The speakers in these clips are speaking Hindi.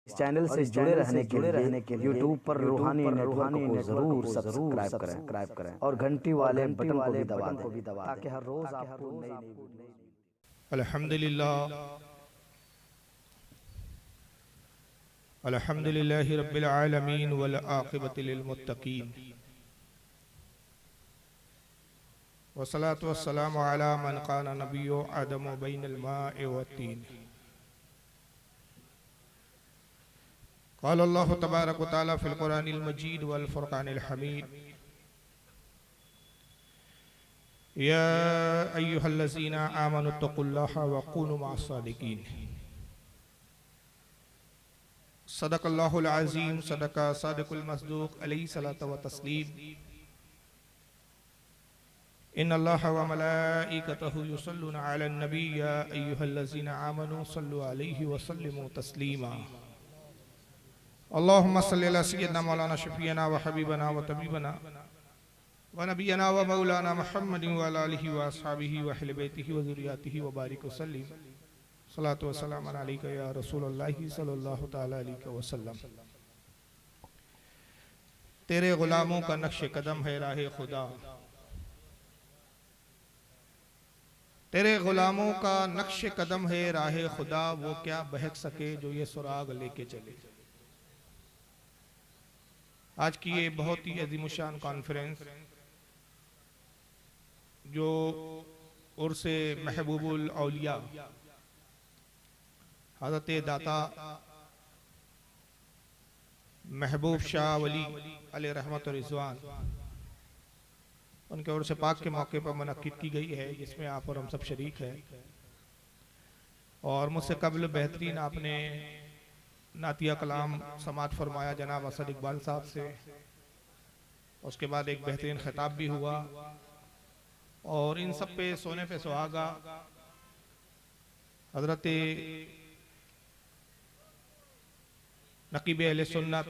इस चैनल से जुड़े रहने के लिए यूट्यूब पर रूहानी नेटवर्क को जरूर सब्सक्राइब करें और घंटी वाले बटन को भी दबा दें ताकि हर रोज आपको नई नई अल्हम्दुलिल्लाहि रब्बिल आलमीन वल आक़िबतु लिल मुत्तक़ीन वस्सलातु वस्सलामु अला मन काना नबिय्यु आदमु बैनल माइ वत्तीन क़ाल अल्लाहु तबारक व तआला फ़िल क़ुरानिल मजीद वल फ़ुरक़ानिल हमीद या अय्युहल्लज़ीना आमनुत्तक़ुल्लाह व कूनू मअस-सादिक़ीन। सदक़ल्लाहुल अज़ीम, सदक़ा सादिक़ुल मस्दूक़ अलैहि सलातो व तस्लीम। इन्नल्लाह व मलाइकतहु युसल्लूना अलन नबी या अय्युहल्लज़ीना आमनू सल्लु अलैहि व सल्लिमू तस्लीमा। अल्लाहुम्मा सल्लि अला सय्यिदिना मौलाना शफ़ीअना व हबीबना व तबीबना व नबियना व मौलाना मुहम्मदिन व अला आलिहि व अस्हाबिहि व अहलि बैतिहि व ज़ुर्रिय्यतिहि व बारिक वसल्लिम। सलातु व सलाम अलैका या रसूलल्लाहि सल्लल्लाहु तआला अलैहि वसल्लम। तेरे गुलामों का नक्श कदम है राहे खुदा, तेरे गुलामों का नक्श कदम है राहे खुदा, वो क्या बहक सके जो ये सुराग लेके चले। आज की ये बहुत ही अज़ीमुशान कॉन्फ्रेंस जो उर्से महबूबुल औलिया हज़रत दाता महबूब शाह वली अलैहि रहमत व रिज़वान उनके उर्स पाक के मौके पर मुनक्किद की गई है, जिसमें आप और हम सब शरीक हैं। और मुझसे कबल बेहतरीन आपने नातिया कलाम समात फरमाया जनाब असद इकबाल साहब से। उसके बाद एक बेहतरीन खिताब भी हुआ और इन सब पे सोने पे सुहागा हजरत नकीब अहले सुन्नत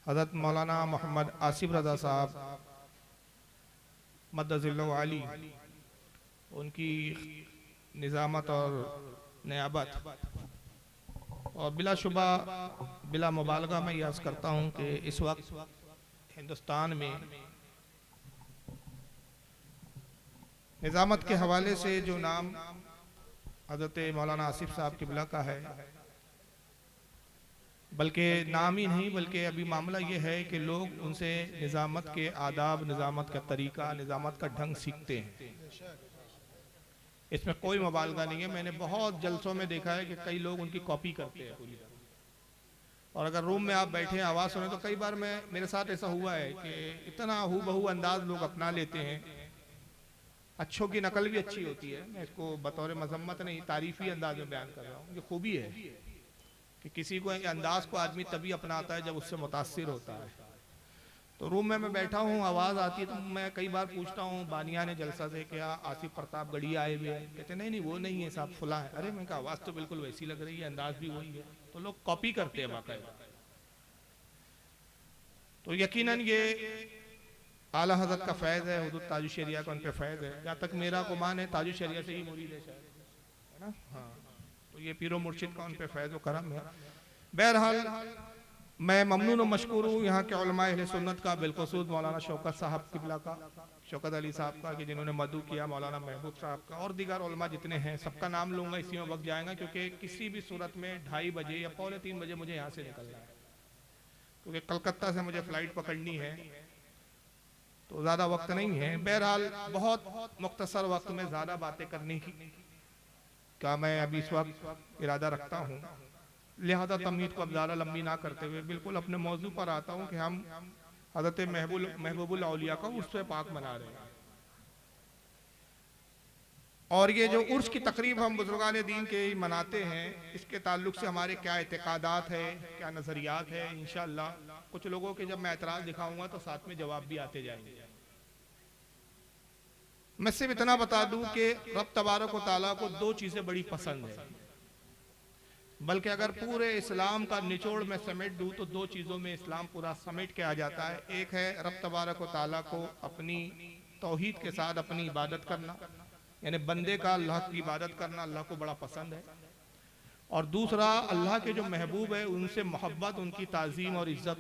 हजरत मौलाना मोहम्मद आसिफ रज़ा साहब मद्दज़िल्लहु आली, उनकी निज़ामत और नियाबत और बिलाशुबा बिला मुबालगा मैं याद करता हूँ कि इस वक्त हिंदुस्तान में निज़ामत के हवाले से जो नाम हज़रत मौलाना आसिफ साहब किबला का है, बल्कि नाम ही नहीं बल्कि अभी मामला ये है कि लोग उनसे निज़ामत के आदाब, निज़ामत का तरीका, निज़ामत का ढंग सीखते हैं। इसमें कोई मुबालगा नहीं है। मैंने बहुत जलसों में देखा है कि कई लोग उनकी कॉपी करते हैं पूरी तरह। और अगर रूम में आप बैठे आवाज़ सुने तो कई बार मेरे साथ ऐसा हुआ है कि इतना हू बहू अंदाज लोग अपना लेते हैं। अच्छों की नकल भी अच्छी होती है, मैं इसको बतौर मजम्मत नहीं तारीफी अंदाज में बयान कर रहा हूँ। ये खूबी है कि किसी को अंदाज को आदमी तभी अपनाता है जब उससे मुतासिर होता है। तो रूम में मैं बैठा हूँ, आवाज़ आती है तो मैं कई बार पूछता हूँ बानिया ने जलसा से, क्या आसिफ प्रताप गढ़ी आए हुए हैं? कहते नहीं वो नहीं है साहब, फुला है। अरे मैं कहा आवाज़ तो बिल्कुल वैसी लग रही है, अंदाज भी वही है। तो लोग कॉपी करते हैं बाकायदा। तो यकीनन ये आला हज़रत का फैज़ है, हुज़ूर ताजुश शरिया का उन पर फैज़ है। जहाँ तक मेरा गुमान है ताजुश शरिया से ही मुरीद है शायद, है ना? हाँ, तो ये पीरो मुर्शिद का उन पर फैज़ व करम है। बहरहाल मैं ममनून और मशकूर हूँ यहाँ के उलमाए अहले सुन्नत का, बिलखुसूस मौलाना शौकत साहब किबला का, शौकत अली साहब का, कि जिन्होंने मदू किया, मौलाना महबूब साहब का, और दीगर उलमा जितने हैं सबका नाम लूँगा, इसी में वक्त जाएगा। क्योंकि किसी भी सूरत में 2:30 बजे या 2:45 बजे मुझे यहाँ से निकलना है, क्योंकि कलकत्ता से मुझे फ़्लाइट पकड़नी है, तो ज़्यादा वक्त नहीं है। बहरहाल बहुत मुख्तसर वक्त में ज़्यादा बातें करने की का मैं अभी इस वक्त इरादा रखता हूँ। लिहाजा तमहीद को अब ज़्यादा लंबी ना करते हुए बिल्कुल अपने मौजू पर आता हूँ कि हम हज़रत महबूबुल औलिया का उर्स पाक मना रहे हैं। और ये जो उर्स की तकरीब हम बुजुर्गान दीन के मनाते हैं, इसके ताल्लुक से हमारे क्या एतकादात है, क्या नज़रियात है, इंशाअल्लाह कुछ लोगों के जब मैं एतराज़ दिखाऊंगा तो साथ में जवाब भी आते जाएंगे। मैं सिर्फ इतना बता दूं कि रब तबारक व तआला को 2 चीज़ें बड़ी पसंद है, बल्कि अगर पूरे इस्लाम का निचोड़ में समेट दूं तो 2 चीज़ों में इस्लाम पूरा समेट के आ जाता है। एक है रब तबारक व तआला को अपनी तौहीद के साथ अपनी इबादत करना, यानी बंदे का अल्लाह की इबादत करना अल्लाह को बड़ा पसंद है। और दूसरा अल्लाह के जो महबूब है उनसे मोहब्बत, उनकी ताज़ीम और इज्जत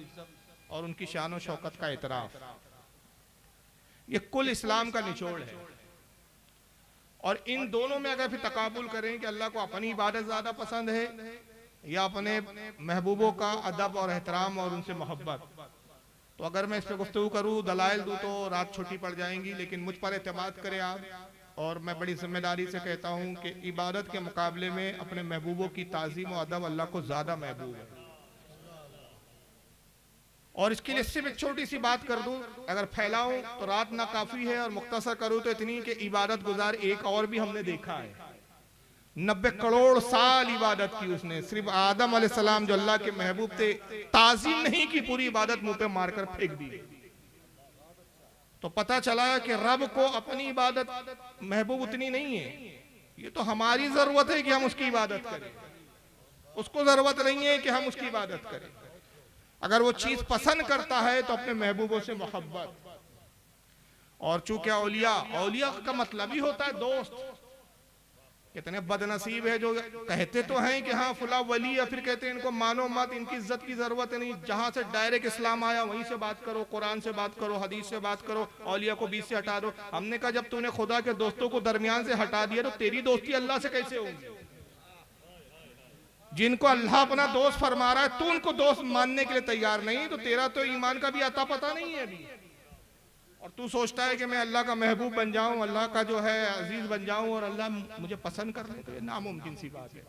और उनकी शान और शौकत का एतराफ़। ये कुल इस्लाम का निचोड़ है। और इन दोनों में अगर फिर तकाबुल करें कि अल्लाह को अपनी इबादत ज़्यादा पसंद है या अपने महबूबों का अदब और एहतराम और उनसे मोहब्बत, तो अगर मैं इस पर गुफ्तगू करूँ, दलाइल दूँ तो रात छोटी पड़ जाएंगी। लेकिन मुझ पर एतमाद करें आप, और मैं बड़ी जिम्मेदारी से कहता हूँ कि इबादत के मुकाबले में अपने महबूबों की ताज़ीम और अदब अल्लाह को ज़्यादा महबूब है। और इसके लिए सिर्फ एक छोटी सी बात कर दूं, अगर फैलाऊं तो रात ना काफ़ी है, और मुख्तसर करूं तो इतनी कि इबादत गुजार एक और भी हमने देखा है। 90 करोड़ साल इबादत की उसने, सिर्फ आदम अलैहिस्सलाम जो अल्लाह के महबूब थे, ताज़ीम नहीं की, पूरी इबादत मुंह पे मारकर फेंक दी। तो पता चला कि रब को अपनी इबादत महबूब उतनी नहीं है। ये तो हमारी जरूरत है कि हम उसकी इबादत करें, उसको जरूरत नहीं है कि हम उसकी इबादत करें। अगर वो चीज पसंद करता है तो अपने महबूबों से मोहब्बत। और चूंकि औलिया का मतलब ही होता है दोस्त। कितने बदनसीब है जो कहते तो हैं कि हाँ फुला वली, या फिर कहते हैं इनको मानो मत, इनकी इज्जत की जरूरत नहीं, जहां से डायरेक्ट इस्लाम आया वहीं से बात करो, कुरान से बात करो, हदीस से बात करो, औलिया को बीच से हटा दो। हमने कहा जब तूने खुदा के दोस्तों को दरमियान से हटा दिया तो तेरी दोस्ती अल्लाह से कैसे होगी? जिनको अल्लाह अपना दोस्त फरमा रहा है, तू उनको दोस्त मानने के लिए तैयार नहीं, तो तेरा तो ईमान का भी अता पता नहीं है अभी। और तू सोचता है कि मैं अल्लाह का महबूब बन जाऊं, अल्लाह का जो है अजीज बन जाऊं और अल्लाह मुझे पसंद कर ले, तो ये नामुमकिन सी बात है।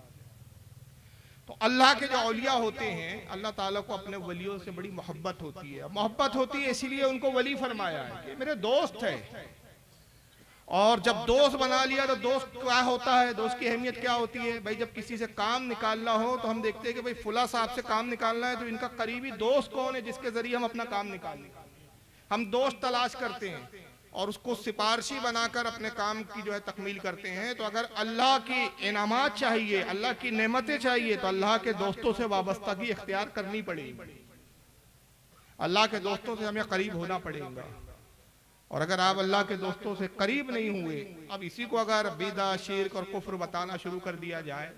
तो अल्लाह के जो औलिया होते हैं, अल्लाह ताला को अपने वलियों से बड़ी मोहब्बत होती है। मोहब्बत होती है इसीलिए उनको वली फरमाया है कि मेरे दोस्त है। और जब दोस्त बना लिया तो दोस्त क्या होता है, दोस्त की अहमियत क्या होती है? भाई जब किसी से काम निकालना हो तो हम देखते हैं कि भाई फुला साहब से काम निकालना है तो इनका करीबी दोस्त कौन है जिसके जरिए हम अपना काम निकालें। हम दोस्त तलाश करते हैं और उसको सिफारशी बनाकर अपने काम की जो है तकमील करते हैं। तो अगर अल्लाह की इनामात चाहिए, अल्लाह की नेमतें चाहिए, तो अल्लाह के दोस्तों से वाबस्तगी इख्तियार करनी पड़ेगी। अल्लाह के दोस्तों से हमें करीब होना पड़ेगा। और अगर आप अल्लाह के दोस्तों से करीब नहीं हुए, अब इसी को अगर बिदा, शिर्क और कुफ्र बताना शुरू कर दिया जाए,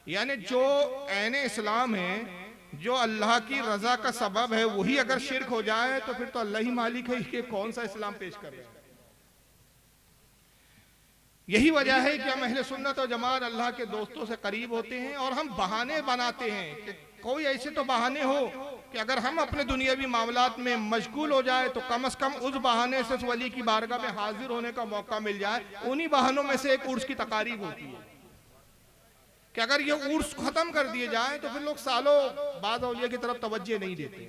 यानी जो ऐन इस्लाम है, जो अल्लाह की रजा का सबब है, वही अगर शिर्क हो जाए तो फिर तो अल्लाह ही मालिक है कि कौन सा इस्लाम पेश कर रहे हैं। यही वजह है कि हम अहले सुन्नत और जमात अल्लाह के दोस्तों से करीब होते हैं। और हम बहाने बनाते हैं कि कोई ऐसे तो बहाने हो कि अगर हम अपने दुनियावी मामलात में मशगूल हो जाए तो कम से कम उस बहाने से उस वली की बारगाह में हाजिर होने का मौका मिल जाए। उन्हीं बहानों में से एक उर्स की तकारीब होती है कि अगर ये उर्स खत्म कर दिए जाए तो फिर लोग सालों बाद औलिया की तरफ तवज्जो नहीं देते।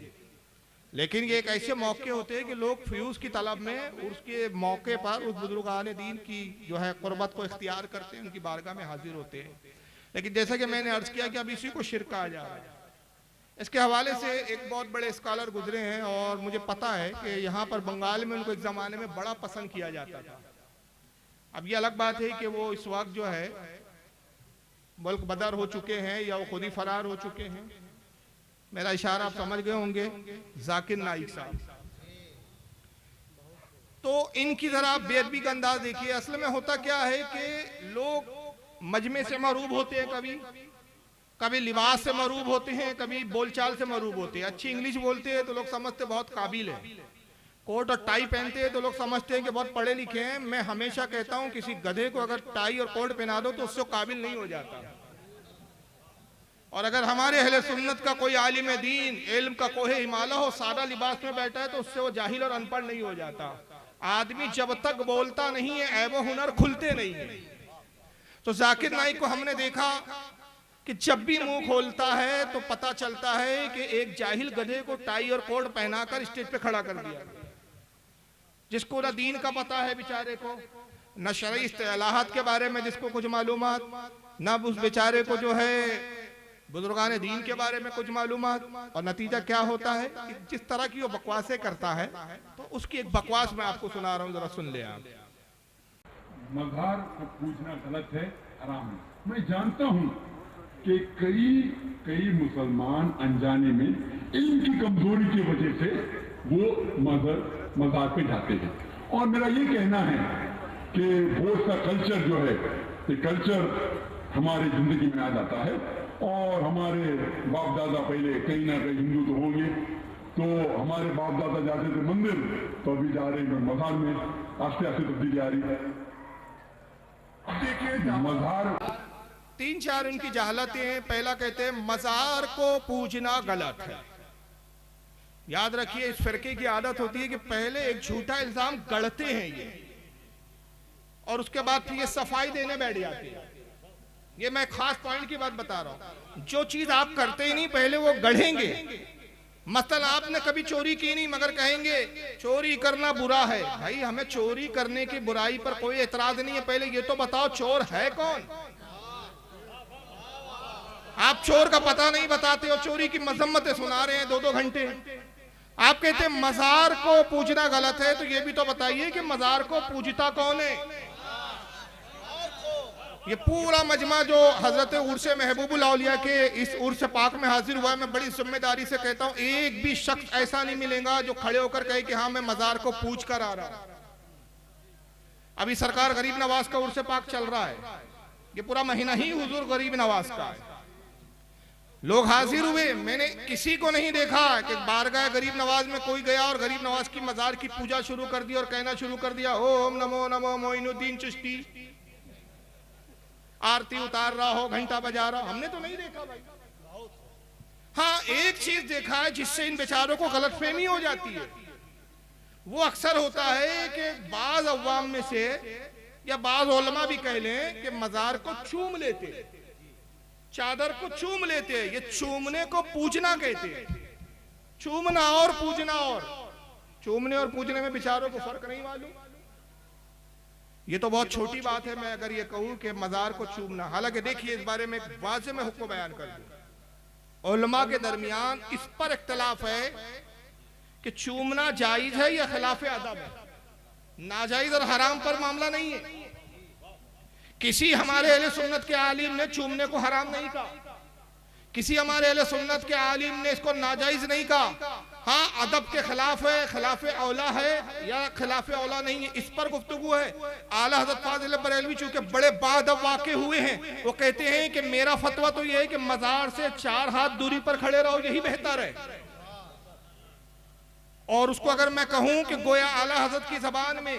लेकिन ये एक ऐसे मौके होते हैं कि लोग फ्यूज की तलब में उर्स के मौके पर उस बुजुर्गान दीन की जो है कुर्बत को इख्तियार करते हैं, उनकी बारगाह में हाजिर होते हैं। लेकिन जैसा कि मैंने अर्ज किया कि अब इसी को शिर्क कहा जा रहा है। इसके हवाले से एक बहुत बड़े स्कॉलर गुजरे हैं और मुझे पता है कि यहाँ पर बंगाल में उनको एक ज़माने में बड़ा पसंद किया जाता था। अब ये अलग बात है कि वो इस वक्त जो है मुल्क बदर हो चुके हैं या वो खुद ही फरार हो चुके हैं। मेरा इशारा आप समझ गए होंगे, जाकिर नाइक साहब। तो इनकी जरा आप बेअदबी का अंदाज देखिए। असल में होता क्या है कि लोग मजमे से मरूब होते हैं, कभी लिबास से मरूब होते हैं, कभी बोलचाल से मरूब होते हैं। अच्छी इंग्लिश बोलते हैं तो लोग समझते बहुत काबिल है, कोट और टाई पहनते हैं तो लोग समझते हैं कि बहुत पढ़े लिखे हैं। मैं हमेशा कहता हूं किसी गधे को अगर टाई और कोट पहना दो तो उससे काबिल नहीं हो जाता। और अगर हमारे अहले सुन्नत का कोई आलिम दीन इल्म का कोहे हिमालय हो, सादा लिबास में बैठा है तो उससे वो जाहिल और अनपढ़ नहीं हो जाता। आदमी जब तक बोलता नहीं है ऐब हुनर खुलते नहीं है। तो जाकिर नाइक को हमने देखा कि जब भी मुंह खोलता है तो पता चलता है कि एक जाहिल गधे को टाई और कोट पहनाकर स्टेज पे खड़ा कर दिया, जिसको ना दीन का पता है बेचारे को, न शरई इस्तिलाहात के बारे में जिसको कुछ मालूमात, न उस बेचारे को जो है बुजुर्गान दीन के बारे में कुछ मालूमात। और नतीजा क्या होता है कि जिस तरह की वो बकवासें करता है, तो उसकी एक बकवास मैं आपको सुना रहा हूँ, जरा सुन ले आप। मज़ार को पूजना गलत है, हराम है। मैं जानता हूँ कि कई मुसलमान अनजाने में इल्म की कमजोरी की वजह से वो मज़ार पे जाते हैं। और मेरा ये कहना है कि वो सा कल्चर जो है, ये कल्चर हमारी जिंदगी में आ जाता है और हमारे बाप दादा पहले कहीं ना कहीं हिंदू तो होंगे, तो हमारे बाप दादा जाते थे मंदिर, तो अभी जा रहे हैं मजार में, आस्ते आस्ते तब्दीली आ रही है। देखिए मजार 3-4 इनकी जहालतें हैं। पहला कहते हैं मजार को पूजना गलत है। याद रखिए, इस फिरके की आदत होती है कि पहले एक झूठा इल्जाम गढ़ते हैं ये, और उसके बाद फिर ये सफाई देने बैठ जाते हैं। ये मैं खास पॉइंट की बात बता रहा हूं। जो चीज आप करते ही नहीं पहले वो गढ़ेंगे। मसलन आपने कभी चोरी की नहीं मगर कहेंगे चोरी करना बुरा है। भाई हमें चोरी करने की बुराई पर कोई एतराज नहीं है, पहले ये तो बताओ चोर है कौन। आप चोर का पता नहीं बताते हो, चोरी की मजम्मतें सुना रहे हैं 2-2 घंटे। आप कहते हैं मजार को पूजना गलत है, तो ये भी तो बताइए कि मजार को पूजता कौन है। ये पूरा मजमा जो हजरत उर्स महबूबुल औलिया के इस उर्स पाक में हाजिर हुआ है, मैं बड़ी जिम्मेदारी से कहता हूं, एक भी शख्स ऐसा नहीं मिलेगा जो खड़े होकर कहे कि हाँ मैं मजार को पूज कर आ रहा हूं। अभी सरकार गरीब नवाज का उर्स पाक चल रहा है, ये पूरा महीना ही हुजूर गरीब नवाज का है। लोग हाजिर हुए, मैंने किसी को नहीं देखा कि बारगाह गरीब नवाज में कोई गया और गरीब नवाज की मजार की पूजा शुरू कर दी और कहना शुरू कर दिया ओम नमो नमो मोइनुद्दीन चिश्ती, आरती उतार रहा हो, घंटा बजा रहा हो। हमने तो नहीं देखा भाई। हाँ एक चीज देखा है जिससे इन बेचारों को गलतफहमी हो जाती है। वो अक्सर होता है कि बाज अवाम में से या बाज उलमा भी कह लें कि मजार को चूम लेते, चादर को चूम लेते। ये चूमने को पूजना कहते हैं। चूमना और पूजना और, चूमने और पूजने में बेचारों को फर्क नहीं मालूम। ये तो बहुत छोटी बात है मैं अगर ये कहूं कि मजार को चूमना। हालांकि देखिए इस बारे में एक वाज़ेह में हुक्म बयान कर दूं, उलमा के दरमियान इस पर इख्तलाफ है कि चूमना जायज है या खिलाफ अदब है। नाजायज और हराम पर मामला नहीं है। किसी हमारे अहले सुन्नत के आलिम ने चूमने को हराम नहीं कहा, किसी हमारे अहले सुन्नत के आलिम ने इसको नाजायज नहीं कहा। हाँ अदब के खिलाफ है, खिलाफ औला है या खिलाफ औला नहीं है, इस पर गुफ्तगू है। आला हज़रत फाज़िल बरेलवी चूंकि बड़े बाअदब वाक़े हुए हैं, वो कहते हैं कि मेरा फतवा तो ये है कि मजार से 4 हाथ दूरी पर खड़े रहो, यही बेहतर है। और उसको अगर मैं कहूं कि गोया आला हज़रत की ज़बान में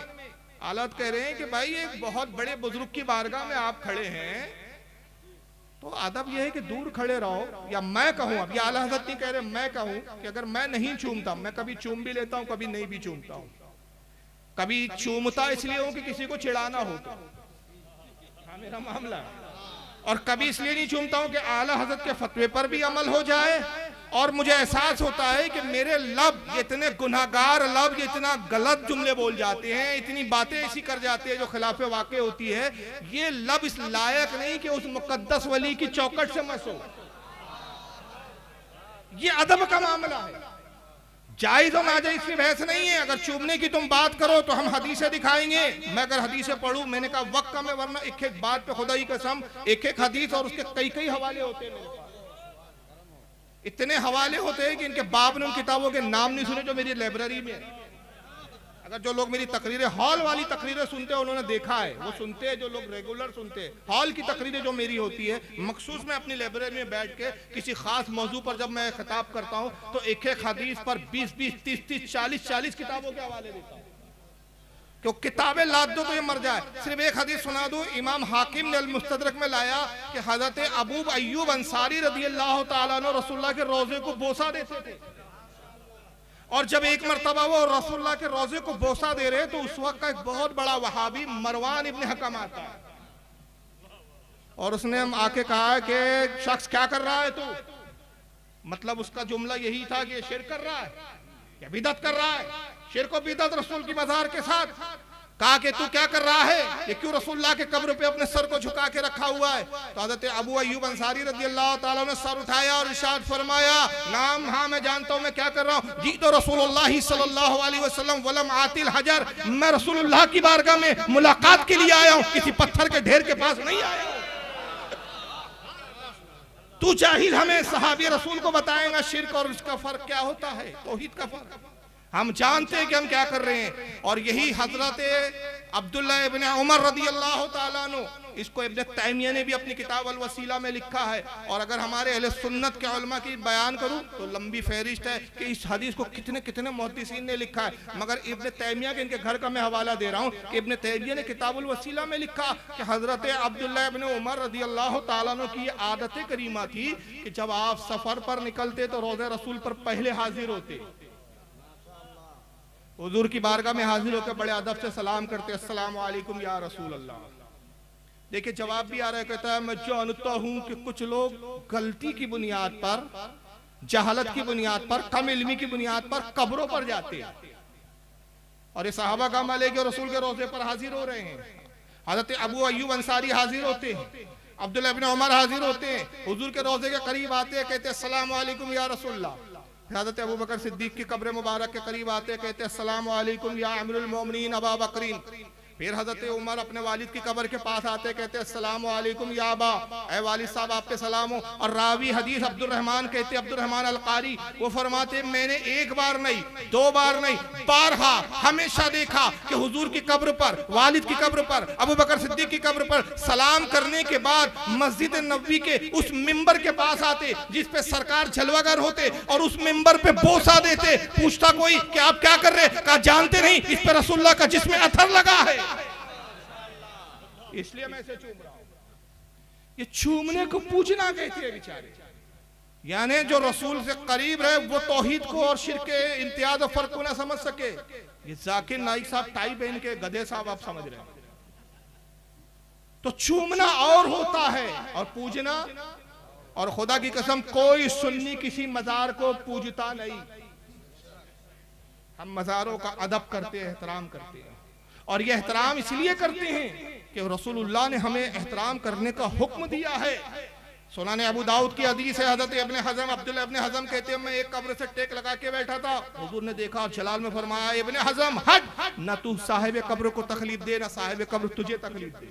आला कह रहे हैं कि भाई एक बहुत बड़े बुजुर्ग की बारगाह में आप खड़े हैं तो अदब यह है कि दूर खड़े रहो। या मैं कहूं, अब ये आला हज़रत नहीं कह रहे, मैं कहूं कि अगर मैं नहीं चूमता, मैं कभी चूम भी लेता हूं कभी नहीं भी चूमता हूं, कभी चूमता इसलिए हूं कि किसी को चिढ़ाना हो तो, हाँ मेरा मामला, और कभी इसलिए नहीं चूमता हूं कि आला हज़रत के फतवे पर भी अमल हो जाए। और मुझे एहसास होता है कि मेरे लब ये इतने गुनाहगार लब, ये इतना गलत जुमले बोल जाते हैं, इतनी बातें ऐसी कर जाते हैं जो खिलाफ वाक़े होती है, ये लब इस लायक नहीं कि उस मुकद्दस वली की चौकट से मसो। ये अदब का मामला है। जायज और नाजायज की बहस नहीं है। अगर चूमने की तुम बात करो तो हम हदीसें दिखाएंगे। मैं अगर हदीसें पढ़ूं, मैंने कहा वक्त कम है, वरना एक एक बात पे खुदा की कसम एक एक हदीस और उसके कई कई हवाले होते हैं। मेरे पास इतने हवाले होते हैं कि इनके बाप ने उन किताबों के नाम नहीं सुने जो मेरी लाइब्रेरी में है। अगर जो लोग मेरी तकरीरें, हॉल वाली तकरीरें सुनते हैं, उन्होंने देखा है, वो सुनते हैं जो लोग रेगुलर सुनते हैं। हॉल की तकरीरें जो मेरी होती है, मखसूस मैं अपनी लाइब्रेरी में बैठ के किसी खास मौजू पर जब मैं खिताब करता हूँ तो एक एक हदीस पर 20-20, 30-30, 40-40 किताबों के हवाले देता हूँ। क्यों किताबें लाद दो तो ये मर जाए। सिर्फ एक हदीस सुना दूं, इमाम हाकिम ने अल-मुस्तदरक में लाया कि हजरत अबू अय्यूब अंसारी रज़ियल्लाहु ताला अन्हु रसूलुल्लाह के रोजे को बोसा देते थे। और जब एक मरतबा वो रसूलुल्लाह के रोजे को बोसा दे रहे तो उस वक्त का एक बहुत बड़ा वहाबी मरवान इब्न हकम आता है और उसने आके कहा कि शख्स क्या कर रहा है तू। मतलब उसका जुमला यही था कि शिर्क कर रहा है या बिदअत कर रहा है। शिर्क और बिदअत रसूल की मज़ार के साथ। कहा कि तू क्या कर रहा है, ये क्यों रसूलुल्लाह के कब्र पे अपने सर को झुका के रखा हुआ है। तो हज़रत अबू अय्यूब अंसारी रज़ियल्लाहु ताला ने सर उठाया और इरशाद फरमाया, नाम हाँ मैं जानता हूँ मैं क्या कर रहा हूँ। जी तो रसूलुल्लाह सल्लल्लाहु अलैहि वसल्लम वलम आतिल हजर, मैं रसूलुल्लाह की बारगाह में मुलाकात के लिए आया हूँ, किसी पत्थर के ढेर के पास नहीं आया हूँ। तू जाहिल हमें सहाबी रसूल को बताएगा शिर्क और उसका फर्क क्या होता है, तौहीद का फर्क। हम जानते हैं कि हम क्या कर रहे हैं। और यही हजरत अब्दुल्लाह इब्न उमर रदियल्लाहु ताला अन्हु, इसको इब्न तैमिया ने भी अपनी किताब अल वसीला में लिखा है। और अगर हमारे अहले सुन्नत के उलमा की बयान करूं तो लंबी फहरिस्त है कि इस हदीस को कितने कितने मुहद्दिसीन ने लिखा है, मगर इब्न तैमिया के इनके घर का मैं हवाला दे रहा हूं कि इब्न तैमिया ने किताब अल वसीला में लिखा कि हजरत अब्दुल्लाह इब्न उमर रदियल्लाहु ताला अन्हु की आदत करीमा थी कि जब आप सफर पर निकलते तो रोज़े रसूल पर पहले हाजिर होते, हुजूर की बारगाह में हाजिर होकर बड़े अदब से सलाम करते, अस्सलाम वालेकुम या रसूल अल्लाह। देखिए जवाब भी आ रहा है, कहता है मैं जानता हूं कि कुछ लोग गलती की बुनियाद पर, जहालत की बुनियाद पर, कम इल्मी की बुनियाद पर कब्रों पर जाते हैं और ये सहाबा का अमल है कि रसूल के रोजे पर हाजिर हो रहे हैं। हज़रत अबू अय्यूब अंसारी हाजिर होते हैं, अब्दुल्लाह इब्न उमर हाजिर होते हैं, हुजूर के रोजे के करीब आते हैं, कहते हैं अस्सलाम वालेकुम या रसूलल्लाह। हज़रत अबू बकर सिद्दीक की कब्र मुबारक के करीब आते हैं, कहते हैं अस्सलाम वालेकुम या अमीरुल मोमिनीन अबा बकरीन। फिर हज़रत उमर अपने वालिद की कब्र के पास आते, कहते हैं अस्सलाम वालेकुम या अबा, ऐ वालिद साहब आप पे सलाम हो। और रावी हदीस अब्दुर्रहमान कहते हैं, अब्दुर्रहमान अलकारी, वो फरमाते मैंने एक बार नहीं, दो बार नहीं, बारहा हमेशा देखा कि हुजूर की कब्र पर, वालिद की कब्र पर, अबू बकर सिद्दीक की कब्र पर सलाम करने के बाद मस्जिद नबवी के उस मिंबर के पास आते जिस पे सरकार जलवागर होते और उस मिंबर पे बोसा देते। पूछता कोई कि आप क्या कर रहे, कहा जानते नहीं इस पे रसूलुल्लाह का जिस्म अथर लगा है, इसलिए मैं इसे चूम रहा हूं। ये चूमने को पूजना कहते हैं बेचारे, यानी जो रसूल से करीब रहे वो तौहीद को और शिर्क के इम्तियाज और फर्क को ना समझ सके। ये जाकिर नाइक साहब टाई पहन के गधे साहब आप समझ रहे हैं। तो चूमना और होता है और पूजना, और खुदा की कसम कोई सुन्नी किसी मजार को पूजता नहीं। हम मजारों का अदब करते हैं, एहतराम करते हैं, और यह एहतराम इसलिए करते हैं कि रसूलुल्लाह ने हमें एहतराम करने का हुक्म दिया है। सुनाने अबू दाऊद की हदीस है, हज़रत इब्ने हज़म, अब्दुल्लाह इब्ने हज़म कहते हैं मैं एक कब्र से टेक लगा के बैठा था, हुजूर ने देखा और जलाल में फरमाया इब्ने हज़म हट, ना तू साहिब कब्र को तकलीफ दे, ना साहिब कब्र तुझे तकलीफ दे।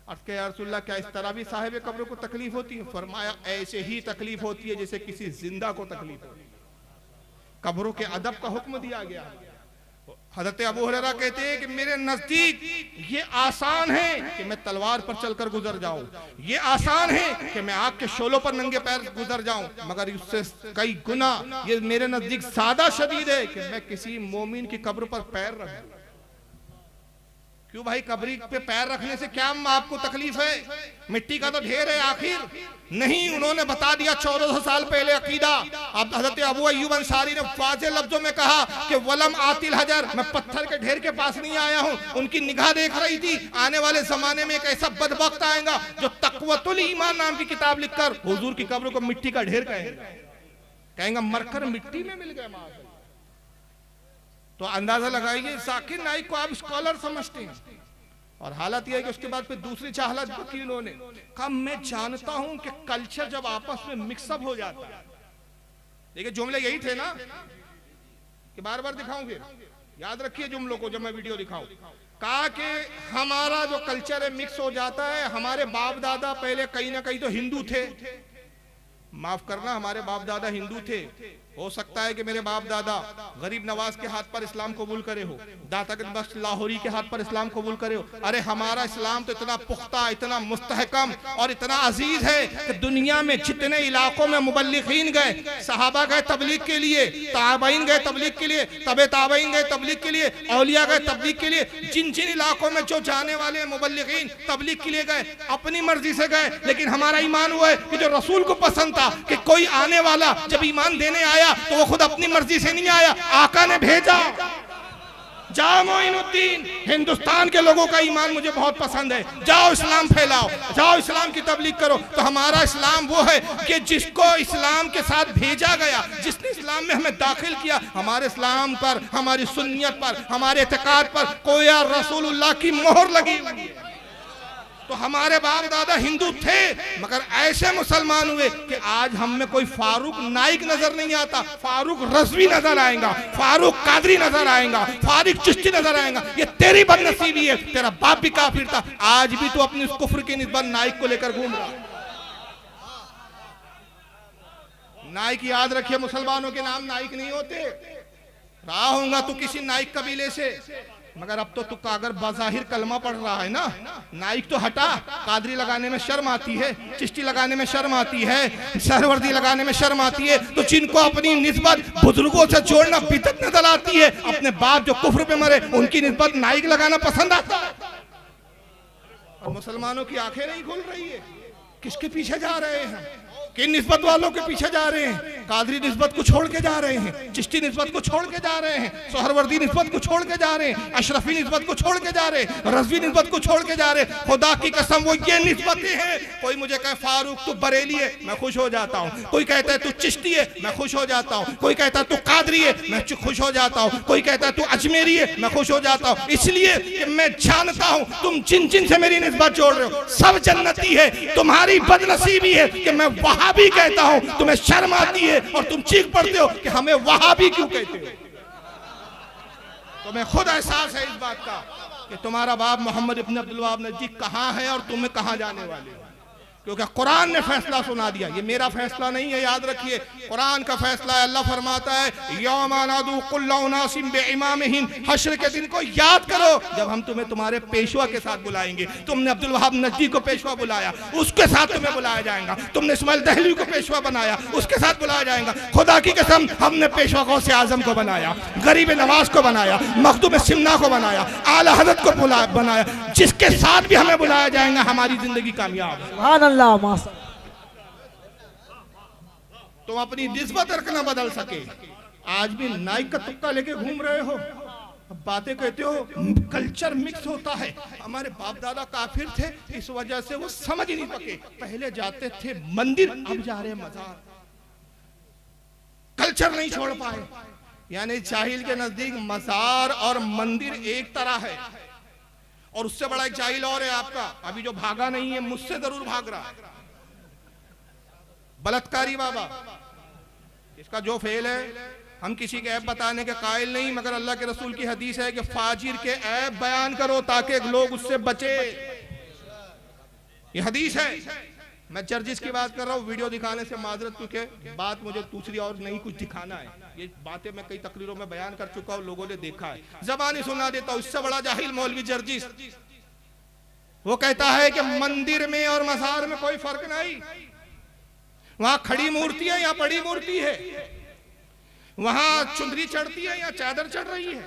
अर्ज़ किया या रसूलल्लाह क्या इस तरह भी साहिब कब्र को तकलीफ होती है? फरमाया ऐसे ही तकलीफ होती है जैसे किसी जिंदा को तकलीफ होती है। कब्रों के अदब का हुक्म दिया गया है। हज़रत अबू हुरैरा कहते हैं कि मेरे नजदीक ये आसान है कि मैं तलवार पर चलकर गुजर जाऊं, ये आसान है कि मैं आग के शोलों पर नंगे पैर गुजर जाऊं, मगर उससे कई गुना ये मेरे नजदीक ज्यादा शदीद है कि मैं किसी मोमिन की कब्र पर पैर रख दूं। क्यों भाई, कब्री पे पैर रखने से क्या आपको तकलीफ है? मिट्टी का तो ढेर है आखिर। नहीं, उन्होंने बता दिया 1400 साल पहले अकीदा। अब हज़रत अबू अय्यूब अंसारी ने वाज़े लफ्जों में कहा कि वलम आतिल हजर, मैं पत्थर के ढेर के पास नहीं आया हूँ। उनकी निगाह देख रही थी आने वाले जमाने में एक ऐसा बदबख्त आएगा जो तक़वतुल ईमान नाम की किताब लिखकर हुजूर की कब्र को मिट्टी का ढेर कहेंगा मरकर मिट्टी में मिल गए माँ। तो अंदाजा लगाइए, जाकिर नाइक को आप स्कॉलर समझते हैं, और हालत यह है कि उसके बाद फिर दूसरी चाहलत की उन्होंने कहा मैं जानता हूं कि कल्चर जब आपस में मिक्सअप हो जाता है, देखिए जुमले यही थे ना कि बार बार दिखाऊंगे, याद रखिए जुमलों को जब मैं वीडियो दिखाऊं। कहा कि हमारा जो कल्चर है मिक्स हो जाता है। हमारे बाप दादा पहले कहीं ना कहीं तो हिंदू थे, माफ करना हमारे बाप दादा हिंदू थे। हो सकता है कि मेरे बाप दादा गरीब नवाज के हाथ पर इस्लाम कबूल करे हो, दाता बख्श लाहौरी के हाथ पर इस्लाम कबूल करे हो। अरे हमारा इस्लाम तो इतना पुख्ता, इतना मुस्तहकम और इतना अजीज है कि दुनिया में जितने इलाकों में मुबल्लिगीन गए, सहाबा गए तबलीग के लिए, ताबईन गए तबलीग के लिए, तबे ताबईन गए तबलीग के लिए, औलिया गए तबलीग के लिए, जिन जिन इलाकों में जो जाने वाले मुबल्लिगीन तबलीग के लिए गए अपनी मर्जी से गए। लेकिन हमारा ईमान हुआ है कि जो रसूल को पसंद था कि कोई आने वाला जब ईमान देने आया तो वो खुद अपनी मर्जी से नहीं आया, आका ने भेजा। जाओ मोइनुद्दीन, हिंदुस्तान के लोगों का ईमान मुझे बहुत पसंद है, जाओ इस्लाम फैलाओ, जाओ इस्लाम की तबलीग करो। तो हमारा इस्लाम वो है कि जिसको इस्लाम के साथ भेजा गया, जिसने इस्लाम में हमें दाखिल किया, हमारे इस्लाम पर, हमारी सुन्नियत पर, हमारे एतकाद पर कोई रसूलुल्लाह की मोहर लगी हुई है। तो हमारे बाप दादा हिंदू थे मगर ऐसे मुसलमान हुए कि आज हम में कोई फारूक नाइक नजर नहीं आता, फारूक रज़वी नजर आएगा, फारूक कादरी नजर आएगा, फारूक चिश्ती नजर आएगा। ये तेरी बदनसीबी है, तेरा बाप भी काफिर था, आज भी तो अपनी उस कुफ्र की निस्बत नाइक को लेकर घूम रहा। नाइक याद रखिए, मुसलमानों के नाम नाइक नहीं होते, रहा होगा तू किसी नाइक कबीले से, मगर अब तो तू अगर बाज़ाहिर कलमा पढ़ रहा है ना, नाइक तो हटा, कादरी लगाने में शर्म आती है, चिश्ती लगाने में शर्म आती है, सरवर्दी लगाने में शर्म आती है, तो जिनको अपनी निस्बत बुजुर्गों से जोड़ना बिदअत नजर आती है, अपने बाप जो कुफ्र पे मरे उनकी निस्बत नाइक लगाना पसंद आता है। और मुसलमानों की आंखें नहीं खुल रही है, किसके पीछे जा रहे हैं, किन निस्बत वालों के पीछे जा रहे हैं। कादरी निस्बत को छोड़ के जा रहे हैं, चिश्ती निस्बत को छोड़ के जा रहे हैं, सोहरवर्दी निस्बत को छोड़ के जा रहे हैं, अशरफी निस्बत को छोड़ के जा रहे हैं, रज़वी निस्बत को छोड़ के जा रहे हैं। खुदा की कसम वो ये निस्बतें हैं। कोई मुझे कहे फारूक तू बरेली है, मैं खुश हो जाता हूँ। कोई कहता है तू चिश्ती है, मैं खुश हो जाता हूँ। कोई कहता है तू कादरी है, मैं खुश हो जाता हूँ। कोई कहता है तू अजमेरी है, मैं खुश हो जाता हूँ। इसलिए कि मैं जानता हूँ तुम जिन जिन से मेरी निस्बत जोड़ रहे हो सब जन्नती है। तुम्हारी बदनसीबी है कि मैं वहाबी कहता हूं, तुम्हें शर्म आती है और तुम चीख पड़ते हो कि हमें वहाबी क्यों कहते हो। तुम्हें खुद एहसास है इस बात का कि तुम्हारा बाप मोहम्मद इब्न अब्दुल वहाब नजदी कहां है और तुम्हें कहां जाने वाले हो, क्योंकि कुरान ने फैसला सुना दिया। ये मेरा फैसला नहीं है, याद रखिए, कुरान का फैसला है। अल्लाह फरमाता है यौमा नादू कुल्लु उनासिम बिइमामिहिम, हश्र के दिन को याद करो जब हम तुम्हें तुम्हारे पेशवा के साथ बुलाएंगे। तुमने अब्दुल वहाब नजदी को पेशवा बुलाया, उसके साथ तुम्हें बुलाया जाएगा। तुमने इस्माइल दहलवी को पेशवा बनाया, उसके साथ बुलाया जाएगा। खुदा की कसम हमने पेशवा गौसे आजम को बनाया, गरीब नवाज को बनाया, मखदूम सिमना को बनाया, आला हज़रत को बनाया। जिसके साथ भी हमें बुलाया जाएगा हमारी जिंदगी कामयाब है। तुम अपनी निस्बत रखना बदल सके। आज भी नाइक का तुक्का लेके घूम रहे हो, बातें कहते हो, कल्चर मिक्स होता है। हमारे बाप दादा काफिर थे, इस वजह से वो समझ ही नहीं सके। पहले जाते थे मंदिर, अब जा रहे मजार। कल्चर नहीं छोड़ पाए। यानी जाहिल के नजदीक मजार और मंदिर एक तरह है। और उससे बड़ा एक जाहिल और है आपका, अभी जो भागा नहीं है, मुझसे जरूर भाग रहा है, बलात्कारी बाबा। इसका जो फेल है, हम किसी के ऐब बताने के कायल नहीं, मगर अल्लाह के रसूल की हदीस है कि फाजिर के ऐब बयान करो ताकि लोग उससे बचे। ये हदीस है। मैं जर्जिस की बात कर रहा हूँ, वीडियो दिखाने से माजरत, क्योंकि बात मुझे दूसरी और नहीं कुछ दिखाना है। ये बातें मैं कई तकरीरों में बयान कर चुका हूँ, लोगों ने देखा है, जबानी सुना देता हूँ। इससे बड़ा जाहिल मौलवी जर्जिस, वो कहता है कि मंदिर में और मजार में कोई फर्क नहीं। वहां खड़ी मूर्ति है या पड़ी मूर्ति है, वहां चुंदरी चढ़ती है या चादर चढ़ रही है,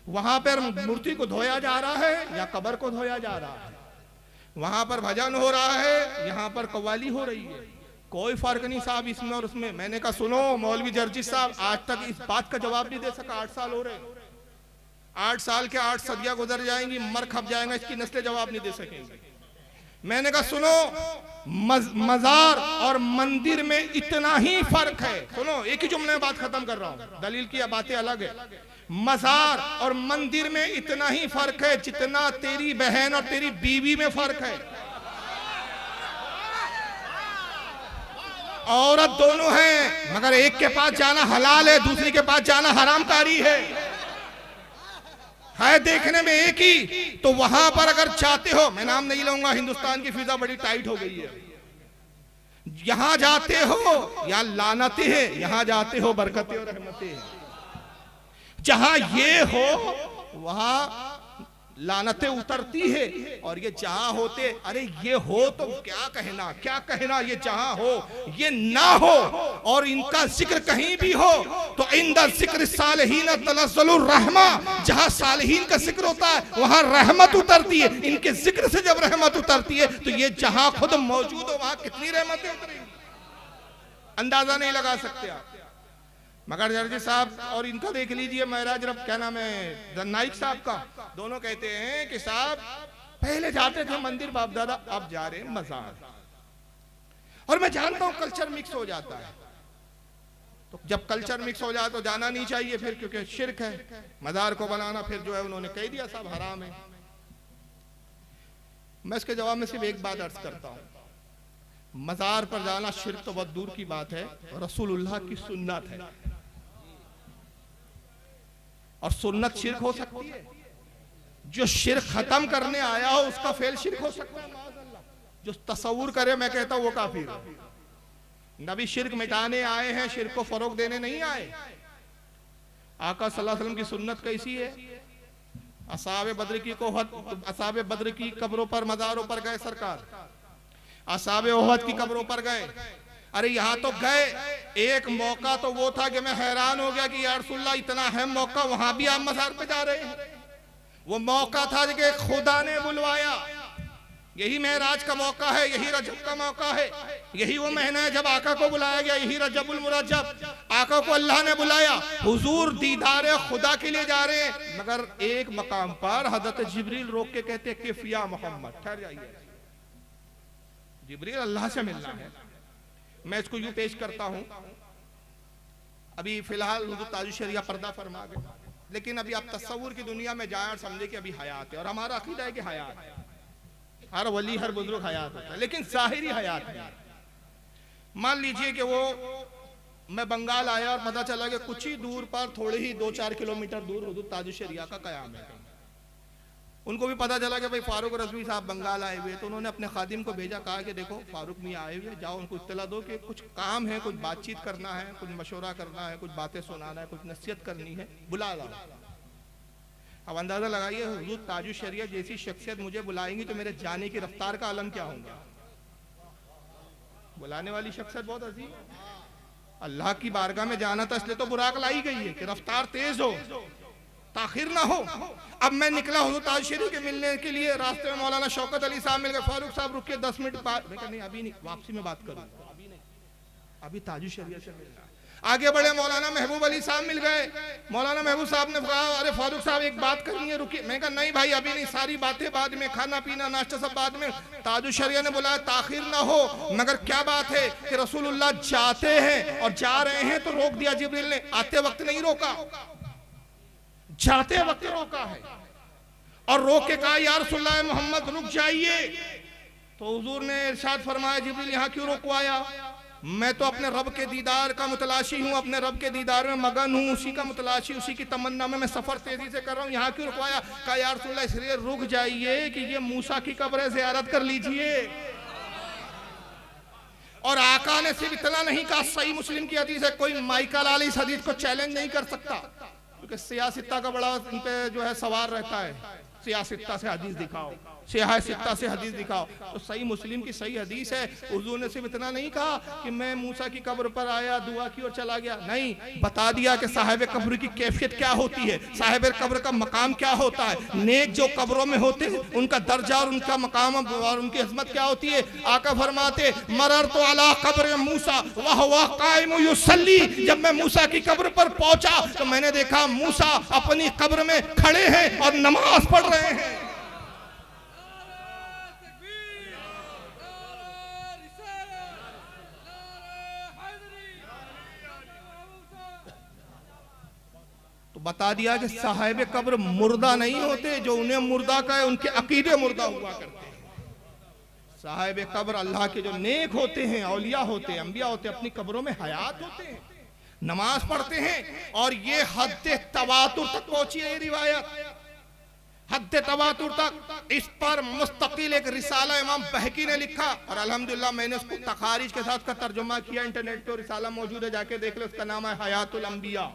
वहां पर मूर्ति को धोया जा रहा है या कब्र को धोया जा रहा है, वहां पर भजन हो रहा है, यहाँ पर कव्वाली हो रही है, कोई फर्क नहीं साहब इसमें और उसमें। मैंने कहा सुनो मौलवी जर्जिस साहब, आज तक इस बात का जवाब नहीं दे सका। 8 साल हो रहे, 8 साल के 8 सदियां गुजर जाएंगी, मर खप जाएगा, इसकी नस्लें जवाब नहीं दे सकेंगी। मैंने कहा सुनो, मजार और मंदिर में इतना ही फर्क है। सुनो, एक ही जुमले में बात खत्म कर रहा हूं, दलील की बातें अलग है। मजार और मंदिर में इतना ही फर्क है जितना तेरी बहन और तेरी बीवी में फर्क है। औरत दोनों हैं, मगर एक के पास जाना हलाल है, दूसरी के पास जाना हरामकारी है देखने में एक ही। तो वहां पर अगर चाहते हो, मैं नाम नहीं लूंगा, हिंदुस्तान की फिजा बड़ी टाइट हो गई है, यहां जाते हो या लानतें हैं, यहां जाते हो बरकतें और रहमतें हैं। जहां ये हो वहां लानतें उतरती है, और ये जहां होते, अरे ये हो तो क्या कहना, क्या कहना, ये जहां हो ये ना हो, और इनका जिक्र कहीं भी हो तो इंदा जिक्र सालिहीन तनज़्ज़लुर रहमा, जहां सालिहीन का जिक्र होता है वहां रहमत उतरती है। इनके जिक्र से जब रहमत उतरती है तो ये जहां खुद मौजूद हो वहां कितनी रहमतें उतरेंगी, अंदाजा नहीं लगा सकते आप। मगर जर्जी साहब और इनका देख लीजिए, महराज रब क्या नाम है, नाइक साहब का, दोनों कहते हैं कि साहब पहले जाते थे मंदिर बाप दादा, अब जा रहे हैं मजार। और मैं जानता हूं कल्चर मिक्स हो जाता है, तो जब कल्चर मिक्स हो जाए तो जाना नहीं चाहिए फिर, क्योंकि शिर्क है। मजार को बनाना फिर जो है उन्होंने कह दिया साहब हराम है। मैं इसके जवाब में सिर्फ एक बात अर्ज करता हूं, मजार पर जाना शिर्क तो बहुत दूर की बात है, रसूलुल्लाह की सुन्नत है, और सुन्नत शिर्क हो सकती है। जो शिर्क खत्म करने आया हो उसका फेल शिर्क हो सकता है। जो तसव्वुर करे, मैं कहता हूं वो काफिर है। नबी शिर्क मिटाने आए हैं, शिर्क को फरोग देने नहीं आए। आका सल्लल्लाहु अलैहि वसल्लम की सुन्नत कैसी है? असहाबे बद्र की कब्रों पर, मज़ारों पर गए सरकार, असहाबे ओहद की कब्रों पर गए। अरे यहाँ तो गए, एक मौका तो वो था कि मैं हैरान हो गया कि या रसूलल्लाह इतना अहम मौका, वहां भी आप मज़ार पे जा रहे हैं। वो मौका था कि खुदा ने बुलवाया, यही मेराज का मौका है, यही रजब का मौका है, यही वो महीना है जब आका को बुलाया गया, यही रजबुल मुरज्जब। आका को अल्लाह ने बुलाया, हुजूर दीदार खुदा के लिए जा रहे हैं। मगर एक मकाम पर हजरत जिब्रील रोक के कहते हैं कि या मोहम्मद ठहर जाइए, जिब्रील अल्लाह से मिलना है। मैं इसको यूं पेश करता हूं, अभी फिलहाल हुजूर ताजुश शरिया पर्दा फरमा गए, लेकिन अभी आप तस्वुर की दुनिया में जाए और समझे कि अभी हयात है, और हमारा अकीदा है कि हयात है, हर वली हर बुजुर्ग हयात होता है, लेकिन ज़ाहिरी हयात है। मान लीजिए कि वो मैं बंगाल आया और पता चला कि कुछ ही दूर पर, थोड़े ही 2-4 किलोमीटर दूर हुजूर ताजुश शरिया का कयाम है। उनको भी पता चला कि भाई फारूक रज़वी साहब बंगाल आए हुए, तो उन्होंने अपने खादिम को भेजा, कहा कि देखो फारूक मियाँ आए हुए, जाओ उनको इत्तला दो कि कुछ काम है, कुछ बातचीत करना है, कुछ मशवरा करना है, कुछ बातें सुनाना है, कुछ नसीहत करनी है, बुला लाओ। अब अंदाजा लगाइए, हुजूर ताजुश शरिया जैसी शख्सियत मुझे बुलाएंगी तो मेरे जाने की रफ्तार का आलम क्या होगा? बुलाने वाली शख्सियत बहुत अजीम, अल्लाह की बारगाह में जाना था, इसलिए तो बुराक लाई गई है कि रफ्तार तेज हो, ताखिर ना हो। अब मैं निकला हुजूर ताजुश शरीफ के मिलने के लिए, रास्ते में मौलाना शौकत अली साहब मिल गए, फारूक साहब रुकिए 10 मिनट बाद, मैं कहा नहीं अभी नहीं, वापसी में बात करूँ, अभी ताजुश शरीफ से मिलना। आगे बढ़े, मौलाना महबूब अली साहब मिल गए, मौलाना महबूब साहब ने कहा अरे फारूक साहब एक बात करनी है, रुकिए। मैं कहा नहीं भाई अभी नहीं, सारी बातें बाद में, खाना पीना नाश्ता सब बाद में। ताजुश शरिया ने बुलाया, ताखिर ना हो। मगर क्या बात है कि रसूलुल्लाह जाते हैं और जा रहे हैं तो रोक दिया जिब्रील ने, आते वक्त नहीं रोका, जाते वक्त रोका है, और रोक के कहा या रसूलुल्लाह मोहम्मद रुक जाइए। तो हुजूर ने इरशाद फरमाया, जिब्रील यहाँ क्यों रोकवाया? मैं तो अपने रब के दीदार का मुतलाशी हूँ, अपने रब के दीदार में मगन हूँ, उसी का मुतलाशी, उसी की तमन्ना में मैं सफर तेजी से कर रहा हूँ, यहाँ क्यों रुकवाया? कहा या रसूलल्लाह इसलिए रुक जाइए कि ये मूसा की कब्र ज़ियारत कर लीजिए। और आका ने सिर्फ इतना नहीं कहा, सही मुस्लिम की हदीस है, कोई माइकल आली इस हदीस को चैलेंज नहीं कर सकता, क्योंकि सियासत्ता का बड़ा इन पे जो है सवार रहता है, सियासत्ता से हदीस दिखाओ, सियासत्ता से हदीस दिखाओ। तो सही मुस्लिम की सही हदीस है, हुजूर ने सिर्फ इतना नहीं कहा कि मैं मूसा की कब्र पर आया, दुआ की और चला गया, नहीं, बता दिया कि साहिब कब्र की कैफियत क्या होती है, साहिब कब्र का मकाम क्या होता है, नेक जो कब्रों में होते हैं उनका दर्जा और उनका मकाम और उनकी अज़मत क्या होती है। आका फरमाते मररतु अला कब्र मूसा वहुवा काइम युसल्ली, जब मैं मूसा की कब्र पर पहुंचा तो मैंने देखा मूसा अपनी कब्र में खड़े हैं और नमाज पढ़ रहे हैं। तो बता दिया कि साहिब कब्र मुर्दा नहीं होते, जो उन्हें मुर्दा कहे उनके अकीदे मुर्दा हुआ करते हैं। साहिब कब्र अल्लाह के जो नेक होते हैं, औलिया होते हैं, अंबिया होते हैं, अपनी कब्रों में हयात होते हैं, नमाज पढ़ते हैं। और ये हद तवातुर तक पहुंची है ये रिवायत, हद तवातुर तक। इस पर मुस्तकिल एक रिसाला इमाम बहकी ने लिखा, और अल्हम्दुलिल्लाह मैंने उसको तखारिज के साथ का तर्जुमा किया, इंटरनेट पे रिसाला मौजूद है, जाके देख लो, उसका नाम है हयातुल अंबिया,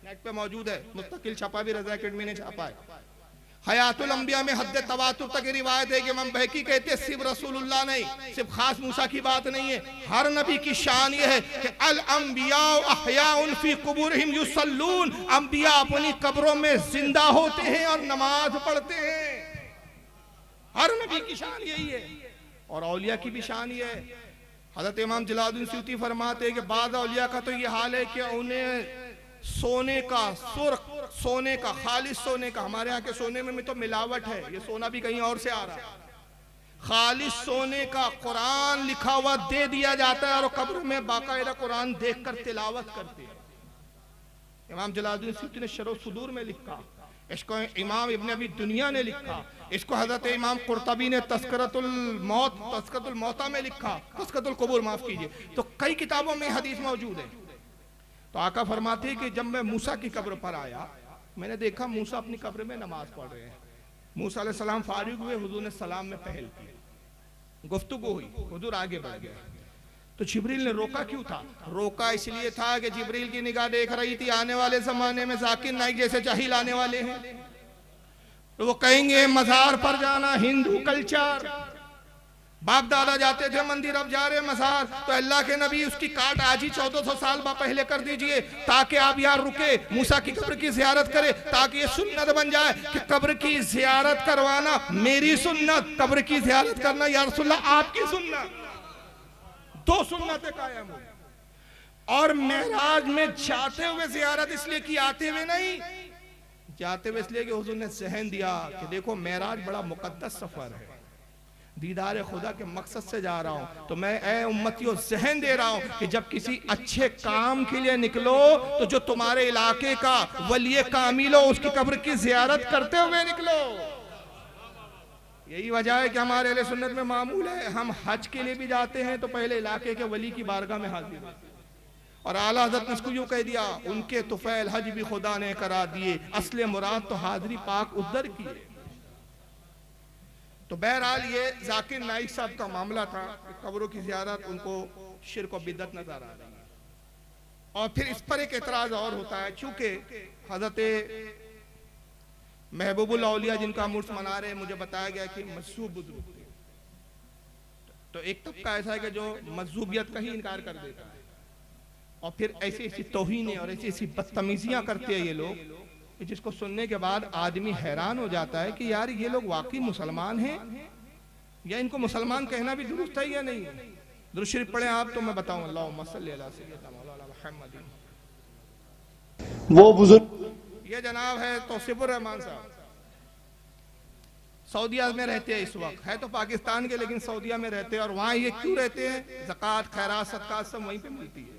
नेट पे मौजूद है, मुस्तकिल छपा भी रज़ा अकेडमी ने छापा है। हयातुल अंबिया में हद तवातुर तक रिवायत है कि इमाम बहकी कहते हैं सिर्फ रसूलुल्लाह नहीं, सिर्फ खास मूसा की बात नहीं है, हर नबी की शान ये है कि अल अंबिया अहयाउन फी कुबूरिहिम युसल्लून, अंबिया अपनी कब्रों में जिंदा होते हैं और नमाज पढ़ते हैं। हर नबी की शान यही है, और औलिया की भी शान ये है। हज़रत इमाम जलालुद्दीन सूती फरमाते हैं कि बाद औलिया का तो ये हाल है कि उन्हें सोने का, सुर्ख सोने का, खालिस सोने का, हमारे यहाँ के सोने में तो मिलावट है, ये सोना भी कहीं और से आ रहा है, खालिस सोने का कुरान लिखा हुआ दे दिया जाता है, और कब्र में बाकायदा कुरान देखकर तिलावत करते हैं। इमाम जलालुद्दीन सूती ने शरह सुदूर में लिखा, इसको इमाम इब्न अबी दुनिया ने लिखा, इसको हजरत इमाम कुर्तबी ने तस्करतुल मौता में लिखा, तस्करतुल कुबूर माफ कीजिए, तो कई किताबों में हदीस मौजूद है। तो आका फरमाते हैं कि जब मैं मूसा की कब्र पर आया, मैंने देखा मूसा अपनी कब्र में नमाज पढ़ रहे हैं। मूसा अलैहि सलाम फारिग हुए, हुजूर ने सलाम में पहल की, गुफ्तगू हुई, हुजूर आगे बढ़ गए। तो जिब्रील ने रोका क्यों था? रोका इसलिए था कि जिब्रील की निगाह देख रही थी आने वाले जमाने में जाकिर नाइक जैसे जाहिल आने वाले हैं, तो वो कहेंगे मजार पर जाना हिंदू कल्चर, बाप दादा जाते थे मंदिर, अब जा रहे मजार। तो अल्लाह के नबी उसकी काट आज ही 1400 साल पहले कर दीजिए, ताकि आप यार रुके, मूसा की कब्र की जियारत करे, ताकि ये सुन्नत बन जाए कि कब्र की जियारत करवाना मेरी सुन्नत, कब्र की जियारत करना या रसूलल्लाह आपकी सुन्नत, दो सुन्नतें कायम हो। और मेराज में जाते हुए जियारत इसलिए की, आते हुए नहीं, जाते हुए इसलिए कि हुजूर ने सहन दिया कि देखो मेराज बड़ा मुकद्दस सफर है, दीदार खुदा के मकसद से जा रहा हूं, तो मैं ए उम्मतियों जहन दे रहा हूं कि जब किसी अच्छे काम के लिए निकलो तो जो तुम्हारे इलाके का वली कामिल हो उसकी कब्र की जियारत करते हुए निकलो। यही वजह है कि हमारे अहले सुन्नत में मामूल है, हम हज के लिए भी जाते हैं तो पहले इलाके के वली की बारगाह में हाजिर होते हैं। और आला हज़रत ने इसको यूं कह दिया, उनके तुफैल हज भी खुदा ने करा दिए, असले मुराद तो हाजिरी पाक उधर की है। तो बहरहाल ये जाकिर नाइक साहब का मामला था, कब्रों की ज़ियारत उनको शिर्क और बिदअत नजर आ रही है। और फिर इस पर एक एतराज और होता है, चूंकि हजरत महबूबुल औलिया जिनका मुर्स मना रहे, मुझे बताया गया कि मजसूब बुजुर्ग थे, तो एक तबका ऐसा है कि जो मजसूबियत का ही इनकार कर देता है, और फिर ऐसी ऐसी तौहीनें और ऐसी ऐसी बदतमीजियां करते हैं ये लोग, जिसको सुनने के बाद आदमी हैरान हो जाता है कि यार ये लोग वाकई मुसलमान हैं या इनको मुसलमान कहना भी दुरुस्त है या नहीं। दुरूद शरीफ पढ़े आप तो मैं बताऊं, अल्लाहुम्मा सल्ली अला सय्यिदना मौलाना मुहम्मद। वो बुजुर्ग ये जनाब है तौसीफुर रहमान साहब, सऊदीया में रहते हैं इस वक्त, है तो पाकिस्तान के लेकिन सऊदीया में रहते हैं। और वहाँ ये क्यों रहते हैं? ज़कात खैरात सदकात सब वहीं पे मिलती है,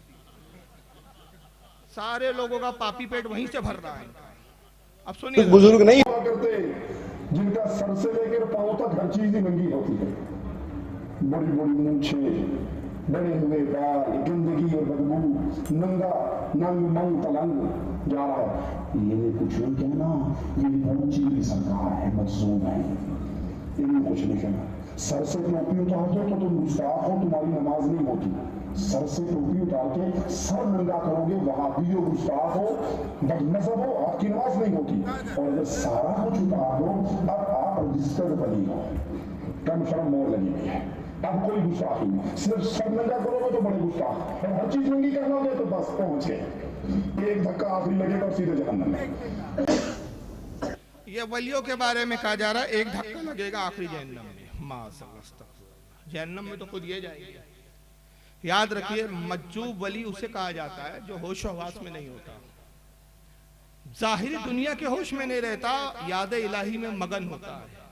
सारे लोगों का पापी पेट वहीं से भर रहा है। अब सुनिए, बुजुर्ग नहीं हुआ करते जिनका सर से लेकर पांव तक हर चीज ही नंगी होती है, बड़ी बड़ी मूंछे, बड़े हुए बाल, गंदगी और बदबू, नंगा नंग मंग तलंग जा रहा है। ये कुछ नहीं कहना, ये पहुंची की सरकार है, मजलूम है, इन्हें कुछ नहीं कहना। सर से टोपी उतार दो तो तुम गुस्ताख हो, तुम्हारी नमाज नहीं होती। सर से टोपी उतार के सर नंगा करोगे, वहाबी हो, गुस्ताख हो, बदमज़हब हो, आपकी नमाज नहीं होती। और अगर सारा कुछ उतार दो, अब आप रजिस्टर्ड बनी हो, कम शर्म मोर लगी हुई है, अब कोई गुस्ताख नहीं। सिर्फ सर नंगा करोगे तो बड़े गुस्ताख, और हर चीज नंगी करना तो बस पहुंच गए, एक धक्का आखिरी लगेगा और सीधे जहन्नम में। ये वलियों के बारे में कहा जा रहा है, एक धक्का लगेगा आखिरी जहन्नम में, जहन्नम में तो खुद ये जाएंगे। याद रखिए, मज्जूब वली उसे कहा जाता है जो होश और हवास में नहीं होता, जाहिरी दुनिया के होश में नहीं रहता, याद इलाही में मगन होता है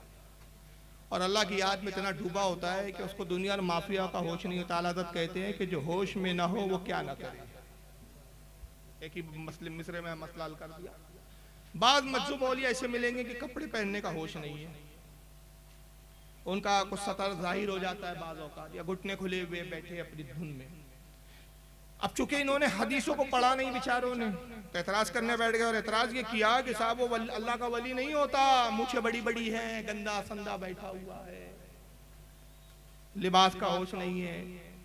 और अल्लाह की याद में इतना डूबा होता है कि उसको दुनिया और माफिया का होश नहीं होता। हज़रत कहते हैं कि जो होश में ना हो वो क्या ना करे। एक ही मुस्लिम मिसरे में मसला हल कर दिया। बाद मज्जूब औलिया ऐसे मिलेंगे कि कपड़े पहनने का होश नहीं है, उनका कुछ सतर जाहिर हो जाता है बाज़ औक़ात, या घुटने खुले हुए बैठे अपनी धुन में। अब चूंकि इन्होंने हदीसों को पढ़ा नहीं बेचारों ने, तो एतराज करने बैठ गए और एतराज ये किया कि साहब वो अल्लाह का वली नहीं होता, मूछें बड़ी बड़ी हैं, गंदा संदा बैठा हुआ है, लिबास का होश नहीं है,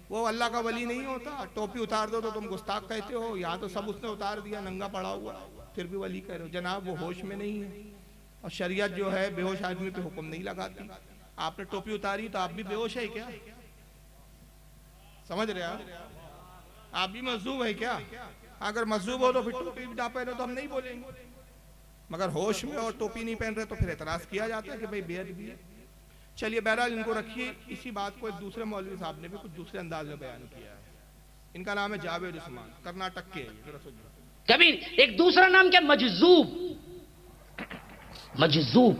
वो अल्लाह का वली नहीं होता। टोपी उतार दो तो तुम गुस्ताख कहते हो, यहाँ तो सब उसने उतार दिया, नंगा पड़ा हुआ, फिर भी वली कह रहे हो। जनाब वो होश में नहीं है, और शरीयत जो है बेहोश आदमी पे हुक्म नहीं लगाती। आपने टोपी उतारी तो आप भी बेहोश है क्या? समझ रहे आप भी मजदूब है क्या? अगर मजदूब हो तो फिर टोपी ना पहने तो हम नहीं बोलेंगे, मगर होश में और टोपी नहीं पहन रहे तो फिर एतराज किया जाता है कि भाई बेअदबी है। चलिए बहरहाल इनको रखिए। इसी बात को एक दूसरे मौलवी साहब ने भी कुछ दूसरे अंदाज में बयान किया है। इनका नाम है जावेद उस्मान, कर्नाटक के। कभी एक दूसरा नाम क्या? मजजूब। मजजूब,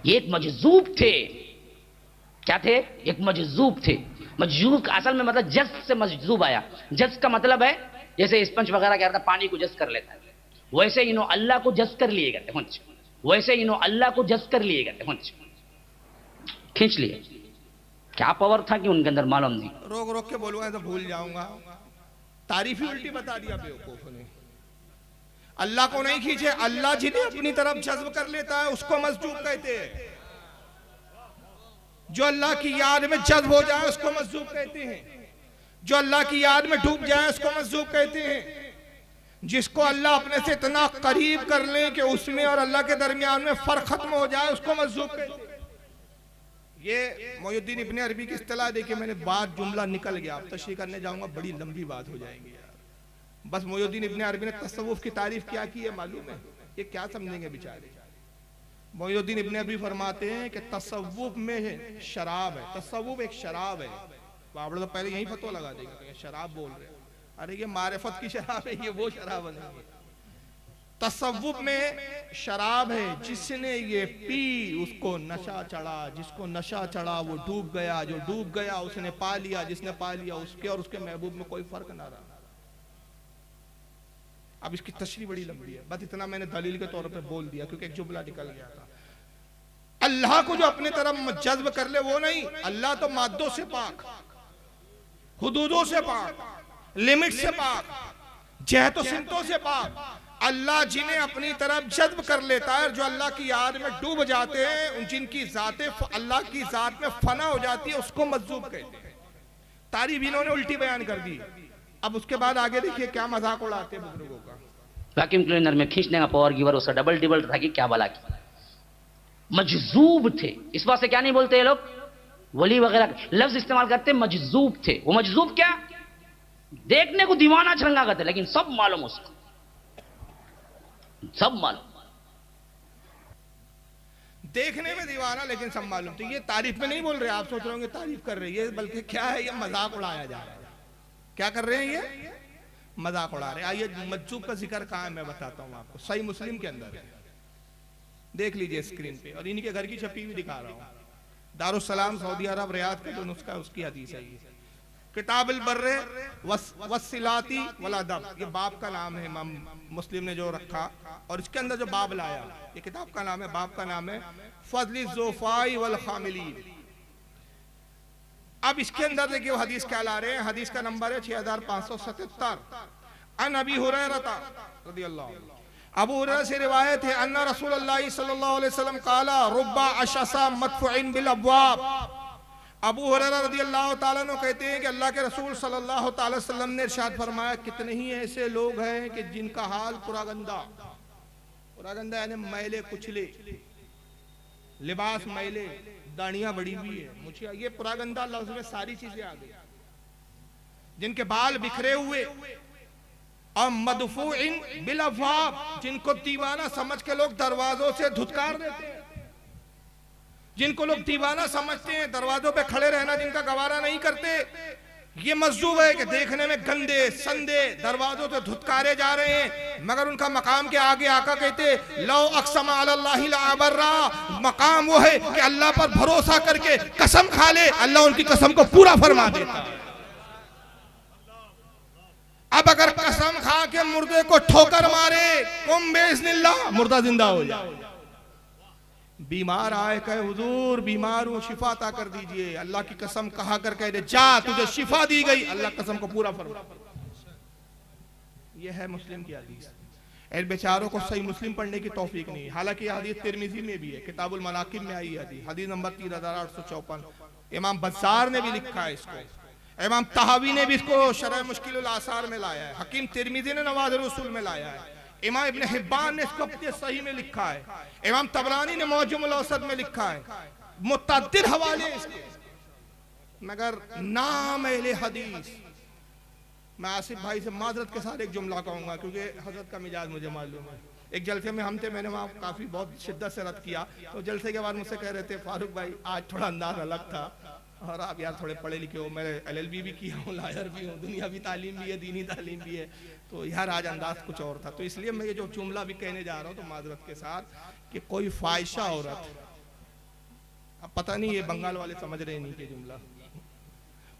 ये एक मजजूब थे। क्या थे? एक मजजूब थे। मजजूब का असल में मतलब जज से मजजूब आया। जज का मतलब है जैसे स्पंज वगैरह क्या था, पानी को जज कर लेता है, वैसे इन्हों अल्लाह को जज कर लिए गए, वैसे इन्हों अल्लाह को जज कर लिए गए, खींच लिए। क्या पावर था कि उनके अंदर मालूम नहीं। रोक रोक के बोलूंगा तो भूल जाऊंगा। तारीफ ही उल्टी बता दिया बेवकूफ ने। अल्लाह को नहीं खींचे, अल्लाह जिन्हें अपनी तरफ जज्ब कर लेता है उसको मजजूब कहते हैं। जो अल्लाह की याद में जज्ब हो जाए उसको मजजूब कहते हैं। जो अल्लाह की याद में डूब जाए उसको मजजूब कहते हैं। जिसको अल्लाह अपने से इतना करीब कर ले कि उसमें और अल्लाह के दरमियान में फर्क खत्म हो जाए, उसको मजजूब कहते हैं। ये मोहिउद्दीन इब्ने अरबी की इस्तिलाह देखिए, मैंने बात जुमला निकल गया, अब तशरीह करने जाऊंगा बड़ी लंबी बात हो जाएगी यार। बस मोहिउद्दीन इब्ने अरबी ने तसव्वुफ की तारीफ क्या की है मालूम है? ये क्या समझेंगे बेचारे। मोहिउद्दीन इब्ने अरबी फरमाते हैं कि तसव्वुफ में शराब है, तसव्वुफ एक शराब है। बाबड़ तो पहले यही फतवा लगा देगा तो ये शराब बोल रहे हैं, अरे ये मारिफत की शराब है, ये वो शराब नहीं है। तसव्वुफ में शराब है, जिसने ये पी उसको नशा चढ़ा, जिसको नशा चढ़ा वो डूब गया, जो डूब गया उसने पा लिया, जिसने पा लिया उसके और उसके महबूब में कोई फर्क ना रहा। अब इसकी तशरीह बड़ी लंबी है, बस इतना मैंने दलील के तौर पे बोल दिया क्योंकि एक जुमला निकल गया था। अल्लाह को जो अपने तरफ जज्ब कर ले वो नहीं, अल्लाह तो मादों से पाक, हुदूदों से पाक, लिमिट से पाक, जहतो सिमतों से पाक। अल्लाह जिन्हें अपनी तरफ जज्ब कर लेता है, जो अल्लाह की याद में डूब जाते हैं, जिनकी जाते अल्लाह की जात में फना हो जाती है, उसको मजजूब कहते हैं। तारीफ इन्होंने उल्टी बयान कर दी। अब उसके बाद आगे देखिए क्या मजाक उड़ाते हैं बुजुर्गों का। वैक्यूम क्लीनर में खींचने का पावर गिवर उसका डबल टिबल था कि क्या भला की मजजूब थे। इस बात से क्या नहीं बोलते ये लोग, वली वगैरह लफ्ज इस्तेमाल करते, मजजूब थे। वो मजजूब क्या, देखने को दीवाना छरंगा करते, लेकिन सब मालूम उसको, सब मालूम, देखने में दीवाना लेकिन सब मालूम। तो ये तारीफ में नहीं बोल रहे, आप सोच रहे होंगे तारीफ कर रही है, बल्कि क्या है, ये मजाक उड़ाया जा रहा है। क्या कर रहे हैं, ये मजाक उड़ा रहे हैं। आइए मजजूब का जिक्र कहाँ है मैं बताता हूँ आपको, सही मुस्लिम के अंदर है, देख लीजिए स्क्रीन पे, और इनके घर की छपी हुई दिखा रहा हूँ। दारुस्सलाम सऊदी अरब रियाद का जो नुस्खा उसकी हदीस है। किताबुल बर्रे वस्सिलाती वल अदब, ये बाप का नाम है, इमाम मुस्लिम ने जो रखा, और इसके अंदर जो बाब लाया, ये किताब का नाम है, बाप का नाम है फज़्ल ज़ुफ़ाई वल खामिलीन। अब इसके अंदर देखिए वो हदीस क्या ला रहे हैं, हदीस का नंबर है 6577। अन अबी हुरैरा रज़ियल्लाहु अन्हु, अबू हुरैरा से रिवायत है, अन्ना रसूलुल्लाह सल्लल्लाहु अलैहि वसल्लम काला रुब्बा अशसा मदफुइन बिल अब्वाब। अबू हुरैरा रज़ियल्लाहु ताला अन्हु कहते हैं कि अल्लाह के रसूल सल्लल्लाहु अलैहि वसल्लम ने इरशाद फरमाया, कितने ही ऐसे लोग हैं कि जिनका हाल पुरागंदा, पुरागंदा यानी मैले कुचले, लिबास मैले, दाढ़ियां बड़ी हुई है, मुझे ये पुरागंदा लफ्ज में सारी चीजें आ गई, जिनके बाल बिखरे हुए, और मदफूइन बिल अब्वाब, जिनको दीवाना समझ के लोग दरवाजों से धुतकार देते हैं, जिनको लोग दीवाना समझते हैं, दरवाजों पे खड़े रहना जिनका गवारा नहीं करते, ये मजजूब है कि देखने में गंदे संदे दरवाजों से धुतकारे जा रहे हैं, मगर उनका मकाम के आगे आका कहते लो अक़सम अलल्लाहि लअबर्रा, मकाम वो है कि अल्लाह पर भरोसा करके कसम खा ले, अल्लाह उनकी कसम को पूरा फरमा देता है। अब अगर कसम खा के मुर्दे को ठोकर मारे, कुम बिइज़्निल्लाह, मुर्दा जिंदा हो जाए। बीमार आए कहे हुजूर बीमार हूं, शिफा अता कर दीजिए, अल्लाह की कसम कहा कर कह दे जा तुझे शिफा दी गई, अल्लाह कसम को पूरा फरमा। यह है मुस्लिम की हदीस। इन बेचारों को सही मुस्लिम पढ़ने की तौफीक नहीं, हालांकि यह हदीस तिरमिज़ी में भी है, किताबुल मनाकिब में आई है हदीस नंबर 3854। इमाम बज़्ज़ार ने भी लिखा है इसको, इमाम तहावी ने भी इसको शरह मुश्किल आसार में लाया है, हकीम तिरमिज़ी ने नवाज़िर रसूल में लाया है, इमाम इब्ने हिब्बान ने इसको अपने सही में लिखा है, इमाम तबरानी ने मौजमुल औसत में लिखा है, मुतअद्दिद हवाले इसके, मगर नाम अहले हदीस। मैं आसिफ भाई से माजरत के साथ एक जुमला कहूंगा क्योंकि हजरत का मिजाज मुझे मालूम है। एक जलसे में हम थे, मैंने वहाँ काफी बहुत शिद्दत से रद्द किया, तो जलसे के बाद मुझसे कह रहे थे फारूक भाई आज थोड़ा अंदाज अलग था, और आप यार थोड़े पढ़े लिखे हो, मैं LLB भी किया हूँ, लायर भी हूँ, दुनियावी तालीम भी है, दीनी तालीम भी है, तो यार आज अंदाज कुछ और था। तो इसलिए मैं ये जो जुमला भी कहने जा रहा हूँ तो माजरत के साथ कि कोई ख्वाहिशा औरत, अब पता नहीं ये बंगाल वाले समझ रहे नहीं कि जुमला,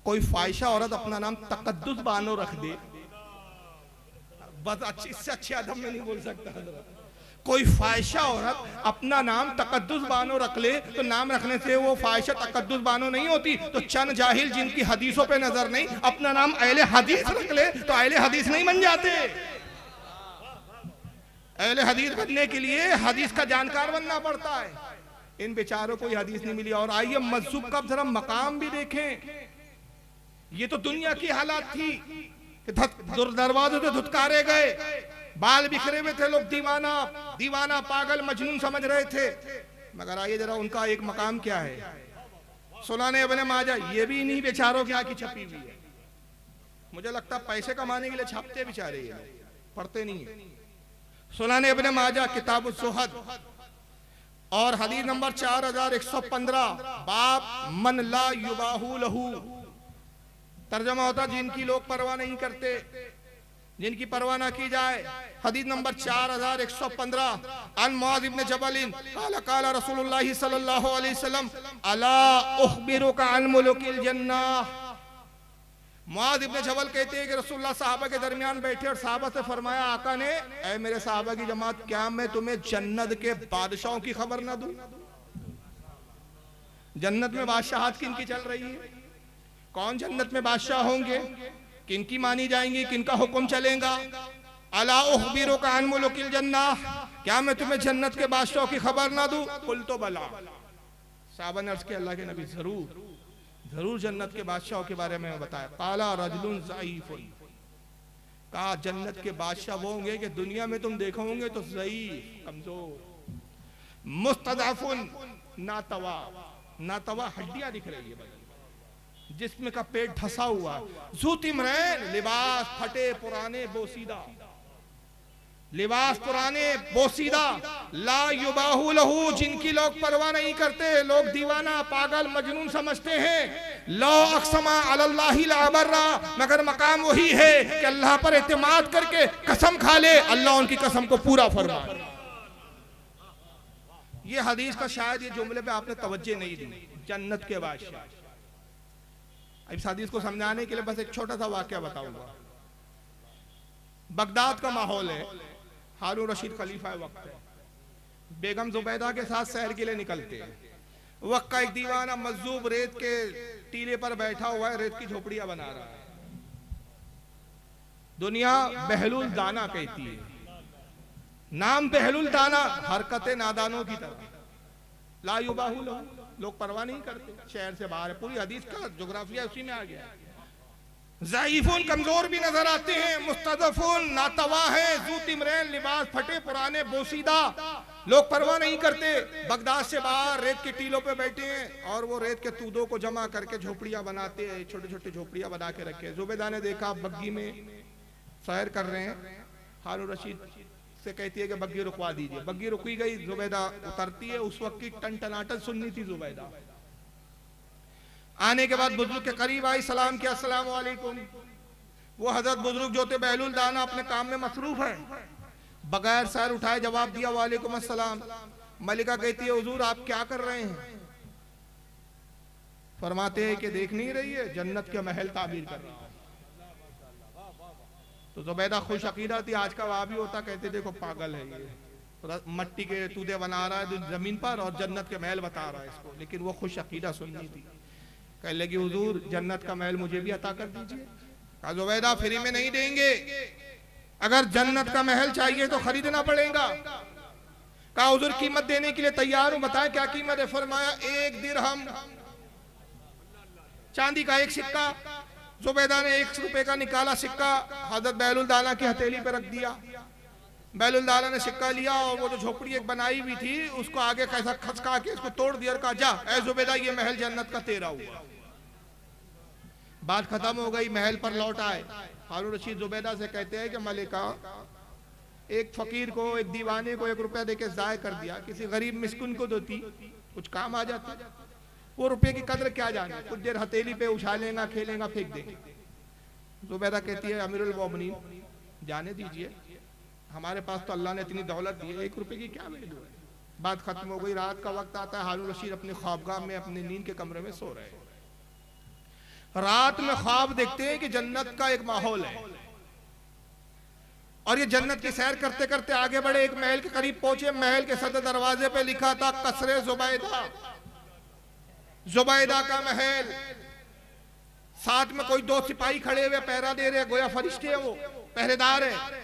कोई ख्वाहिशा औरत अपना नाम तकद्दुस बानो रख दे, बस इससे अच्छे अदब में नहीं बोल सकता। कोई ख्वाहिशा औरत अपना नाम तकद्दुस बानो रख ले तो नाम रखने से वो ख्वाहिशा तकद्दुस बानो नहीं होती। तो चंद जाहिल जिनकी हदीसों पे नजर नहीं अपना नाम अहले हदीस रख ले तो अहले हदीस नहीं बन जाते। अहले हदीस बनने के लिए हदीस का जानकार बनना पड़ता है। इन बेचारों को ये हदीस नहीं मिली। और आइए मजहब का जरा मकाम भी देखें। ये तो दुनिया की हालात थी कि दरवाजों से धुतकारे गए, बाल बिखरे हुए थे, लोग दीवाना दीवाना पागल मजनून समझ रहे थे। मगर आइए जरा उनका एक मकाम क्या है। सुनाने इब्ने माजा, ये भी इन्हीं बेचारों के आके छपी हुई है। मुझे लगता पैसे कमाने के लिए छापते बेचारे, ये लोग पढ़ते नहीं है। सुनाने इब्ने माजा किताब ज़ुहद और हदीस नंबर 4115, बाप मन ला युबाहु लहू। तर्जमा होता जिनकी लोग परवाह नहीं करते, जिनकी परवाह ना की जाए। हदीस नंबर 4115, अन मुआज़ इब्न जबल क़ाल क़ाल रसूलुल्लाह सल्लल्लाहु अलैहि वसल्लम अला उख़बिरुका अन मुलुकिल जन्नह। मुआज़ इब्न जबल कहते हैं कि रसूलुल्लाह सहाबा के दरमियान बैठे और सहाबा से फरमाया, आका ने, ऐ मेरे सहाबा की जमात, क्या मैं तुम्हें जन्नत के बादशाहों की खबर ना दूं? जन्नत में बादशाहत किनकी चल रही है? कौन जन्नत में बादशाह होंगे? किनकी मानी जाएंगी? किनका हुक्म चलेगा? अला उख़बिरुका अन मुलुकिल जन्नह, क्या मैं तुम्हें जन्नत के बादशाहों की खबर ना दूं? कुल तो बला। सहाबा ने अर्ज़ किया, अल्लाह के नबी जरूर जरूर जन्नत के बादशाहों के बारे में बताया। काला रजुलुन ज़ईफ़ुन, कहा जन्नत के बादशाह वो होंगे कि दुनिया में तुम देखोगे तो ज़ईफ़, कमजोर, मुस्तज़अफ़ुन, नातवा, नातवा हड्डियां दिख रही है बदन, जिस्म का पेट धंसा हुआ, ज़ुतिमरैन, लिबास फटे पुराने बोसीदा, लिबास पुराने बोसीदा, ला युबाहु लहू, जिनकी लोग परवाह नहीं करते, लोग दीवाना पागल मजनून समझते हैं। लो अक़समा अलल्लाहि ला अबर्रा, मगर मकाम वही है कि अल्लाह पर एतमाद करके कसम खा ले, अल्लाह उनकी कसम को पूरा फरमाए। ये हदीस का शायद ये जुमले पे आपने तवज्जो नहीं दी, जन्नत के बादशाह। इस हदीस को समझाने के लिए बस एक छोटा सा वाकया बताऊंगा। बगदाद का माहौल है, हारून रशीद खलीफा वक्त है, बेगम जुबैदा के साथ सैर के लिए निकलते हैं। वक्त का एक दीवाना मजदूब रेत के टीले पर बैठा हुआ है, रेत की झोपड़ियां बना रहा है। दुनिया बहलुल दाना कहती है, नाम बहलुल दाना, हरकतें नादानों की तरह। ला युबाहु लहू, लोग परवाह नहीं करते, शहर से बाहर है। पूरी हदीस का जोग्राफिया उसी में आ गया। ज़ईफ़ुन, कमजोर भी नजर आते हैं, मुस्तज़फ़ुन, नातवा है, ज़ुतिमरैन, लिबास फटे पुराने बोसीदा, लोग परवाह नहीं करते। बगदाद से बाहर रेत के टीलों पे बैठे हैं और वो रेत के तूदों को जमा करके झोपड़ियां बनाते हैं, छोटे छोटे झोपड़ियां बना के रखे। जुबैदा ने देखा बग्गी में सैर कर रहे हैं, हारून रशीद से कहती है कि बग्गी रुकवा दीजिए। बग्गी रुकी गई, जुबैदा उतरती है। उस वक्त की टनटनाटन सुननी थी जुबैदा। आने के बाद बुजुर्ग के करीब आई, सलाम किया, अस्सलाम वालेकुम। वो हजरत बुजुर्ग जो थे बहलुल दाना अपने काम में मसरूफ है, बगैर सर उठाए जवाब दिया, वालेकुम अस्सलाम। मलिका कहती है, हुजूर आप क्या कर रहे हैं? फरमाते हैं कि देख नहीं रही है, जन्नत के महल तामीर कर रहा है। तो जुबैदा खुश अकीदा थी, आज का वहां भी होता, कहते देखो पागल है ये, मट्टी के तूदे बना रहा है जमीन पर और जन्नत के महल बता रहा है इसको। लेकिन वो खुश अकीदा सुननी थी। कहने लगी, हुजूर जन्नत का महल मुझे भी अता कर दीजिए। कहा जुबैदा फ्री में नहीं देंगे, अगर जन्नत का महल चाहिए तो खरीदना पड़ेगा। कहा हुजूर कीमत देने के लिए तैयार हूं, बताएं क्या कीमत है? फरमाया 1 दिरहम, चांदी का 1 सिक्का। जुबैदा ने 1 रुपए का निकाला सिक्का, हजरत बहलुल दाना की हथेली पे रख दिया। बहलुल दाना ने सिक्का लिया और वो जो झोपड़ी एक बनाई हुई थी उसको आगे कैसा खचका के उसको तोड़ दिया और कहा, जा ऐ जुबैदा ये महल जन्नत का तेरा हुआ। बात खत्म हो गई, महल पर लौट आए। हारून रशीद जुबैदा से कहते हैं कि मलिका, एक फकीर को, एक दीवाने को 1 रुपया देके ज़ाय कर दिया, किसी गरीब मिस्किन को देती कुछ काम आ जाता। वो रुपये की कदर क्या जाने, कुछ देर हथेली पे उछालेगा, खेलेगा, फेंक देंगे। जुबैदा कहती है, अमीरुल मोमिनीन जाने दीजिए, हमारे पास तो अल्लाह ने इतनी दौलत दी है, 1 रुपये की क्या वैल्यू है। बात खत्म हो गई। रात का वक्त आता है, हारून रशीद अपने ख्वाबगाह में अपने नींद के कमरे में सो रहे हैं। रात में ख्वाब देखते हैं कि जन्नत का एक माहौल है और ये जन्नत की सैर करते करते आगे बढ़े, एक महल के करीब पहुंचे। महल के सदर दरवाजे पे लिखा था कसरे जुबैदा, जुबैदा का महल। साथ में कोई 2 सिपाही खड़े हुए पहरा दे रहे, गोया फरिश्ते हैं, वो पहरेदार है।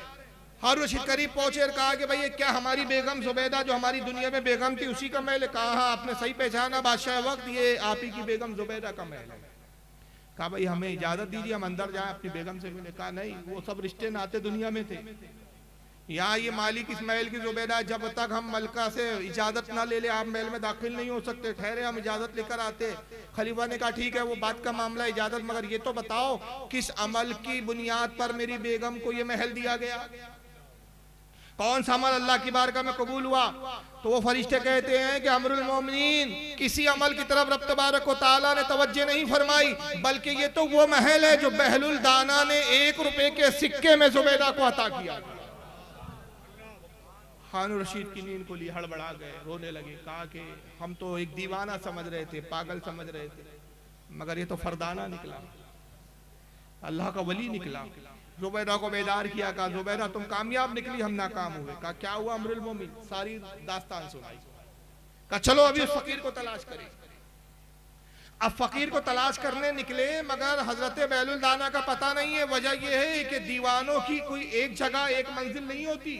हारून रशीद करीब पहुंचे और कहा कि भाई ये क्या हमारी बेगम जुबैदा जो हमारी दुनिया में बेगम थी उसी का महल है? कहा हाँ आपने सही पहचाना बादशाह वक्त, ये आप ही की बेगम जुबैदा का महल है। कहा भाई हमें इजाजत दीजिए, हम अंदर जाएं, अपनी बेगम से मिले। कहा नहीं, वो सब रिश्ते नाते दुनिया में थे, यहाँ ये मालिक इस्माइल की जुबैदा, जब तक हम मलका से इजाजत ना ले ले आप महल में दाखिल नहीं हो सकते। ठहरे, हम इजाजत लेकर आते। खलीफा ने कहा ठीक है, वो बात का मामला इजाजत, मगर ये तो बताओ किस अमल की बुनियाद पर मेरी बेगम को ये महल दिया गया, कौन सा अमल अल्लाह की बारगाह में कबूल हुआ? तो वो फरिश्ते कहते हैं कि अमरुल मोमिनीन, किसी अमल की तरफ रब तबारक व तआला ने तवज्जो नहीं फरमाई, बल्कि ये तो वो महल है जो बहलुल दाना ने 1 रुपए के सिक्के में जुबैदा को अता किया। खान रशीद की नींद को लिए हड़बड़ा गए, रोने लगे। कहा कि हम तो एक दीवाना समझ रहे थे, पागल समझ रहे थे, मगर ये तो फरदाना निकला, अल्लाह का वली निकला। जुबैदा को बेदार किया। कहा जुबैदा तुम कामयाब निकली, हम नाकाम हुए। कहा क्या हुआ अमरुल मोमिन? सारी दास्तान सुनाई। कहा चलो अभी उस फकीर को तलाश करें। अब फकीर को तलाश करने निकले, मगर हजरत बहलुल दाना का पता नहीं है। वजह यह है कि दीवानों की कोई एक जगह एक मंजिल नहीं होती,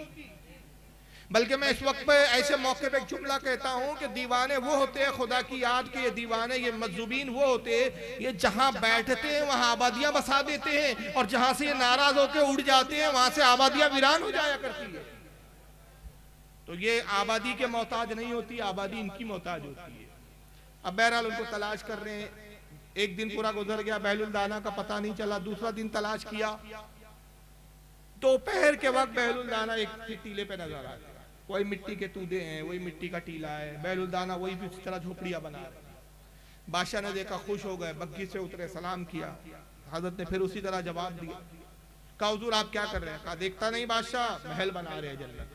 बल्कि मैं इस वक्त पे ऐसे मौके पे एक जुमला कहता हूँ कि दीवाने वो होते हैं खुदा की याद के, ये दीवाने, ये मजलूबीन वो होते हैं, ये जहाँ बैठते हैं वहाँ आबादियाँ बसा देते हैं, और जहाँ से ये नाराज होकर उड़ जाते हैं वहाँ से आबादियाँ वीरान हो जाया करती है। तो ये आबादी के मोहताज नहीं होती, आबादी इनकी मोहताज होती है। अब बहरहाल उनको तलाश कर रहे हैं। एक दिन पूरा गुजर गया, बहलुल दाना का पता नहीं चला। दूसरा दिन तलाश किया, दोपहर के वक्त बहलुल दाना एक टीले पे नजर आया। वही मिट्टी के तूदे हैं, वही मिट्टी का टीला है, बहलुल दाना वही भी इस तरह झोपड़ियां बना रहे। बादशाह ने देखा, खुश हो गए, बग्घी से उतरे, सलाम किया। हजरत ने फिर उसी तरह जवाब दिया। कहा हुजूर आप क्या कर रहे हैं? कहा देखता नहीं बादशाह, महल बना रहे हैं जन्नत।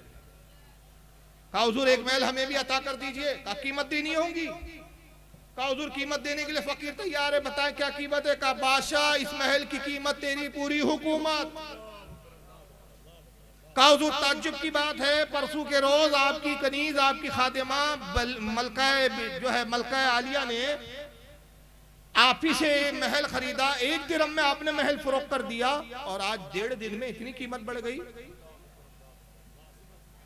कहा हुजूर एक महल हमें भी अता कर दीजिए। कहा कीमत देनी होगी। कहा हुजूर कीमत देने के लिए फकीर तैयार है, बताएं क्या कीमत है? कहा बादशाह इस महल की कीमत तेरी पूरी हुकूमत। कहा हुजूर ताज्जुब की बात है, परसों के रोज आपकी कनीज, आपकी खादिमा मलका जो है मलका आलिया ने आप ही से महल खरीदा, 1 दिरहम में आपने महल फरोख्त कर दिया, और आज 1.5 दिन में इतनी कीमत बढ़ गई।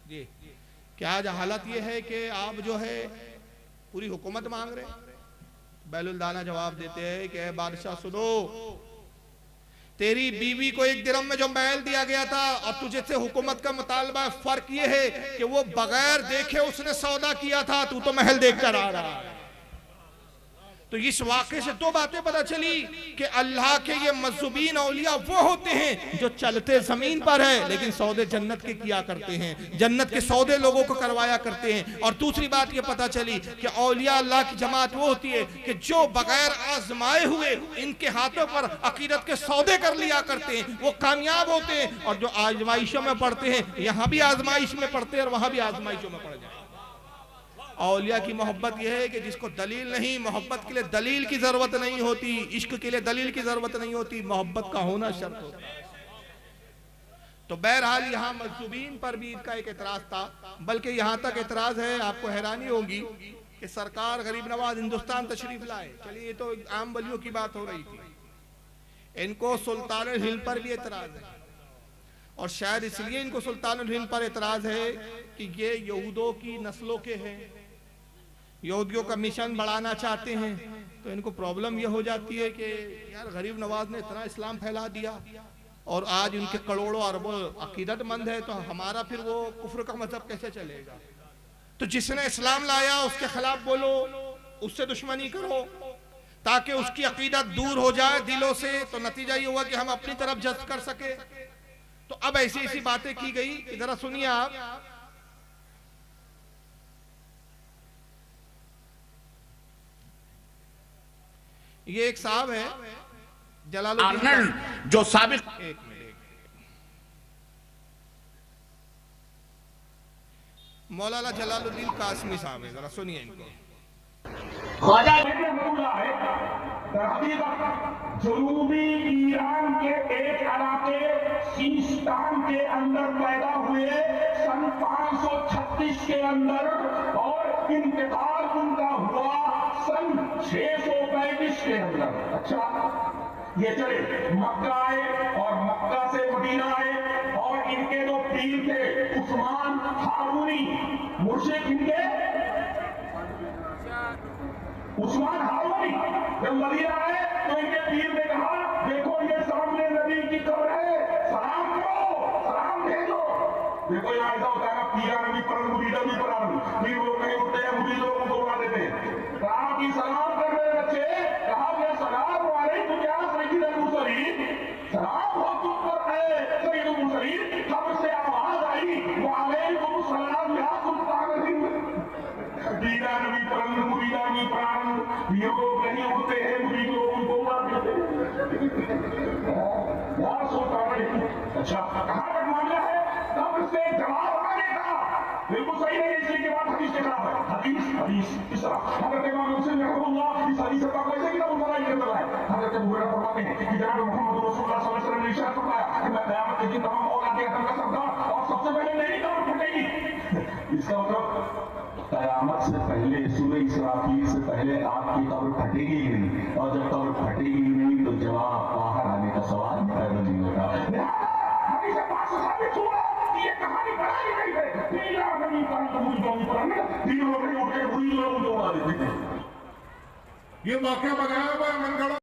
जी क्या आज हालत ये है कि आप जो है पूरी हुकूमत मांग रहे? बहलुल दाना जवाब देते हैं कि बादशाह सुनो, तेरी बीवी को 1 दिरहम में जो महल दिया गया था और तुझे से हुकूमत का मुतालबा, फर्क ये है कि वो बगैर देखे उसने सौदा किया था, तू तो महल देखकर आ रहा है। तो इस वाक़े से 2 बातें पता चली कि अल्लाह के ये मज़्ज़ूबीन औलिया वो होते हैं जो चलते जमीन पर है लेकिन सौदे जन्नत के किया करते हैं, जन्नत के सौदे लोगों को करवाया करते हैं। और दूसरी बात ये पता चली कि औलिया अल्लाह की जमात वो होती है कि जो बगैर आजमाए हुए इनके हाथों पर अकीदत के सौदे कर लिया करते हैं, वो कामयाब होते हैं। और जो आजमाइशों में पढ़ते हैं, यहाँ भी आजमाइश में पढ़ते हैं और वहाँ भी आजमाइशों में पढ़ जाए। औलिया की मोहब्बत यह है कि जिसको दलील नहीं, मोहब्बत के लिए दलील की जरूरत नहीं होती, इश्क के लिए दलील की जरूरत नहीं होती, मोहब्बत का होना शर्त होता है। तो बहरहाल यहाँ मज़्ज़ूबीन पर भी इसका एक एतराज था, बल्कि यहाँ तक एतराज है, आपको हैरानी होगी कि सरकार गरीब नवाज हिंदुस्तान तशरीफ लाए। चलिए ये तो आम वलियों की बात हो रही थी, इनको सुल्तानुल हिंद पर भी एतराज है, और शायद इसलिए इनको सुल्तानुल हिंद पर एतराज है कि ये यहूदों की नस्लों के हैं, यहूदियों का मिशन बढ़ाना चाहते हैं। तो इनको प्रॉब्लम यह हो जाती है कि यार गरीब नवाज ने इतना इस्लाम फैला दिया और आज उनके करोड़ों अरबों अकीदतमंद है, तो हमारा फिर वो कुफ्र का मजहब कैसे चलेगा? तो जिसने इस्लाम लाया उसके खिलाफ बोलो, उससे दुश्मनी करो ताकि उसकी अकीदत दूर हो जाए दिलों से। तो नतीजा ये हुआ कि हम अपनी तरफ जज्ब कर सके। तो अब ऐसी ऐसी बातें की गई, जरा सुनिए आप। ये एक साहब है जलालुद्दीन, जो साबिक, एक मिनट, मौलाना जलालुद्दीन कासमी साहब है, जरा सुनिए इनको। ख्वाजा जनूबी ईरान के एक इलाके सिस्तान के अंदर पैदा हुए सन 536 के अंदर, और इंतकाल उनका हुआ सन 635 के अंदर। अच्छा ये चले, मक्का आए और मक्का से मदीना आए, और इनके जो पीर थे उस्मान हारूनी, मुर्शिद इनके उस्मान हारूनी, जब मदीना आए तो इनके पीर ने कहा देखो ये सामने नबी की कब्र है, सलाम करो, सलाम भेजो। देखो यहाँ ऐसा होता है ना, पीरा नबी पर मुरीदा भी पर फिर वो कहीं उठते हैं, मुरीद लोगों को उड़ा देते हैं। कहा कि सलाम कर रहे बच्चे, कहा मैं सलाम वाले तो क्या सईद मुरसलीन, सलाम हो तुम पर है सईद मुरसलीन। कब्र से आवाज आई वालेकुम सलाम या सुल्तान हिंद। पीरा नबी पर मुरीदा भी पर ये लोग नहीं उठते हैं, मुरीद लोग उनको उड़ा देते हैं। यार सुल्तान हिंद, अच्छा कहाँ तक मामला है? कब्र से जवाब आने का बिल्कुल सही नहीं, इसलिए के बाद हदीस के खिलाफ है। हदीस हदीस इस तरह हजरत इमाम मुस्लिम रहमतुल्लाह इस हदीस का कैसे किताब बनाई करता है। हजरत अबू हुरैरा फरमाते हैं कि जनाब मोहम्मद रसूलुल्लाह सल्लल्लाहु अलैहि वसल्लम ने इरशाद फरमाया कि मैं क़यामत के दिन तमाम औलाद आदम का सरदार और सबसे पहले मेरी कब्र फटेगी। इसका मतलब क़यामत से पहले, सूरह इसराफील से पहले आपकी कब्र फटेगी ही नहीं, और जब कब्र फटेगी ही नहीं तो जवाब बाहर आने का सवाल पैदा नहीं होगा। हदीस से पास साबित हुआ ये कहानी बनाई गई है। पीला नबी पर तो मुझ लोगों पर तीन लोग नहीं उठे, बुरी लोगों को उड़ा देते हैं। ये वाकया बताया हुआ है मनगढ़ंत।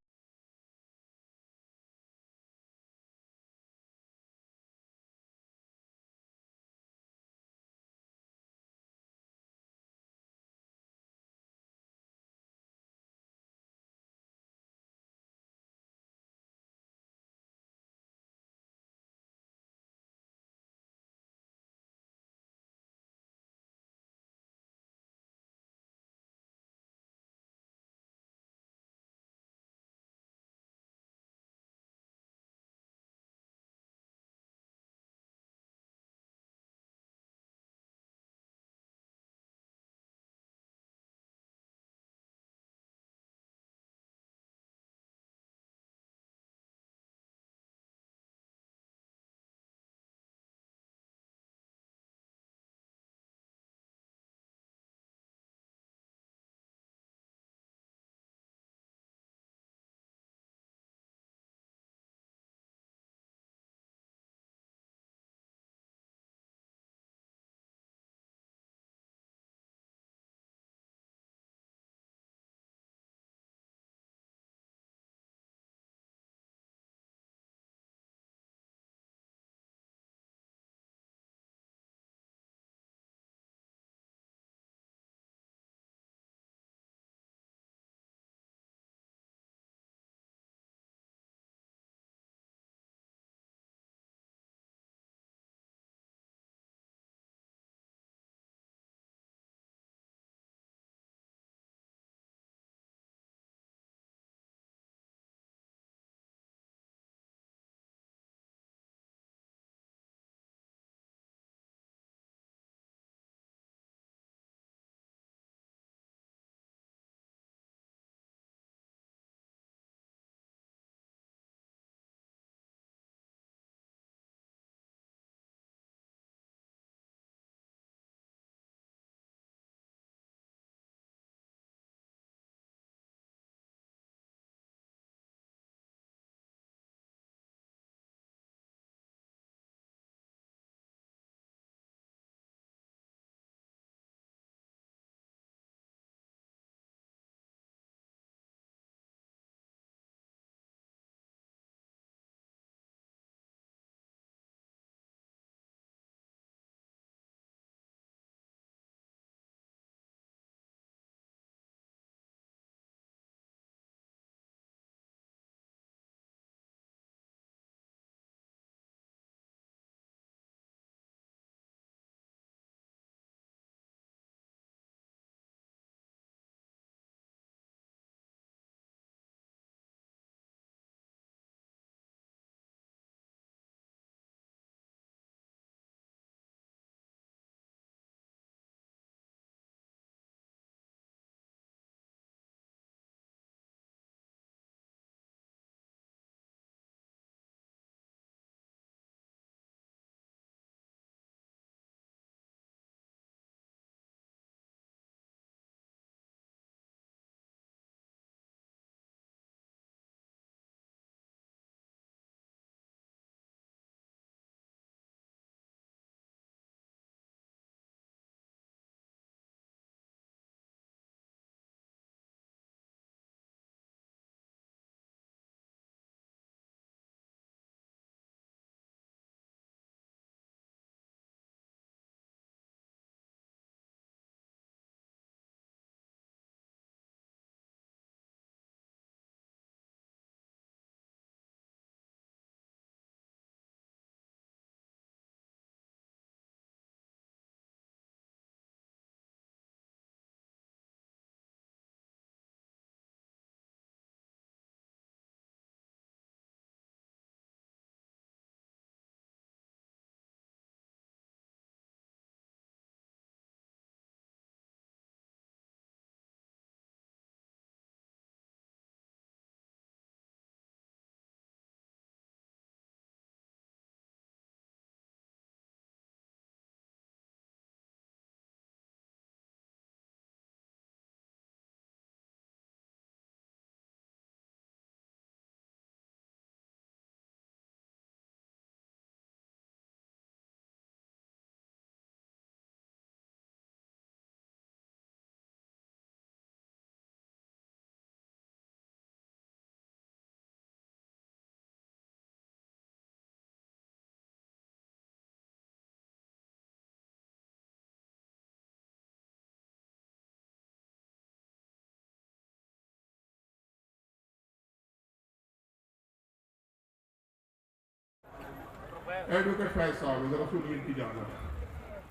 एडवोकेट फैज साहब जरा सुनिए इनकी जानना।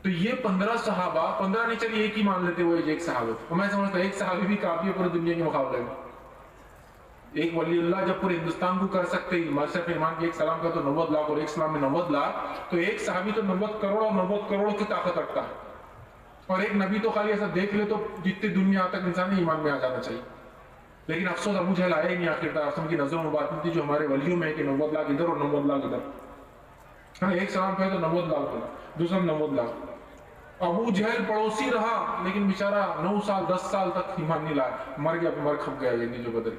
तो ये 15 सहाबा, 15 नहीं चलिए एक ही मान लेते वो एक सहाबा, तो मैं समझता एक सहाबी भी काफी है पूरी दुनिया के मुकाबले में। एक वली अल्लाह जब पूरे हिंदुस्तान को कर सकते ही मशरफ ईमान की एक सलाम का तो 90 लाख और एक सलाम में 90 लाख, तो एक सहाबी तो 90 करोड़ और 90 करोड़ की ताकत रखता है। और एक नबी तो खाली ऐसा देख ले तो जितनी दुनिया तक इंसान ईमान में आ जाना चाहिए। लेकिन अफसोस अबू जहल आया ही नहीं आखिरकार, असम की नजरों में बात नहीं थी जो हमारे वलियों में कि 90 लाख इधर और 90 लाख इधर। हाँ, एक सलाम पे तो 90 लाख हो, दूसरा 90 लाख। अबू जहल पड़ोसी रहा लेकिन बेचारा 9 साल 10 साल तक ईमान नहीं लाया, मर गया, मर खप गया। ये जो बदल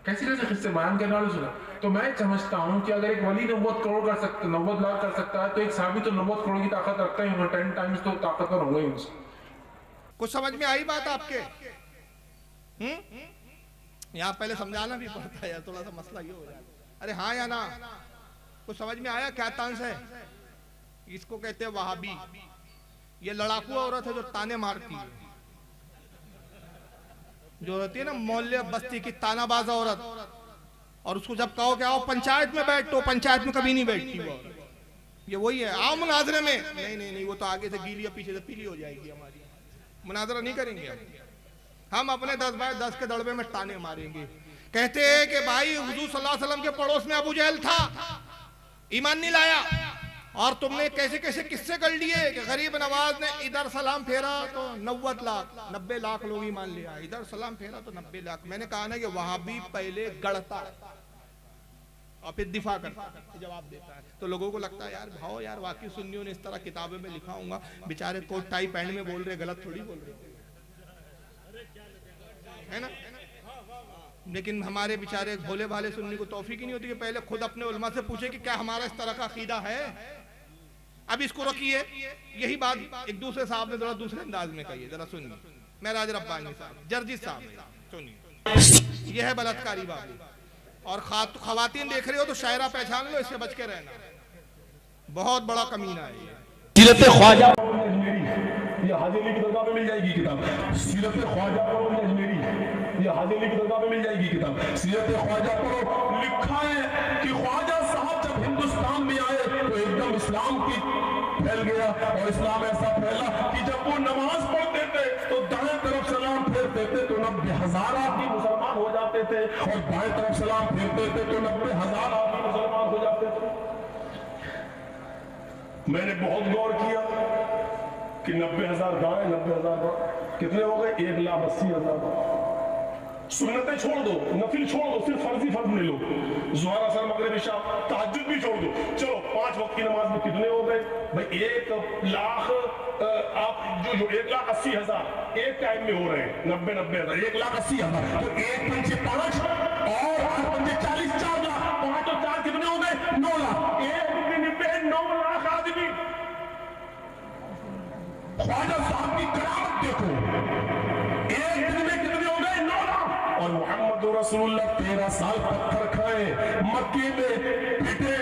कैसे कैसे किस्से बयान करने वाले सुना। तो मैं समझता हूँ कि अगर एक वली 90 करोड़ कर सकता, 90 लाख कर सकता है, तो एक सहाबी तो 90 करोड़ की ताकत रखता ही होगा, 10 टाइम्स तो ताकतवर होंगे ही उनसे। कुछ समझ में आई बात आपके? यहाँ पहले समझाना भी पड़ता है यार, थोड़ा सा मसला ये हो जाता है। अरे हाँ या ना, कुछ समझ में आया क्या तांस है? इसको कहते हैं वहाबी। ये लड़ाकू औरत है जो ताने मारती है, जो रहती है ना मोहल्ले बस्ती की तानाबाज औरत, और उसको जब कहो कि आओ पंचायत में बैठ, तो पंचायत में कभी नहीं बैठती वो। ये वही है, आओ मुनाजरे में, नहीं नहीं नहीं, वो तो आगे से गीली और पीछे से पीली हो जाएगी हमारी, मुनाजरा नहीं करेंगे हम अपने 10 बाय 10 के दड़बे में ताने मारेंगे। कहते हैं कि भाई हुजूर सल्लल्लाहु अलैहि वसल्लम के पड़ोस में अबू जहल था, ईमान नहीं लाया, और तुमने कैसे कैसे किस्से कर लिए कि गरीब नवाज ने इधर सलाम फेरा तो 90 लाख लोग ईमान लिया, इधर सलाम फेरा तो 90 लाख। मैंने कहा ना कि वहाबी पहले गढ़ता और फिर दिफा करता है, जवाब देता है। तो लोगों को लगता है यार भाव यार वाकई सुन्नियों ने इस तरह किताबें में लिखा होगा, बेचारे कोट टाई पैंट में बोल रहे, गलत थोड़ी बोल रहे है ना। लेकिन हमारे बेचारे भोले भाले सुन्नी को तौफीक ही नहीं होती कि पहले खुद अपने उलमा से पूछे कि क्या हमारा इस तरह का अकीदा है। अब इसको रखिए, यही बात एक दूसरे साहब ने जरा दूसरे अंदाज में कही है, जरा सुनिए। महराज रब्बानी साहब, जर्जिस साहब, सुनिए। यह है बलात्कारी बाबू, और खवातीन देख रहे हो तो शायरा पहचान लो, इससे बच के रहना, बहुत बड़ा कमीना है ये। ख्वाजा ये हाजी अली की दरगाह में मिल जाएगी किताब, सीरत ख्वाजा पढ़ो अजमेरी, ये हाजी अली की दरगाह में मिल जाएगी किताब, सीरत ख्वाजा पढ़ो। लिखा है कि ख्वाजा साहब जब हिंदुस्तान में आए तो एकदम इस्लाम की फैल गया, और इस्लाम ऐसा फैला कि जब वो नमाज पढ़ते थे तो दाएं तरफ सलाम फेरते थे तो 90,000 आदमी मुसलमान हो जाते थे, और बाएं तरफ सलाम फेरते थे तो 90,000 आदमी मुसलमान हो जाते थे। मैंने बहुत गौर किया कि 90,000 दाएं, 90,000 कितने हो गए? 1,80,000। सुन्नतें छोड़ दो, नफिल छोड़ दो, सिर्फ फर्जी फर्ज ले लो, ज़ोहर असर मगरिब इशा तहज्जुद भी छोड़ दो, चलो 5 वक्त की नमाज में कितने हो गए भाई? 1,00,000 आप जो 1,80,000 एक टाइम में हो रहे हैं, 90,000 1,80,000, तो 1 पंचे 5 और 8 पंचे 40, 4 लाख, 5 और 4 कितने हो गए? 9 लाख। एक दिन में 9 लाख आदमी। ख्वाजा साहब की करामत देखो, एक दिन में कितने हो गए? 9 लाख। और मोहम्मद रसूलुल्लाह 13 साल पत्थर खाए, मक्के में पिटे,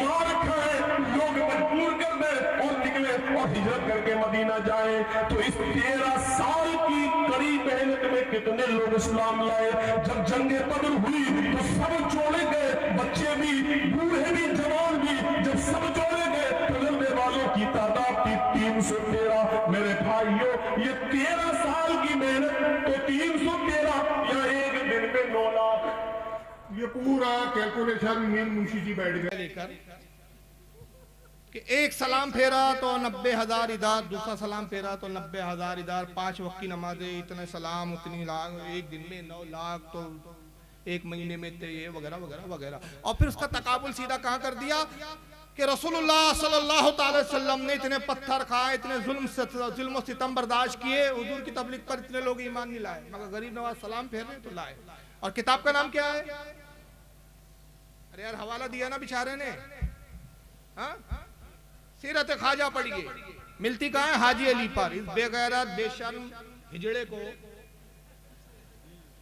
मार खाए, लोग मजबूर कर दे और निकले और हिजरत करके मदीना जाए। तो इस 13 साल की कड़ी मेहनत में कितने लोग इस्लाम लाए। जब जंगे बदर हुई तो सब जोड़े गए, बच्चे भी, बूढ़े भी, जवान भी, जब सब जोड़े गए तो लड़ने वालों की तादाद थी 313। मेरे भाइयों, ये 13 साल की मेहनत तो 313 या एक दिन में 9 लाख। ये पूरा कैलकुलेशन मीर मुंशी जी बैठ गए लेकर कि एक सलाम फेरा तो 90,000 इधर, दूसरा सलाम फेरा तो 90,000 इधर, 5 वक्त की नमाजें, इतने सलाम, उतनी लाख, एक दिन में 9 लाख, तो एक महीने में ये वगैरह वगैरह वगैरह। और फिर उसका तकाबुल सीधा कहाँ कर दिया कि रसूलुल्लाह सल्लल्लाहु अलैहि वसल्लम ने इतने पत्थर खाए, इतने जुल्म सितम बर्दाश्त किए, हुजूर की तबलीग पर इतने लोग ईमान नहीं लाए, मगर गरीब नवाज सलाम फेर रहे तो लाए। और किताब का नाम क्या है? अरे यार हवाला दिया ना बेचारे ने, हाँ? सीरत ख्वाजा पढ़िए, मिलती कहाँ है? हाजी अली पर। इस बेगैरत बेशर्म हिजड़े को,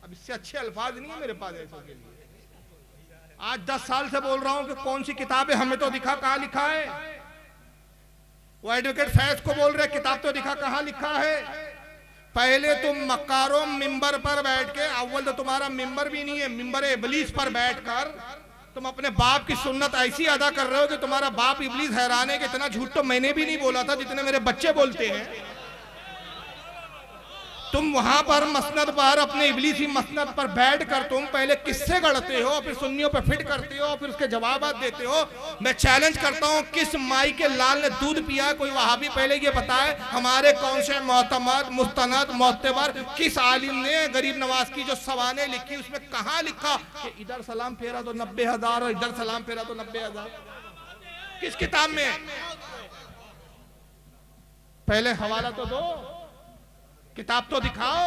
अब इससे अच्छे अल्फाज नहीं है मेरे पास ऐसे के लिए। आज 10 साल से बोल रहा हूं कि कौन सी किताब है, हमें तो दिखा कहां लिखा है। वो एडवोकेट फैज को बोल रहे किताब तो दिखा कहां लिखा है। पहले तुम मक्कारों मिंबर पर बैठ के, अव्वल तो तुम्हारा मिंबर भी नहीं है, मिंबर इबलीस पर बैठकर तुम अपने बाप की सुन्नत ऐसी अदा कर रहे हो कि तुम्हारा बाप इब्लीस हैरान है कि इतना झूठ तो मैंने भी नहीं बोला था जितने मेरे बच्चे बोलते हैं। तुम वहां पर मसनद पर अपने इब्लीसी मसनद पर बैठ कर तुम पहले किस्से गढ़ते हो, फिर सुन्नियों पे फिट करते हो, फिर उसके जवाब देते हो। मैं चैलेंज करता हूं, किस माई के लाल ने दूध पिया? कोई वहाबी पहले ये बताए हमारे कौन से मोतमद मुस्तनद मोतबर किस आलिम ने गरीब नवाज की जो सवाने लिखी उसमें कहां लिखा कि इधर सलाम फेरा तो 90,000 और इधर सलाम फेरा तो 90,000? किस किताब में? पहले हवाला तो दो, किताब तो दिखाओ।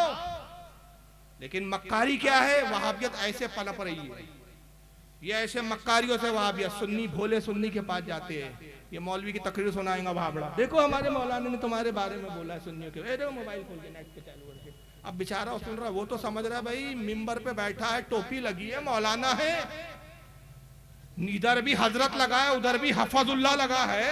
लेकिन मक्कारी क्या है? वहाबियत ऐसे पनप रही है, ये ऐसे मक्कारियों से वहाबियत सुन्नी भोले सुन्नी के पास जाते हैं। ये मौलवी की तकरीर सुनाएगा भाबड़ा, देखो हमारे मौलाना ने तुम्हारे बारे में बोला है सुन्नियों के। देखो मोबाइल खोल के नेट पे चालू करके, अब बेचारा सुन रहा, वो तो समझ रहा है भाई मिंबर पे बैठा है, टोपी लगी है, मौलाना है, इधर भी हजरत लगा है उधर भी हफजुल्ला लगा है,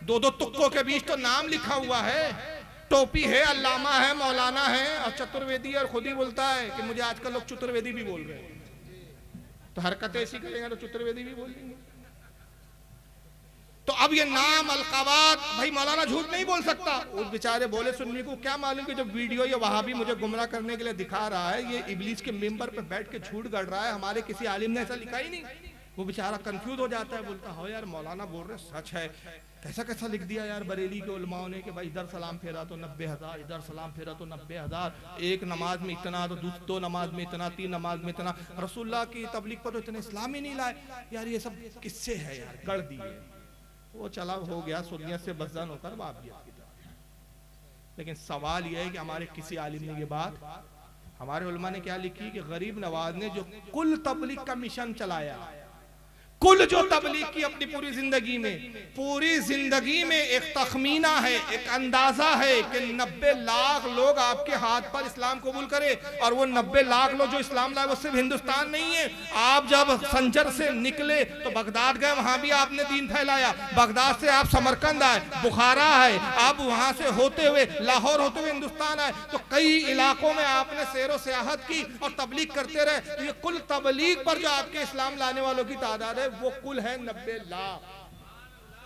दो दो तुक्कों के बीच तो नाम लिखा हुआ है, टोपी है, अल्लामा है, मौलाना है और चतुर्वेदी, और खुद ही बोलता है कि मुझे आजकल लोग चतुर्वेदी भी बोल रहे हैं। तो हरकतें ऐसी करेंगे तो चतुर्वेदी भी बोल देंगे। तो अब ये नाम अलकाबात, भाई मौलाना झूठ नहीं बोल सकता। उस बेचारे बोले सुन्नी को क्या मालूम कि जो वीडियो ये वहाबी मुझे गुमराह करने के लिए दिखा रहा है, ये इब्लीस के मेंबर पे बैठ के झूठ गढ़ रहा है, हमारे किसी आलिम ने ऐसा लिखा ही नहीं। वो बेचारा कंफ्यूज हो जाता है, बोलता हो यार मौलाना बोल रहे सच है, कैसा कैसा लिख दिया यार बरेली के उलमाओं ने कि भाई इधर सलाम फेरा तो 90,000, इधर सलाम फेरा तो 90,000, एक नमाज में इतना तो दो नमाज में इतना, 3 नमाज में इतना, रसूलुल्लाह की तबलीग पर तो इतने इस्लाम ही नहीं लाए यार, ये सब किससे है यार, गढ़ दिए। वो चला हो गया सुन्नियत से बज़न होकर वाबियत की तरफ। लेकिन सवाल यह है कि हमारे किसी आलिम ने ये बात, हमारे उलमा ने क्या लिखी कि गरीब नवाज ने जो कुल तबलीग का मिशन चलाया, कुल जो तबलीग की अपनी पूरी जिंदगी में एक तखमीना है, एक अंदाजा है कि 90 लाख लोग आपके हाथ पर इस्लाम कबूल करे, और वो 90 लाख लोग जो इस्लाम लाए वो सिर्फ हिंदुस्तान नहीं है। आप जब संजर से निकले तो बगदाद गए, वहां भी आपने दीन फैलाया, बगदाद से आप समरकंद आए, बुखारा है, आप वहां से होते हुए लाहौर होते हुए हिंदुस्तान आए, तो कई इलाकों में आपने सैरो सियाहत की और तबलीग करते रहे। तो ये कुल तबलीग पर जो आपके इस्लाम लाने वालों की तादाद है वो कुल है 90 लाख।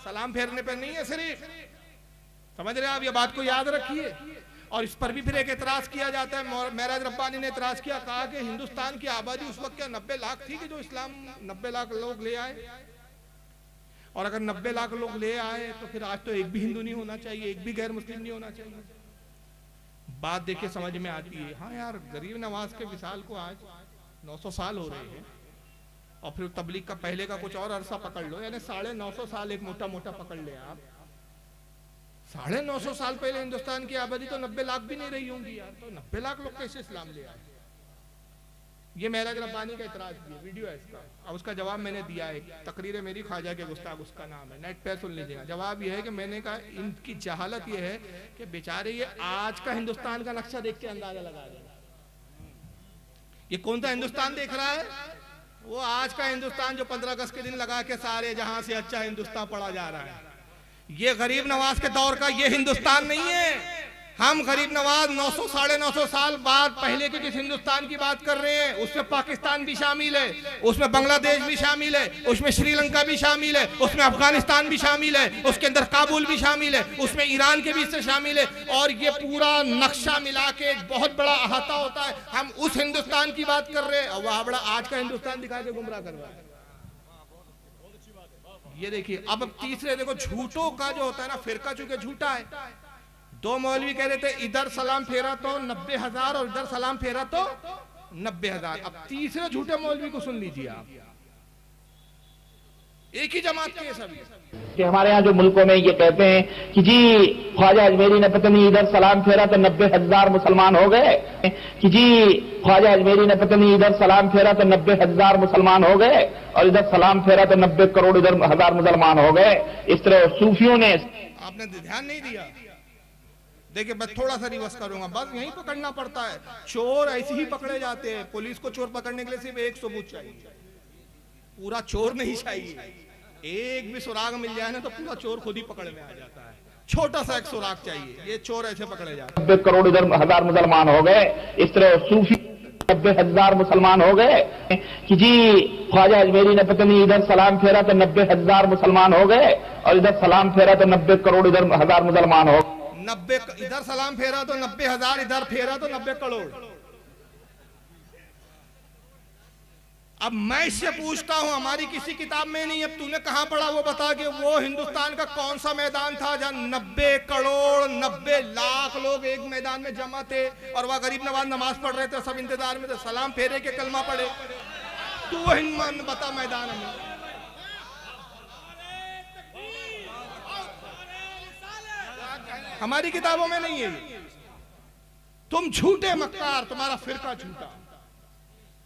सलाम फेरने पर नहीं है सिर्फ, समझ रहे हैं आप? ये बात को याद रखिए। और इस पर भी फिर एक एतराज किया जाता है, महराज रब्बानी ने एतराज किया, कहा कि हिंदुस्तान की आबादी उस वक्त क्या 90 लाख थी कि जो इस्लाम 90 लाख लोग ले आए? और अगर 90 लाख लोग ले आए तो फिर आज तो एक भी हिंदू नहीं होना चाहिए, एक भी गैर मुस्लिम नहीं होना चाहिए। बात देख के समझ में आती है, हाँ यार गरीब नवाज के विशाल को आज 900 साल हो रहे हैं, और फिर तबलीग का पहले का कुछ और अरसा पकड़ लो, यानी 950 साल एक मोटा मोटा पकड़ ले आप। 950 साल पहले हिंदुस्तान की आबादी तो 90 लाख भी नहीं रही होंगी यार, तो 90 लाख लोग कैसे इस्लाम ले आए? ये महराज रब्बानी का इतराज दिया, वीडियो है इसका, अब उसका जवाब मैंने दिया है, तकरीर है मेरी, ख्वाजा के गुस्ताख उसका नाम है, नेट पे सुन लीजिएगा। जवाब यह है कि मैंने कहा इनकी जहालत यह है कि बेचारे ये आज का हिंदुस्तान का नक्शा देख के अंदाजा लगा रहे हैं। ये कौन सा हिंदुस्तान देख रहा है? वो आज का हिंदुस्तान जो 15 अगस्त के दिन लगा के सारे जहां से अच्छा हिंदुस्तान पढ़ा जा रहा है। ये गरीब नवाज के दौर का ये हिंदुस्तान नहीं है। हम गरीब नवाज 900 साढ़े 900 साल बाद पहले के जिस हिंदुस्तान की बात कर रहे हैं उसमें पाकिस्तान भी शामिल है, उसमें बांग्लादेश भी शामिल है, उसमें श्रीलंका भी शामिल है, उसमें अफगानिस्तान भी शामिल है, उसके अंदर काबुल भी शामिल है, उसमें ईरान के भी इससे शामिल है, और ये पूरा नक्शा मिला के एक बहुत बड़ा अहाता होता है। हम उस हिंदुस्तान की बात कर रहे हैं और वह बड़ा आज का हिंदुस्तान दिखा के गुमराह कर रहा है। ये देखिए, अब तीसरे देखो झूठों का जो होता है ना, फिरका चूंकि झूठा है, 2 मौलवी कह रहे थे इधर सलाम फेरा तो 90,000 और इधर सलाम फेरा तो 90,000। अब तीसरे झूठे मौलवी को सुन लीजिए आप, एक ही जमात के सभी कि हमारे यहाँ जो मुल्कों में ये कहते हैं कि जी ख्वाजा अजमेरी ने पता नहीं इधर सलाम फेरा तो 90,000 मुसलमान हो गए, कि जी ख्वाजा अजमेरी ने पता नहीं इधर सलाम फेरा तो 90,000 मुसलमान हो गए, और इधर सलाम फेरा तो 90 करोड़ इधर 1000 मुसलमान हो गए। इस तरह सूफियों ने, आपने ध्यान नहीं दिया। देखिए मैं थोड़ा सा रिवर्स करूंगा, बस यही पकड़ना पड़ता है। चोर ऐसे ही पकड़े जाते हैं, पुलिस को चोर पकड़ने के लिए सिर्फ एक सबूत चाहिए, पूरा चोर नहीं चाहिए। एक भी सुराग मिल जाए ना तो पूरा चोर खुद ही पकड़ में आ जाता है, छोटा सा एक सुराग चाहिए, ये चोर ऐसे पकड़े जाते हैं। 90 करोड़ इधर 1000 मुसलमान हो गए। इस तरह सूफी 90,000 मुसलमान हो गए कि जी ख्वाजा अजमेरी ने पता नहीं इधर सलाम फेरा तो 90,000 मुसलमान हो गए और इधर सलाम फेरा तो 90 करोड़ इधर हजार मुसलमान हो 90 इधर सलाम फेरा तो 90,000, इधर फेरा तो 90 करोड़। अब मैं इससे पूछता हूं, हमारी किसी किताब में नहीं, अब तूने कहां पढ़ा वो बता कि वो हिंदुस्तान का कौन सा मैदान था जहां 90 करोड़ 90 लाख लोग एक मैदान में जमा थे और वह गरीब नवाज नमाज पढ़ रहे थे, सब इंतजार में थे, सलाम फेरे के कलमा पढ़े। तू वो हिंदुस्तान बता मैदान हमें। हमारी किताबों में नहीं है। तुम झूठे मक्कार, तुम्हारा फिरका झूठा।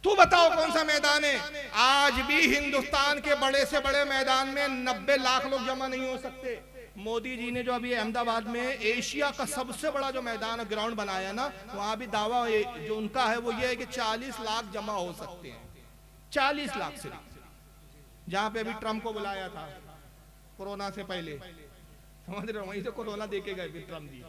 तू बताओ कौन सा मैदान है? आज भी हिंदुस्तान के बड़े से बड़े मैदान में 90 लाख लोग जमा नहीं हो सकते। मोदी जी ने जो अभी अहमदाबाद में एशिया का सबसे बड़ा जो मैदान ग्राउंड बनाया ना, वहां भी दावा जो उनका है वो ये है कि 40 लाख जमा हो सकते हैं। 40 लाख से, जहां पे अभी ट्रंप को बुलाया था कोरोना से पहले, समझ रहे हो, वहीं से कोरोना देके गए फिर ट्रंप जी।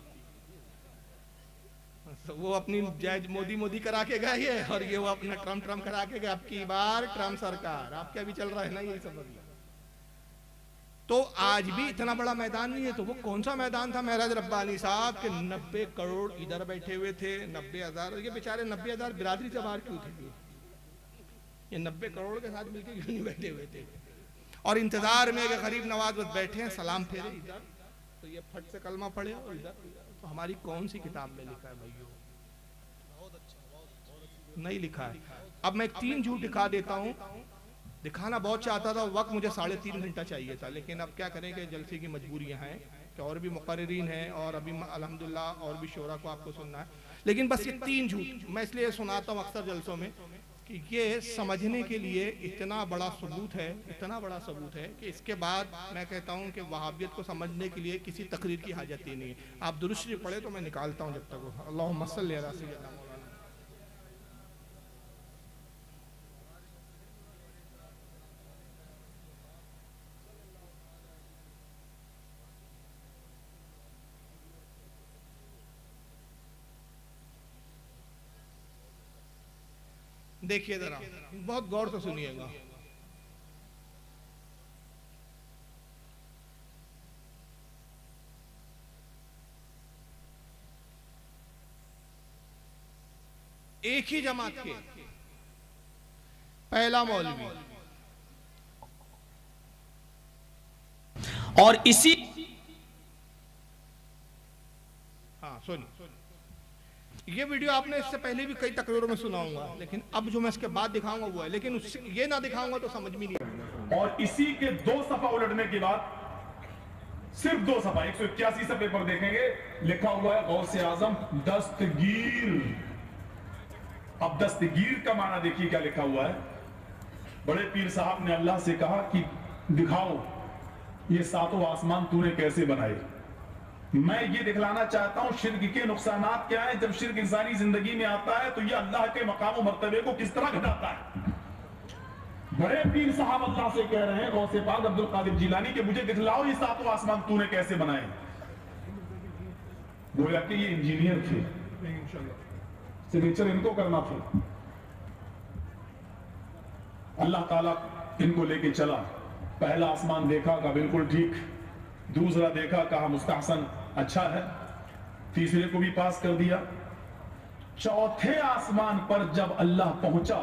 वो अपनी जय मोदी करा के गए ये, और ये वो अपना ट्रम्प करा के गए। अब की बार ट्रम्प सरकार, आपका भी चल रहा है ना ये सब। तो आज भी इतना बड़ा मैदान नहीं है। तो वो कौन सा मैदान था महराज रब्बानी साहब के 90 करोड़ इधर बैठे हुए थे, 90,000 ये बेचारे 90,000 बिरादरी से बाहर क्यों थे? ये 90 करोड़ के साथ मिलकर क्यों नहीं बैठे हुए थे? और इंतजार में गरीब नवाज बस बैठे हैं, सलाम फेरे इधर, तो ये फट से कलमा पढ़े और इधर। तो हमारी कौन सी किताब में लिखा है भाइयों? नहीं लिखा है। अब मैं 3 झूठ दिखा देता हूं। दिखाना बहुत चाहता था, वक्त मुझे 3.5 घंटा चाहिए था, लेकिन अब क्या करें कि जलसे की मजबूरियां हैं कि और भी मुकर्रिरीन हैं और अभी अल्हम्दुलिल्लाह और भी शोरा को आपको सुनना है। लेकिन बस ये 3 झूठ मैं इसलिए सुनाता हूँ अक्सर जलसों में कि ये समझने के लिए इतना बड़ा सबूत है, इतना बड़ा सबूत है कि इसके बाद मैं कहता हूँ कि वहाबियत को समझने के लिए किसी तकरीर की हाजत ही नहीं है। आप दुरूद शरीफ पढ़े तो मैं निकालता हूँ जब तक। अल्लाहुम्मा सल्ली अला सय्यिदना मौलाना। देखिए जरा, बहुत गौर से सुनिएगा। एक ही जमात के पहला मौलवी और इसी सुन, ये वीडियो आपने इससे पहले भी कई तकरीरों में सुना होगा, लेकिन अब जो मैं इसके बाद दिखाऊंगा वो है, लेकिन उससे ये ना दिखाऊंगा तो समझ में नहीं आएगा। और इसी के 2 सफा उलटने के बाद, सिर्फ 2 सफा 181 से पेपर देखेंगे, लिखा हुआ है गौसे आजम दस्तगीर। अब दस्तगीर का माना देखिए क्या लिखा हुआ है। बड़े पीर साहब ने अल्लाह से कहा कि दिखाओ ये 7 आसमान तूने कैसे बनाए। मैं ये दिखलाना चाहता हूं शिर्क के नुकसानात क्या है। जब शिर्क इंसानी जिंदगी में आता है तो ये अल्लाह के मकाम मर्तबे को किस तरह घटाता है। बड़े पीर साहब अल्लाह से कह रहे हैं, गौसे पाक अब्दुल कादिर जिलानी, कि मुझे दिखलाओ ये 7 आसमान तूने कैसे बनाए। गोया कि ये इंजीनियर थे, सिग्नेचर इनको करना था। अल्लाह ताला इनको लेके चला। पहला आसमान देखा, का बिल्कुल ठीक। दूसरा देखा, कहा मुस्तहसन, अच्छा है। तीसरे को भी पास कर दिया। चौथे आसमान पर जब अल्लाह पहुंचा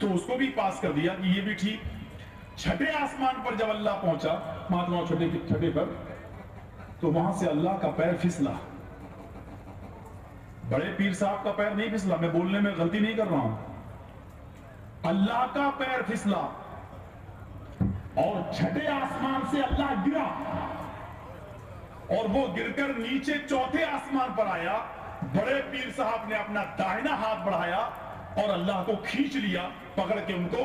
तो उसको भी पास कर दिया कि ये भी ठीक। छठे आसमान पर जब अल्लाह पहुंचा, महात्मा छठे पर, तो वहां से अल्लाह का पैर फिसला। बड़े पीर साहब का पैर नहीं फिसला, मैं बोलने में गलती नहीं कर रहा हूं। अल्लाह का पैर फिसला और छठे आसमान से अल्लाह गिरा और वो गिरकर नीचे चौथे आसमान पर आया। बड़े पीर साहब ने अपना दाहिना हाथ बढ़ाया और अल्लाह को खींच लिया, पकड़ के उनको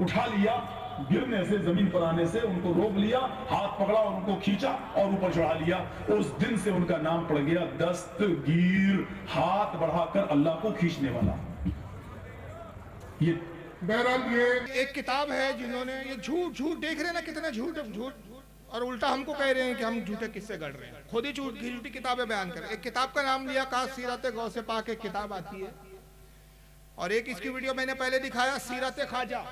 उठा लिया। गिरने से, जमीन पर आने से उनको रोक लिया, हाथ पकड़ा और उनको खींचा और ऊपर चढ़ा लिया। उस दिन से उनका नाम पड़ गया दस्तगीर, हाथ बढ़ाकर अल्लाह को खींचने वाला। ये बहरहाल ये एक किताब है जिन्होंने ये झूठ देख रहे हैं ना, कितने झूठ और उल्टा हमको कह रहे हैं कि हम झूठे किससे गढ़ रहे हैं। खुद ही झूठी किताबें बयान करें। एक किताब का नाम लिया का सीरत गौसे पाक, एक किताब आती है और एक इसकी वीडियो मैंने पहले दिखाया, सीरत ख्वाजा।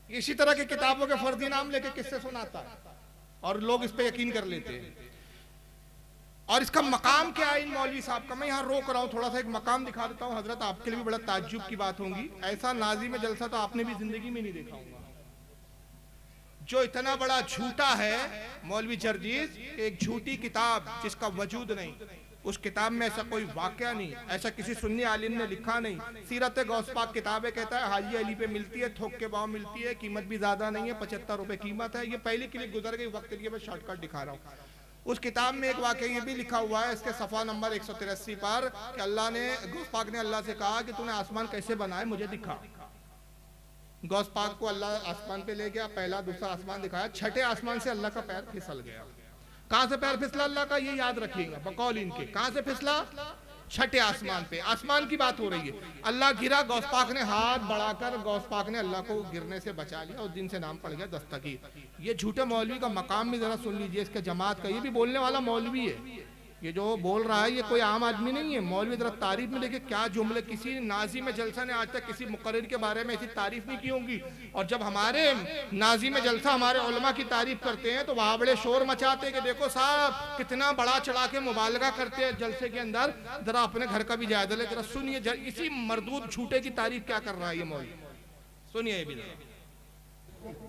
इसी तरह की किताबों के फर्जी नाम लेके किससे सुनाता है और लोग इस पे यकीन कर लेते हैं। और इसका मकाम क्या है इन मौलवी साहब का, मैं यहाँ रोक रहा हूँ, थोड़ा सा एक मकाम दिखा देता हूँ। हजरत आपके लिए भी बड़ा ताज्जुब की बात होगी, ऐसा नाजी में जलसा तो आपने भी जिंदगी में नहीं देखा होगा। जो इतना बड़ा झूठा है मौलवी जर्जीस, एक झूठी किताब जिसका वजूद नहीं, उस किताब में ऐसा कोई वाकया नहीं, ऐसा किसी सुन्नी आलिम ने लिखा नहीं। सीरत गौस पाक किताब है, कहता है हाजी अली पे मिलती है, थोक के भाव मिलती है, कीमत भी ज्यादा नहीं है, 75 रुपए कीमत है। ये पहली क्लिप गुजर गई, वक्त के लिए मैं शॉर्टकट दिखा रहा हूँ। उस किताब में एक वाकया ये भी लिखा हुआ है, इसके सफ़ा नंबर 183 पर, कि अल्लाह ने, गौस पाक ने अल्लाह से कहा कि तूने आसमान कैसे बनाए मुझे दिखा। गौस पाक को अल्लाह आसमान पे ले गया, पहला दूसरा आसमान दिखाया, छठे आसमान से अल्लाह का पैर फिसल गया। कहां से पैर फिसला अल्लाह का, ये याद रखिएगा बकौल इनके, कहां से फिसला, छठे आसमान पे। आसमान की बात हो रही है, अल्लाह गिरा, गौस पाक ने हाथ बढ़ाकर गौस पाक ने अल्लाह को गिरने से बचा लिया, उस दिन से नाम पड़ गया दस्तगीर। ये झूठे मौलवी का मकाम भी जरा सुन लीजिए, इसके जमात का, ये भी बोलने वाला मौलवी है, ये जो बोल रहा है ये कोई आम आदमी नहीं है। मौलवी जरा तारीफ में देखिए क्या जुमले, किसी नाजी में जलसा ने आज तक किसी मुकर्रिर के बारे में ऐसी तारीफ नहीं की होगी। और जब हमारे नाजी में जलसा हमारे उलमा की तारीफ करते हैं तो वहाँ बड़े शोर मचाते हैं कि देखो साहब कितना बड़ा चढ़ा के मुबालगा करते हैं जलसे के अंदर। जरा अपने घर का भी जायजा ले, जरा सुनिए इसी मरदूद झूठे की तारीफ क्या कर रहा है ये मौलवी, सुनिए ये भी।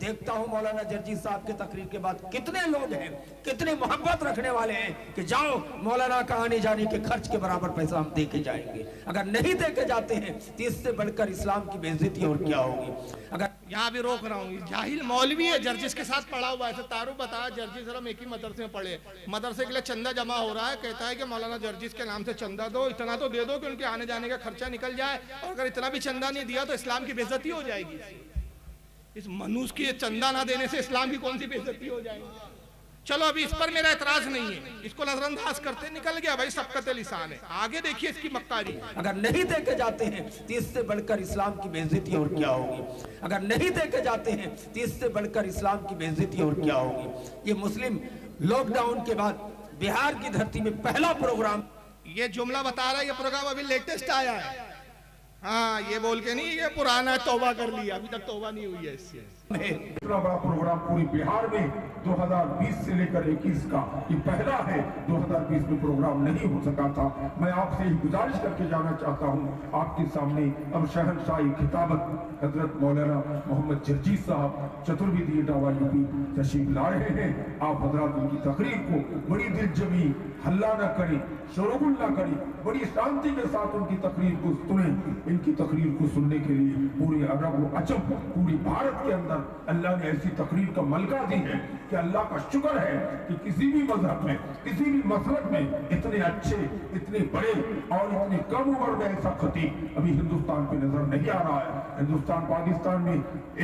देखता हूँ मौलाना जर्जी साहब के तकरीर के बाद कितने लोग हैं, कितने मोहब्बत रखने वाले हैं कि जाओ मौलाना का आने जाने के खर्च के बराबर पैसा हम दे के जाएंगे। अगर नहीं दे के जाते हैं तो इससे बढ़कर इस्लाम की बेइज्जती और क्या होगी। अगर यहाँ भी रोक रहा हूँ, जाहिल मौलवी है, जर्जिस के साथ पढ़ा हुआ है। तारू बताया जर्जिस हम एक ही मदरसे में पढ़े, मदरसे के लिए चंदा जमा हो रहा है, कहता है कि मौलाना जर्जिस के नाम से चंदा दो, इतना तो दे दो कि उनके आने जाने का खर्चा निकल जाए, और अगर इतना भी चंदा नहीं दिया तो इस्लाम की बेइज्जती हो जाएगी। इस मनुष्य की चंदा ना देने से इस्लाम की कौन सी बेइज्जती हो जाएगी। चलो अभी इस पर मेरा एतराज नहीं है, इसको नजरअंदाज करते निकल गया भाई, सबकत लिसान है। आगे देखिए इसकी मक्कारी, अगर नहीं दे के जाते हैं तो इससे बढ़कर इस्लाम की बेइज्जती और क्या होगी। अगर नहीं दे के जाते हैं तो इससे बढ़कर इस्लाम की बेइज्जती और क्या होगी। ये मुस्लिम लॉकडाउन के बाद बिहार की धरती में पहला प्रोग्राम, ये जुमला बता रहा है, ये प्रोग्राम अभी लेटेस्ट आया है। हाँ ये बोल के नहीं ये पुराना है, तौबा कर लिया, अभी तक तौबा नहीं हुई है इससे। इतना बड़ा प्रोग्राम पूरी बिहार में 2020 से लेकर 21 का ये पहला है। 2020 में प्रोग्राम नहीं हो सका था। मैं आपसे ही गुजारिश करके जाना चाहता हूँ आपके सामने अब शहंशाही खिताबत हजरत मौलाना मोहम्मद जर्जी साहब चतुर्वेदी इटावा यूपी तशरीफ ला रहे हैं। आप हजरात उनकी तकरीर को बड़ी दिलजमी, हल्ला न करें, शोरगुल न करें, बड़ी शांति के साथ उनकी तकरीर को सुने। इनकी तकरीर को सुनने के लिए पूरे अरब अजब पूरी भारत के अंदर अल्लाह ने ऐसी तकरीर का मलका दी है कि अल्लाह का शुक्र है कि किसी भी मजहब में, किसी भी मसलक में इतने अच्छे, इतने बड़े और इतनी कम उम्र में ऐसा खतीब अभी हिंदुस्तान पे नजर नहीं आ रहा है। हिंदुस्तान पाकिस्तान में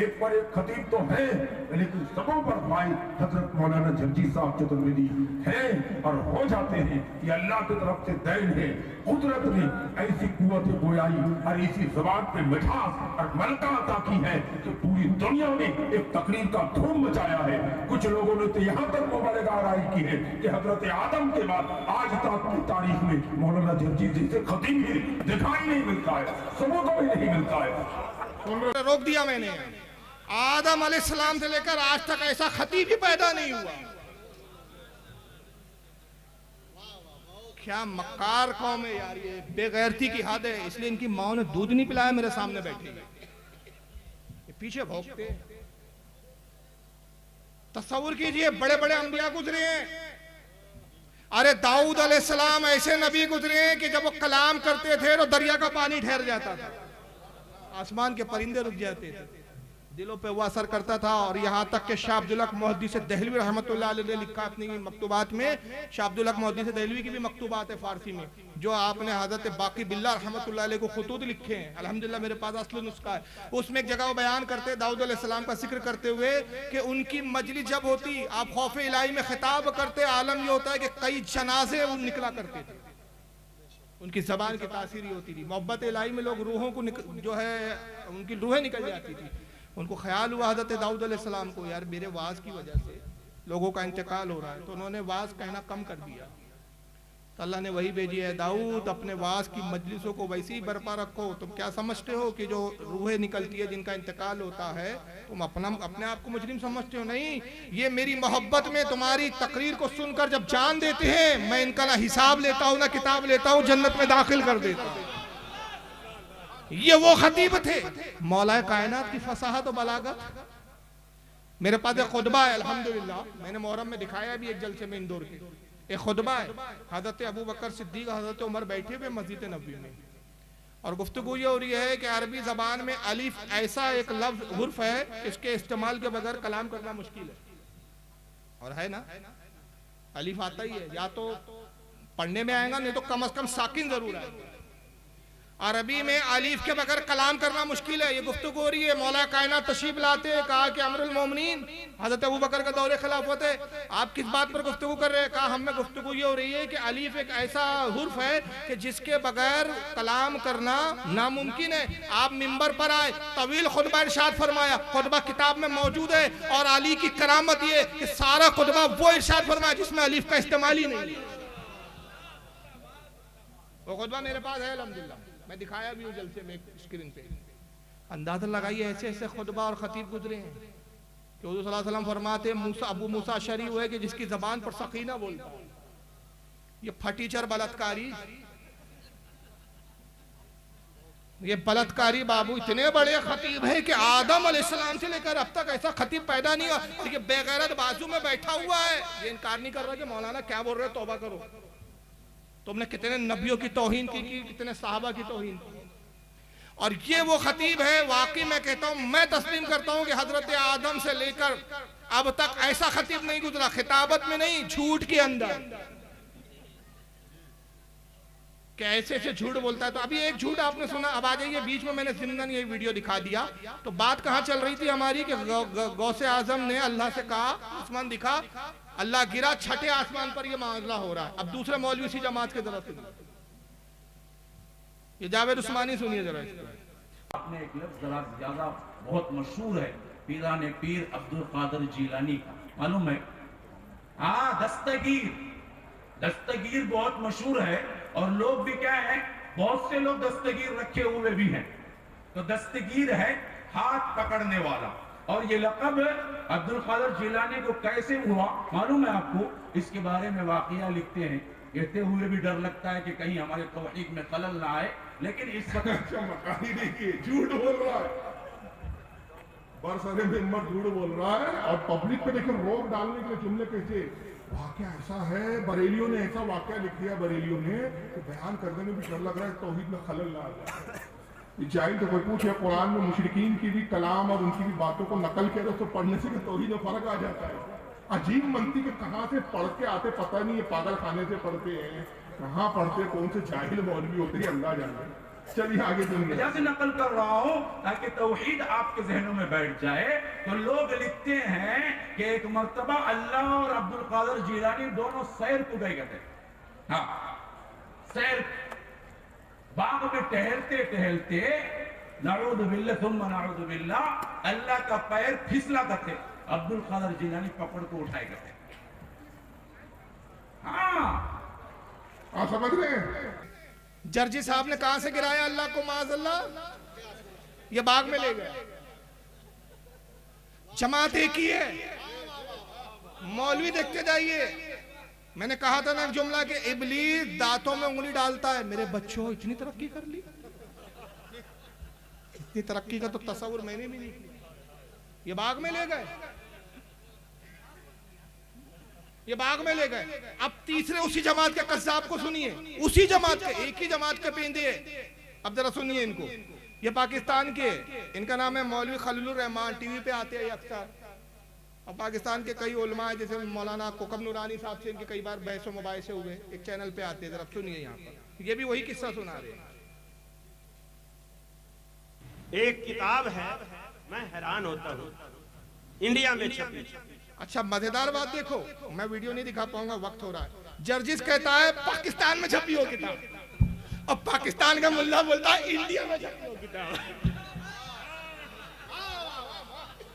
एक पर एक खतीब तो है, लेकिन सबों पर भाई हजरत मौलाना जर्जी साहब चतुर्वेदी है और हो जाते हैं। ये अल्लाह की तरफ से दैन है। कुदरत ने ऐसी कुव्वत गोयाई और इसी जबान पे मिठास और मलका अता की है कि पूरी दुनिया में एक तकरीर का धूम मचाया है। कुछ लोगों ने तो यहाँ तक मुबालगा आराई की है कि हजरत आदम के बाद आज तक की तारीख में मौलाना जर्जी जैसे खतीब ही दिखाई नहीं मिलता है, सबों को भी नहीं मिलता है। रोक दिया मैंने, आदम अलैहिस्सलाम से लेकर आज तक ऐसा खतीब ही पैदा नहीं हुआ। क्या मक्कार कौम है यार, ये बेगैरती की हद है। इसलिए इनकी माँ ने दूध नहीं पिलाया, मेरे सामने बैठी ये पीछे भौंकते। तस्वुर कीजिए बड़े बड़े अंबिया गुजरे हैं। अरे दाऊद अलैहिस्सलाम ऐसे नबी गुजरे हैं कि जब वो कलाम करते थे तो दरिया का पानी ठहर जाता था, आसमान के परिंदे रुक जाते थे, दिलों पे वो असर करता था। और यहाँ तक कि शाह अब्दुल हक मुहद्दिस दहलवी रहमतुल्लाह अलैह ने लिखा अपनी मकतूबात में, शाह अब्दुल हक मुहद्दिस दहलवी की भी मकतूबात है फारसी में, जो आपने हजरत बाकी बिल्ला रहमतुल्लाह अलैह को खुतूत लिखे हैं। अल्हम्दुलिल्लाह मेरे पास असली नुस्खा है। उसमें एक जगह वो बयान करते दाऊद अलैहिस्सलाम का जिक्र करते हुए कि उनकी मजलिस जब होती, आप खौफ इलाही में खिताब करते, आलम ये होता है कि कई जनाजे निकला करते थे। उनकी जबान की तासीर होती थी। मोहब्बत इलाही में लोग रूहों को जो है उनकी रूहें निकल जाती थी। उनको ख्याल हुआ हज़रत दाऊद अलैहिस्सलाम को, यार मेरे वाज की वजह से लोगों का इंतकाल हो रहा है, तो उन्होंने वाज कहना कम कर दिया। तो अल्लाह ने वही भेजी है, दाऊद अपने वास की मजलिसों को वैसे ही बरपा रखो। तुम क्या समझते हो कि जो रूहें निकलती है जिनका इंतकाल होता है, तुम अपने आप को मुजरिम समझते हो? नहीं, ये मेरी मोहब्बत में तुम्हारी तकरीर को सुनकर जब जान देते हैं, मैं इनका ना हिसाब लेता हूँ ना किताब लेता हूँ, जन्नत में दाखिल कर देता हूँ। ये वो खतीब थे, मौलाए कायनात की फसाहत और बलागत। मेरे पास एक खुतबा है अल्हम्दुलिल्लाह, मैंने मुहर्रम में दिखाया भी एक जलसे में इंदौर के। एक खुतबा है, हजरत अबू बकर सिद्दीक हजरत उमर बैठे हुए मस्जिद नबवी में, और गुफ्तगू ये हो रही है कि अरबी जबान में अलिफ ऐसा एक लफ्ज हुर्फ है, इसके इस्तेमाल के बगैर कलाम करना मुश्किल है। और है ना, अलिफ आता ही है, या तो पढ़ने में आएगा, नहीं तो कम से कम साकिन जरूर आएगा। अरबी में अलीफ के बगैर कलाम करना मुश्किल है। ये गुफ्तगू हो रही है, मौला कायनात तशरीफ लाते हैं, कहा कि अमीरुल मोमिनीन हजरत अबू बकर का दौरे खिलाफत है, आप किस बात पर गुफ्तगू कर रहे हैं? कहा हम में गुफ्तगू ये हो रही है कि अलीफ एक ऐसा हुर्फ है कि जिसके बगैर कलाम करना नामुमकिन है। आप मिंबर पर आए, तवील खुतबा इरशाद फरमाया, खुतबा किताब में मौजूद है, और अली की करामत ये कि सारा खुतबा वो इरशाद फरमाया जिसमें अलीफ का इस्तेमाल ही नहीं। वो खुतबा मेरे पास है अल्हम्दुलिल्लाह, मैं दिखाया भी हूँ जलसे में स्क्रीन पे। अंदाजा लगाइए ऐसे ऐसे खुतबा और खतीब गुजरे हैं कि हुज़ूर सल्लल्लाहु अलैहि वसल्लम फरमाते मूसा अबू मूसा अशरी हुए कि जिसकी जबान पर सकीना बोलता है, ये फटीचर बलात्कारी, ये बलात्कारी बाबू इतने बड़े खतीब है कि आदम अलैहिस्सलाम से लेकर अब तक ऐसा खतीब पैदा नहीं हुआ। देखिए बेगैरत बाजू में बैठा हुआ है, ये इनकार नहीं कर रहा कि मौलाना क्या बोल रहे हो, तौबा करो, तुमने कितने नबियों की तौहीन की, कितने साहबा की तौहीन की। और ये वो खतीब है, वाकई मैं कहता हूं, मैं तस्लीम करता हूं कि हजरत आदम से लेकर अब तक ऐसा खतीब नहीं गुजरा, खिताबत में नहीं, झूठ के अंदर, कैसे ऐसे झूठ बोलता है। तो अभी एक झूठ आपने सुना, अब आ जाइए बीच में, मैंने जिंदन ये वीडियो दिखा दिया। तो बात कहाँ चल रही थी हमारी कि गौसे आजम ने अल्लाह से कहा, आसमान दिखा, अल्लाह गिरा, छठे आसमान पर ये मामला हो रहा है। अब दूसरे मौलवी इसी जमात के तरफ से, ये जावेद उस्मानी सुनिए जरा। आपने एक लफ्ज़ जरा ज्यादा बहुत मशहूर है, पीराने पीर अब्दुल कादिर जीलानी का, मालूम है? हाँ, दस्तगीर, दस्तगीर बहुत मशहूर है, और लोग भी क्या है, बहुत से लोग दस्तगीर रखे हुए भी हैं। तो दस्तगीर है हाथ पकड़ने वाला, और ये लक़ब अब्दुल कादिर जीलानी को कैसे हुआ मालूम है आपको? इसके बारे में वाक़िया लिखते हैं, कहते हुए भी डर लगता है कि कहीं हमारे तौहीद में खलल ना आए, लेकिन इस वक्त अच्छा मकानी देखिए, झूठ बोल रहा है, बरसरे में झूठ बोल रहा है, और पब्लिक पे देखिए रोक डालने के जुमले कैसे। वाकया ऐसा है, बरेलियों ने ऐसा वाकया लिख दिया, बरेलियों ने, तो बयान करने में भी डर लग रहा है तौहीद में खलल ना आ जाए। जाहिल तो कोई पूछे, कुरान में मुशरिकीन की भी कलाम और उनकी भी बातों को नकल किया तो पढ़ने से तौहीद में फर्क आ जाता है। अजीब मनती के कहाँ से पढ़ के आते पता नहीं, ये पागल खाने से पढ़ते हैं, कहाँ पढ़ते, कौन से जाहिल मौलवी होते हैं अल्लाह जाने। चलिए आगे सुनिए। जैसे नकल कर रहा हूं ताकि तौहीद आपके जहनों में बैठ जाए। तो लोग लिखते हैं कि एक मर्तबा अल्लाह और अब्दुल कादिर जीलानी दोनों सैर को गए थे। हाँ, सैर, बाग में टहलते टहलते नऊज़ु बिल्लाह सुम्मा नऊज़ु बिल्लाह, अल्लाह का पैर फिसला करते, अब्दुल कादिर जीलानी पकड़ को उठाए करते। हाँ, समझ रहे हैं? जर्जी साहब ने कहां से गिराया अल्लाह को, माज़अल्लाह, ये बाग में ले गए। जमात एक ही है, मौलवी देखते जाइए। मैंने कहा था ना जुमला के इब्लीस दांतों में उंगली डालता है। मेरे बच्चों, इतनी तरक्की कर ली, इतनी तरक्की का तो तस्वुर मैंने भी नहीं किया। ये बाग में ले गए, ये बाग में ले गए। अब तीसरे उसी जमात के कस्साब को सुनिए, उसी जमात के, एक ही जमात के पेंदे। अब जरा सुनिए इनको, ये पाकिस्तान के, इनका नाम है मौलवी खलीलुर रहमान, टीवी पे आते हैं अक्सर। और पाकिस्तान के कई उलमा है, जैसे मौलाना कोकब नूरानी साहब से इनके कई बार बहस व मुबाहिसे हुए, एक चैनल पे आते हैं। जरा सुनिए यहाँ पर, ये भी वही किस्सा सुना रहे हैं। एक किताब है, मैं हैरान होता हूँ, इंडिया में छपी। अच्छा मजेदार बात देखो, मैं वीडियो नहीं दिखा पाऊंगा, वक्त हो रहा है। जर्जिस कहता है पाकिस्तान में छपी हो किताब, और पाकिस्तान का मुल्ला बोलता है इंडिया में छपी हो किताब।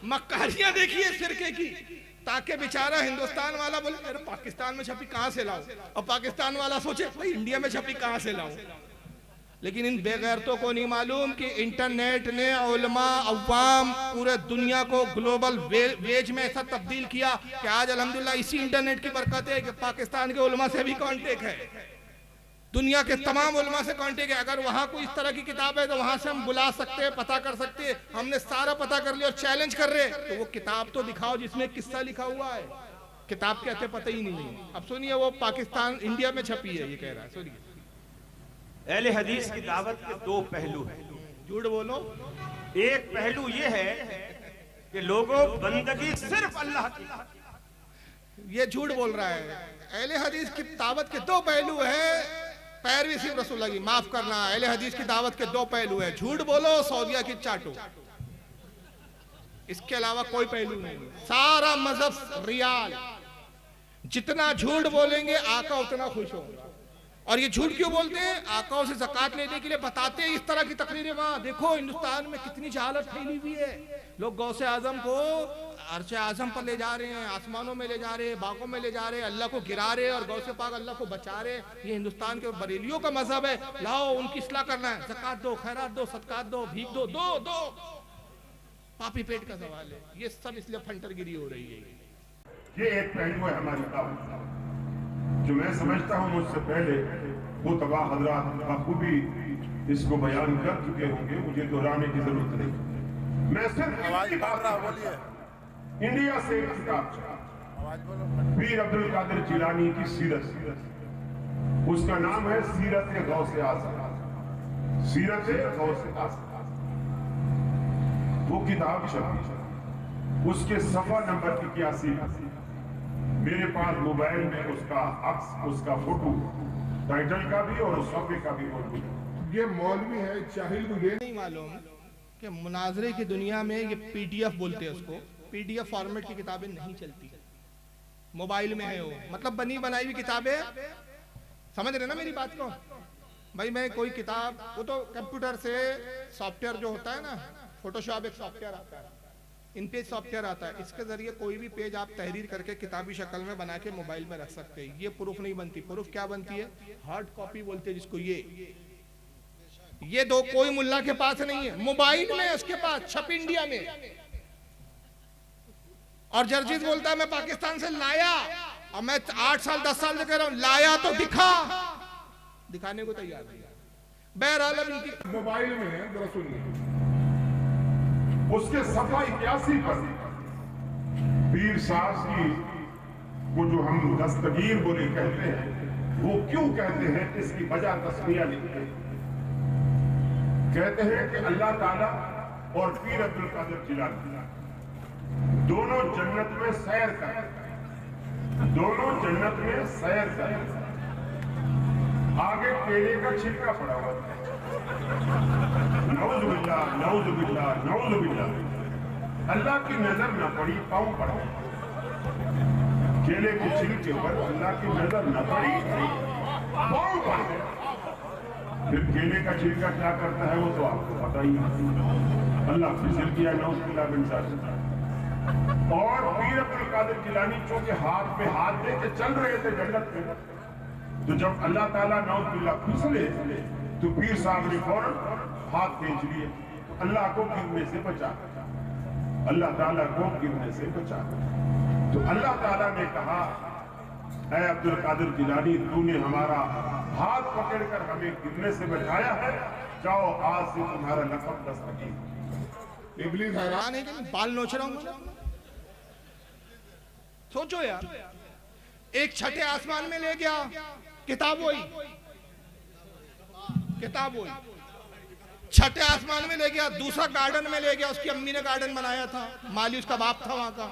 मक्कारियां देखिए फिरके की, ताकि बेचारा हिंदुस्तान वाला बोले अरे पाकिस्तान में छपी कहां से लाऊं, और पाकिस्तान वाला सोचे भाई इंडिया में छपी कहां से लाऊं। लेकिन इन बेगैरतों को नहीं मालूम कि इंटरनेट ने उलमा अवाम पूरे दुनिया को ग्लोबल वेज में ऐसा तब्दील किया कि आज अल्हम्दुलिल्लाह इसी इंटरनेट की बरकत है कि पाकिस्तान के उलमा से भी कांटेक्ट है, दुनिया के तमाम उलमा से कांटेक्ट है। अगर वहां कोई इस तरह की किताब है तो वहां से हम बुला सकते हैं, पता कर सकते हैं। हमने सारा पता कर लिया और चैलेंज कर रहे हैं, तो वो किताब तो दिखाओ जिसमें किस्सा लिखा हुआ है। किताब कहते पता ही नहीं है। अब सुनिए, वो पाकिस्तान इंडिया में छपी है, ये कह रहा है। सुनिए, अहले हदीस की दावत के दो पहलू हैं। झूठ बोलो। एक पहलू ये है कि लोगों बंदगी सिर्फ अल्लाह की, ये झूठ बोल रहा है। अहले हदीस की दावत के दो पहलू है, पैरवी सिर्फ रसूलुल्लाह की। माफ करना, अहले हदीस की दावत के दो पहलू है। झूठ बोलो, सऊदिया की चाटो, इसके अलावा कोई पहलू नहीं। सारा मजहब रियाल, जितना झूठ बोलेंगे आका उतना खुश होगा। और ये झूठ क्यों बोलते हैं? आकाओं से ज़कात लेने के लिए बताते हैं इस तरह की तकरीरें। वहां देखो हिंदुस्तान में कितनी जहालत फैली हुई है। लोग गौसे आजम को अर्श आजम पर ले जा रहे हैं, आसमानों में ले जा रहे हैं, बागों में ले जा रहे हैं, अल्लाह को गिरा रहे हैं और गौसे पाक अल्लाह को बचा रहे हैं। ये हिंदुस्तान के बरेलियों का मजहब है। लाओ उनकी इस्लाह करना है, ज़कात दो, खैरात दो, सदकात दो, भीख दो, दो दो। पापी पेट का सवाल है। ये सब इसलिए फंटरगिरी हो रही है। ये एक पहलू है हमारी दावत जो मैं समझता हूँ मुझसे पहले वो तबाह हजरात बखूबी इसको बयान कर चुके होंगे, मुझे दोहराने की जरूरत नहीं। मैं सिर्फ इंडिया से एक किताब पीर अब्दुल कादिर जिलानी की सीरत, उसका नाम है सीरत गौसे आज़म, सीरत गौसे आज़म। वो किताब छपी, उसके सफा नंबर 81 मेरे पास मोबाइल में उसका अक्स, उसका फोटो, टाइटल का भी और उस सफे का भी मौजूद है। ये मौलवी है, चाहिल मुझे नहीं मालूम कि मुनाजरे की दुनिया में ये पीडीएफ बोलते हैं उसको, पीडीएफ फॉर्मेट की किताबें नहीं चलती, मोबाइल में है वो, मतलब बनी बनाई हुई किताबें। समझ रहे ना मेरी बात को भाई? मैं कोई किताब, वो तो कंप्यूटर से सॉफ्टवेयर जो होता है ना, फोटोशॉप एक सॉफ्टवेयर आता है, इन पेज सॉफ्टवेयर आता है, इसके जरिए कोई भी पेज आप तहरीर करके किताबी शक्ल में बना के मोबाइल में रख सकते हैं। ये प्रूफ नहीं बनती। प्रूफ क्या बनती है? हार्ड कॉपी बोलते हैं जिसको। ये दो कोई मुल्ला के पास नहीं है, मोबाइल में उसके पास, छप इंडिया में। और जर्जिस बोलता है मैं पाकिस्तान से लाया, और मैं 8 साल 10 साल से कह रहा हूं लाया तो दिखा, दिखाने को तैयार नहीं। बहरहाल अब इनकी मोबाइल में है, जरा सुनिए। उसके सफा 81 पर पीर साहब की वो जो हम दस्तगीर बोले कहते हैं, वो क्यों कहते हैं इसकी वजह तस्वीर लिखते हैं। कहते हैं कि अल्लाह ताला और पीर अब्दुल कादिर जिलानी दोनों जन्नत में सैर करते, दोनों जन्नत में सैर करते। आगे केले का छिलका पड़ा हुआ है, नऊजुबिल्लाह नऊजुबिल्लाह नऊजुबिल्लाह। अल्लाह की नजर न पड़ी, पाँव पड़ा। केले के छिलके पर अल्लाह की नजर न पड़ी, पाँव पड़ गया। फिर केले का छिलका क्या करता है वो तो आपको पता ही है। अल्लाह फिसल किया, नऊजुबिल्लाह बिन साद। और पीर अब्दुल कादिर जिलानी चूंकि हाथ में हाथ लेके चल रहे थे जन्नत में, तो जब अल्लाह ताला नऊजुबिल्लाह फिसले तो पीर साहब ने फौरन हाथ खींच लिए, तो अल्लाह को गिरने से बचा, अल्लाह ताला को गिरने से बचा। तो अल्लाह ताला ने कहा, ऐ अब्दुल कादिर जिलानी, तूने हमारा हाथ पकड़कर हमें गिरने से बचाया है, जाओ आज से तुम्हारा लक़ब दस्तगीर। इब्लीस हैरान है कि बाल नोच रहा हूं। सोचो यार, एक छठे आसमान में ले गया, किताब वही, किताब वही, छठे आसमान में ले गया, दूसरा गार्डन में ले गया, उसकी अम्मी ने गार्डन बनाया था, माली उसका बाप था वहां का।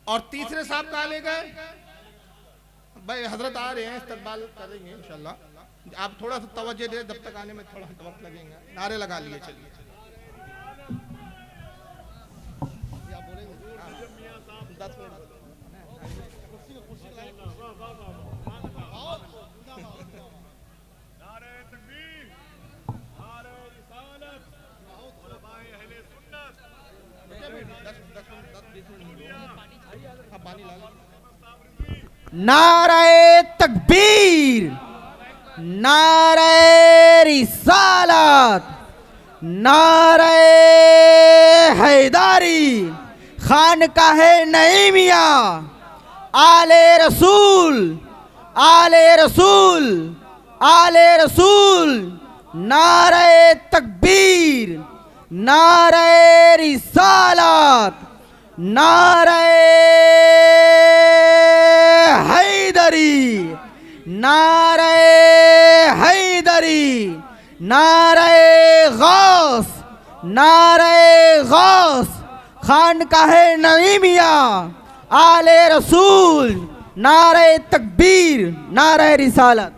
और तीसरे साहब कहाँ ले गए? भाई हजरत आ रहे हैं, इस्तकबाल करेंगे इंशाल्लाह। आप थोड़ा सा तवज्जो दे, जब तक आने में थोड़ा वक्त लगेगा। नारे लगा लिए, चलिए 10 मिनट। नारे तकबीर, नारे रिसालत, नारे हैदारी, खानकाहे नईमिया, आले रसूल, आले रसूल, आले रसूल, नारे तकबीर, नारे रिसालत, नारे हैदरी, नारे हैदरी, नारे गौस, नारे गौस, खानकाहे नईमिया, आले रसूल, नारे तकबीर, नारे रिसालत।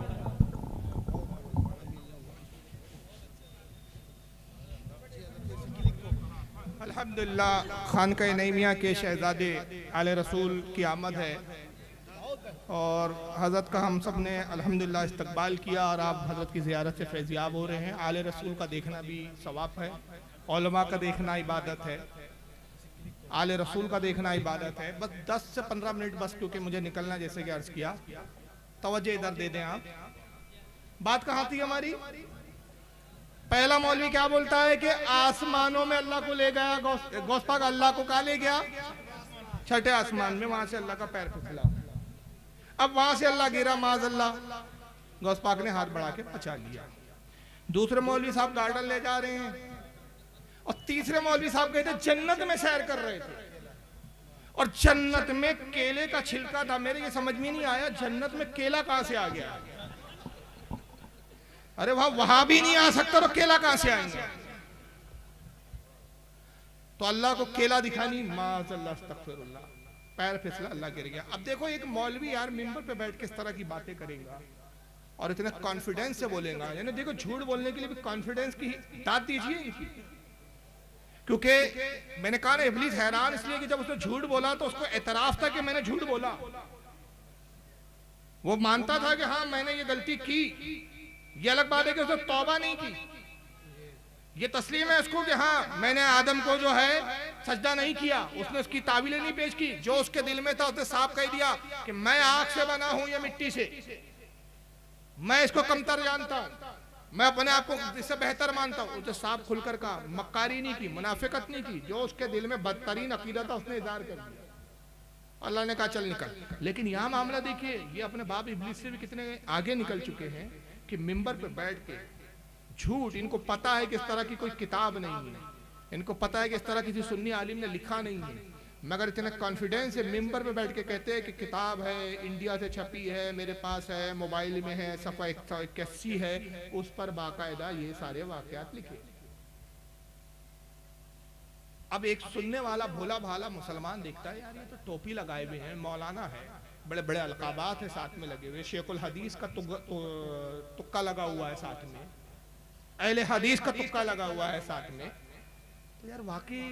अल्हम्दुलिल्लाह खानका नईमिया के शहजादे आले रसूल की आमद है और हज़रत का हम सब ने अल्हम्दुलिल्लाह इस्तकबाल किया और आप हज़रत की ज़ियारत से फैज़याब हो रहे हैं। आले रसूल का देखना भी सवाब है, उलमा का देखना इबादत है, आले रसूल का देखना इबादत है। बस 10 से 15 मिनट बस, क्योंकि मुझे निकलना, जैसे कि अर्ज़ किया, तवज्जो इधर दे दें आप। बात कहाँ थी हमारी? पहला मौलवी क्या बोलता है कि आसमानों में अल्लाह को ले गया, गौस पाक अल्लाह को कहाँ ले गया? छठे आसमान में, वहां से अल्लाह का पैर फिसला। अब वहां से अल्लाह गिरा, माज़अल्लाह, गौस पाक ने हाथ बढ़ा के बचा लिया। दूसरे मौलवी साहब गार्डन ले जा रहे हैं और तीसरे मौलवी साहब कहते जन्नत में सैर कर रहे थे और जन्नत में केले का छिलका था। मेरे ये समझ में नहीं आया, जन्नत में केला कहां से आ गया? अरे वहां भी नहीं आ सकता तो केला कहां से आएंगे? तो अल्लाह को केला दिखानी, माज़अल्लाह, अस्तगफिरुल्लाह, पैर फिसला, अल्लाह गिर गया। अब देखो एक मौलवी यार मिंबर पे बैठ के इस तरह की बातें करेगा और इतने कॉन्फिडेंस से बोलेगा, यानी देखो झूठ बोलने के लिए भी कॉन्फिडेंस की दाद दीजिए। क्योंकि मैंने कहा ना, इब्लीस हैरान इसलिए कि जब उसने झूठ बोला तो उसको एतराफ था कि मैंने झूठ बोला। वो मानता था कि हाँ मैंने ये गलती की। ये अलग बात है कि उसने तौबा नहीं की। ये तस्लीम है उसको कि हाँ मैंने आदम को जो है सजदा नहीं किया, उसने उसकी तावीलें नहीं पेश की। जो उसके दिल में था उसने साफ कह दिया कि मैं आग से बना हूं या मिट्टी से, मैं इसको कमतर जानता हूं, मैं अपने आप को इससे बेहतर मानता हूं। उसने साफ खुलकर कहा, मक्कारी नहीं की, मुनाफिकत नहीं की। जो उसके दिल में बदतरीन अकीदा था उसने इज़हार कर दिया। अल्लाह ने कहा चल निकल। लेकिन यहाँ मामला देखिए, ये अपने बाप इब्लीस से भी कितने आगे निकल चुके हैं कि मिंबर पे बैठ के झूठ, इनको पता है कि इस तरह की कोई किताब नहीं है, इनको पता है कि इस तरह किसी सुन्नी आलिम ने लिखा नहीं है, मगर इतने कॉन्फिडेंस से मिंबर पे बैठ के कहते हैं कि किताब है, इंडिया से छपी है, मेरे पास है, मोबाइल में है, सफ़ा 181 है, उस पर बाकायदा ये सारे वाकयात लिखे। अब एक सुनने वाला भोला भाला मुसलमान देखता है यार ये तो टोपी लगाए हुए हैं, मौलाना है, बड़े बड़े अलकाबात है साथ में लगे हुए, शेखुल हदीस का तुक्का लगा हुआ है साथ में, अहले हदीस का तुक्का लगा हुआ है साथ में, तो यार वाकई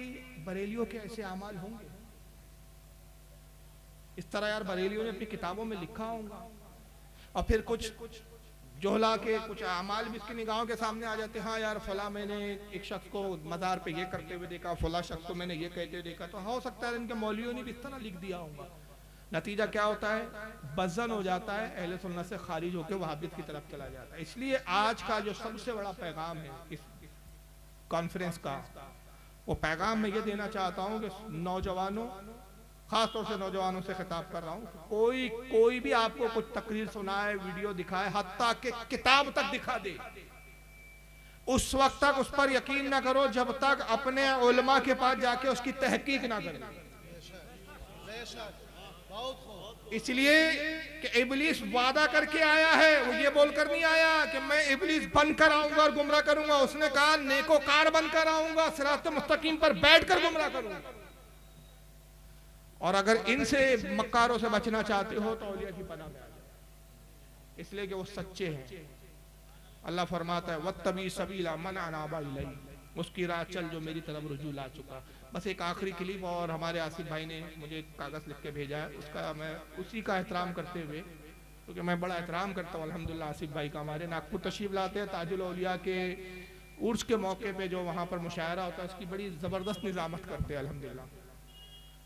बरेलियों के ऐसे अमाल होंगे? इस तरह यार बरेलियों ने अपनी किताबों में लिखा होगा और फिर कुछ जोहला के कुछ अमाल भी इसकी निगाहों के सामने आ जाते हैं। हाँ यार फला मैंने एक शख्स को मज़ार पे ये करते हुए देखा, फला शख्स को मैंने ये कहते हुए देखा, तो हो सकता है इनके मौलवियों ने भी इस तरह लिख दिया होगा। नतीजा क्या होता है? बज़न हो जाता है, अहले सुन्नत से खारिज होकर वहाबियत की तरफ चला जाता है। इसलिए आज का जो सबसे बड़ा पैगाम है इस कॉन्फ्रेंस का, वो पैगाम मैं ये देना चाहता हूँ कि नौजवानों, खास तौर से नौजवानों से खिताब कर रहा हूँ, कोई भी आपको कुछ तकरीर सुनाए, वीडियो दिखाए, हत्ता के किताब तक दिखा दे, उस वक्त तक उस पर यकीन ना करो जब तक अपने उलमा के पास जाके उसकी तहकीक ना करें। इसलिए कि इब्लीस वादा करके आया है, वो ये बोलकर नहीं आया कि मैं इब्लीस बनकर आऊंगा और गुमराह करूंगा। उसने कहा नेकोकार बनकर आऊंगा, सिरात मुस्तकीम पर बैठकर गुमराह करूंगा। और अगर इनसे मक्कारों से बचना चाहते हो तो औलिया की पनाह में आ जाओ, इसलिए कि वो सच्चे हैं। अल्लाह फरमाता है वत्तबी सबीला मन अनाबा इलैहि, उसकी राह चल जो मेरी तरफ रुजू ला चुका। बस एक आखिरी क्लिप, और हमारे आसिफ भाई ने मुझे कागज़ लिख के भेजा है, उसका मैं उसी का एहतराम करते हुए, क्योंकि मैं बड़ा एहतराम करता हूँ अल्हम्दुलिल्लाह आसिफ भाई का। हमारे नागपुर तशरीफ लाते हैं, ताजुल औलिया के उर्स के मौके पे जो वहाँ पर मुशायरा होता है उसकी बड़ी ज़बरदस्त निज़ामत करते हैं अल्हम्दुलिल्लाह।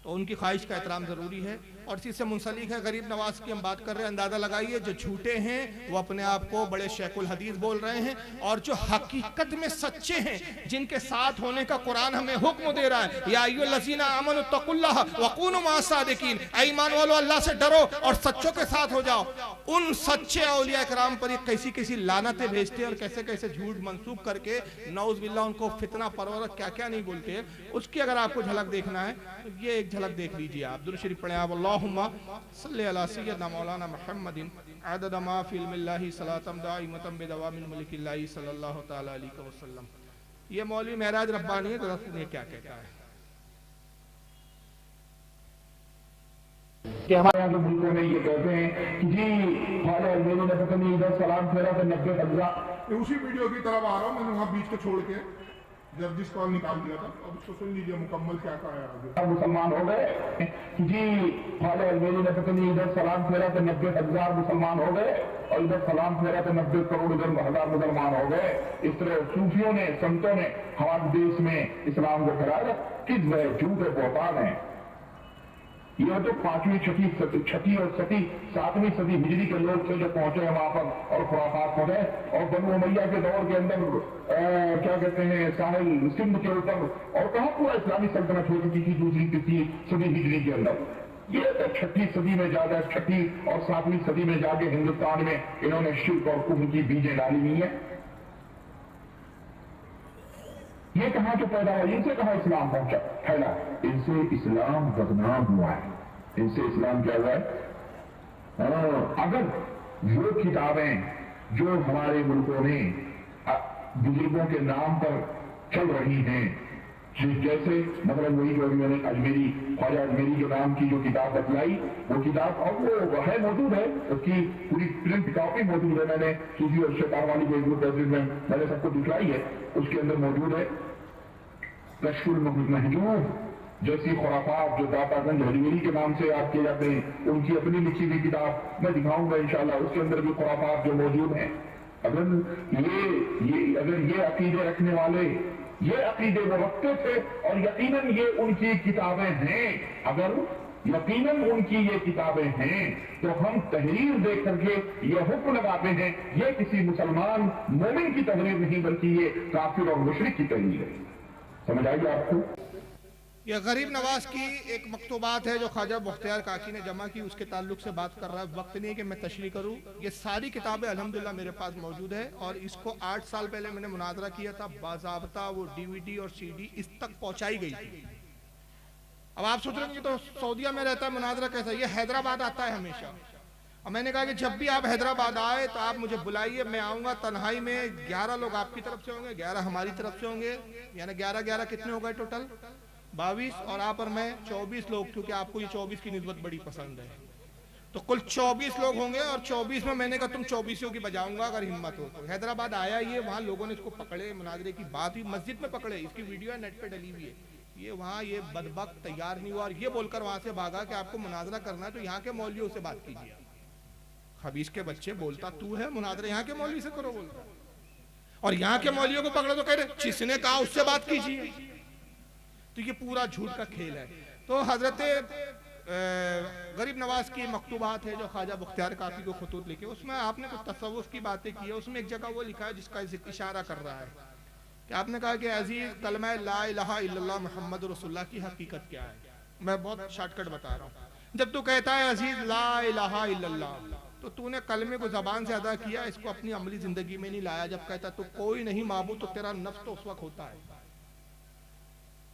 तो उनकी ख्वाहिश का एहतराम ज़रूरी है। और इसी से मुंसलिक है गरीब नवाज की हम बात कर रहे हैं। अंदाज़ा लगाइए जो झूठे हैं वो अपने आप को बड़े शेखुल हदीस बोल रहे हैं, और जो हकीकत में सच्चे हैं, जिनके साथ होने का कुरान हमें हुक्म दे रहा है, या अय्युहल्लज़ीना आमनु तक़ुल्लाह वकूनु मअस-सादिकीन, ऐ ईमान वालों अल्लाह से डरो और सच्चों के साथ हो जाओ। उन सच्चे औलिया किराम पर ये कैसी कैसी लानतें भेजते हैं और कैसे कैसे झूठ मंसूब करके नौज़ बिल्लाह उनको फितना परवर क्या क्या नहीं बोलते, उसकी अगर आपको झलक देखना है तो ये एक झलक देख लीजिए आप। दुरूद शरीफ पढ़ें आप, अल्लाहुम्मा सल्ली अला सय्यदना मौलाना मुहम्मदिन अदद मा फी इल्मिल्लाहि सलातम दाइमतम बिदवामिल मुल्किल्लाहि सल्लल्लाहु तआला अलैहि वसल्लम। ये मौलवी महराज रब्बानी है, जरा सुनिए क्या कहता है। कि हमारे यहाँ के मुल्कों में ये कहते हैं कि जी ख्वाजा अजमेरी ने पता नहीं इधर सलाम फेरा तो 90,000। उसी वीडियो की तरफ आ रहा हूँ, मैंने वहाँ बीच को छोड़ के जर्जिस कॉल निकाल दिया था। अब उसको सुन लीजिए मुकम्मल क्या कहा है आगे। मुसलमान हो गए कि जी ख्वाजा अजमेरी ने पता नहीं इधर सलाम फेरा तो 90,000 मुसलमान हो गए, और इधर सलाम फेरा तो 90 करोड़ इधर 1,000 मुसलमान हो गए। इस तरह सूफियों ने, संतों ने हमारे देश में इस्लाम को फैलाया। किस है, झूठ है, बहतान है। ये तो 5वीं, 6ठी और 7वीं सदी हिजरी के लोग थे जो पहुंचे हैं वहां पर और खुराफात हो गए। और बनु उमैया के दौर के अंदर क्या कहते हैं साहिल सिंध के ऊपर, और कहाँ पूरा इस्लामी सल्तनत हो चुकी थी दूसरी, तीसरी सदी हिजरी के अंदर। ये तो 6ठी सदी में जाकर, 6ठी और 7वीं सदी में जाके हिंदुस्तान में इन्होंने शिर्क और कुफ्र की बीजें डाली हुई है। ये कहाँ से पैदा हुआ, इनसे कहाँ इस्लाम पहुंचा फैला, इनसे इस्लाम बदनाम हुआ है, इनसे इस्लाम क्या हुआ है। अगर वो किताबें जो हमारे मुल्कों में बुजुर्गों के नाम पर चल रही हैं, जैसे मतलब वही जो मैंने अजमेरी, ख्वाजा अजमेरी के नाम की जो किताब बतलाई, वो किताब अब वो है मौजूद है, उसकी पूरी प्रिंट कॉपी मौजूद है। मैंने सूफी और शैतान वाली के ग्रुप में मैंने सबको दिखलाई है, उसके अंदर मौजूद है। कश्फुल महजूब जैसी खुराफात जो दातागंज अजमेरी के नाम से याद किए जाते हैं, उनकी अपनी लिखी हुई किताब मैं दिखाऊंगा इंशाल्लाह, उसके अंदर भी खुराफात जो मौजूद हैं। अगर ये अकीदे रखने वाले ये अकीदे वो रखते थे, और यकीनन ये उनकी किताबें हैं, अगर यकीनन उनकी ये किताबें हैं, तो हम तहरीर देख करके ये हुक्म लगाते हैं ये किसी मुसलमान मोमिन की तहरीर नहीं, बल्कि ये काफिर और मुशरिक की तहरीर है। समझ आएगी आपको। यह गरीब नवाज की एक मकतूबात है जो ख्वाजा मुख्तियार काकी ने जमा की, उसके ताल्लुक से बात कर रहा है। वक्त नहीं है कि मैं तशरीह करूं। ये सारी किताबें अल्हम्दुलिल्लाह मेरे पास मौजूद है, और इसको 8 साल पहले मैंने मुनाजरा किया था। बाज़ाब्ता वो DVD और CD इस तक पहुंचाई गई थी। अब आप सोच रहे हैं तो सऊदीया में रहता है, मुनाजरा कैसा, ये हैदराबाद आता है हमेशा। और मैंने कहा कि जब भी आप हैदराबाद आए तो आप मुझे बुलाइए, मैं आऊँगा। तन्हाई में 11 लोग आपकी तरफ से होंगे, 11 हमारी तरफ से होंगे, यानी 11 कितने हो गए टोटल 22, और आप और मैं 24 लोग, क्योंकि आपको ये 24 की निस्बत बड़ी पसंद है। तो कुल 24 लोग होंगे, और 24 में मैंने कहा तुम 24 की बजाऊंगा अगर हिम्मत हो तो। हैदराबाद आया ये, वहाँ लोगों ने इसको पकड़े, मुनाजरे की बात हुई, मस्जिद में पकड़े, इसकी वीडियो है नेट पे डली हुई है। ये वहाँ ये बदबख्त तैयार नहीं हुआ और ये बोलकर वहाँ से भागा कि आपको मुनाजरा करना है तो यहाँ के मौलवियों से बात कीजिए। खबीस के बच्चे, बोलता तू है, मुनाजरा यहाँ के मौलवी से करो बोलता, और यहाँ के मौलवियों को पकड़ो तो कह रहे जिसने कहा उससे बात कीजिए। तो ये पूरा झूठ का खेल है। तो हजरत गरीब नवाज की मकतूबात है जो ख्वाजा मुख्तियार काकी को खुतूत लिखे, उसमें आपने कुछ तसव्वुफ की बातें की है। उसमें एक जगह वो लिखा है जिसका इशारा कर रहा है कि आपने कहा कि अजीज कलमा ला इलाहा इल्लल्लाह मुहम्मद रसूलुल्लाह की हकीकत क्या है। मैं बहुत शॉर्टकट बता रहा हूँ। जब तू कहता है अजीज ला इलाहा इल्लल्लाह, तो तूने कलमे को जबान से अदा किया, इसको अपनी अमली जिंदगी में नहीं लाया। जब कहता तो कोई नहीं माबूद, तो तेरा नफ्स तो उस वक्त होता है।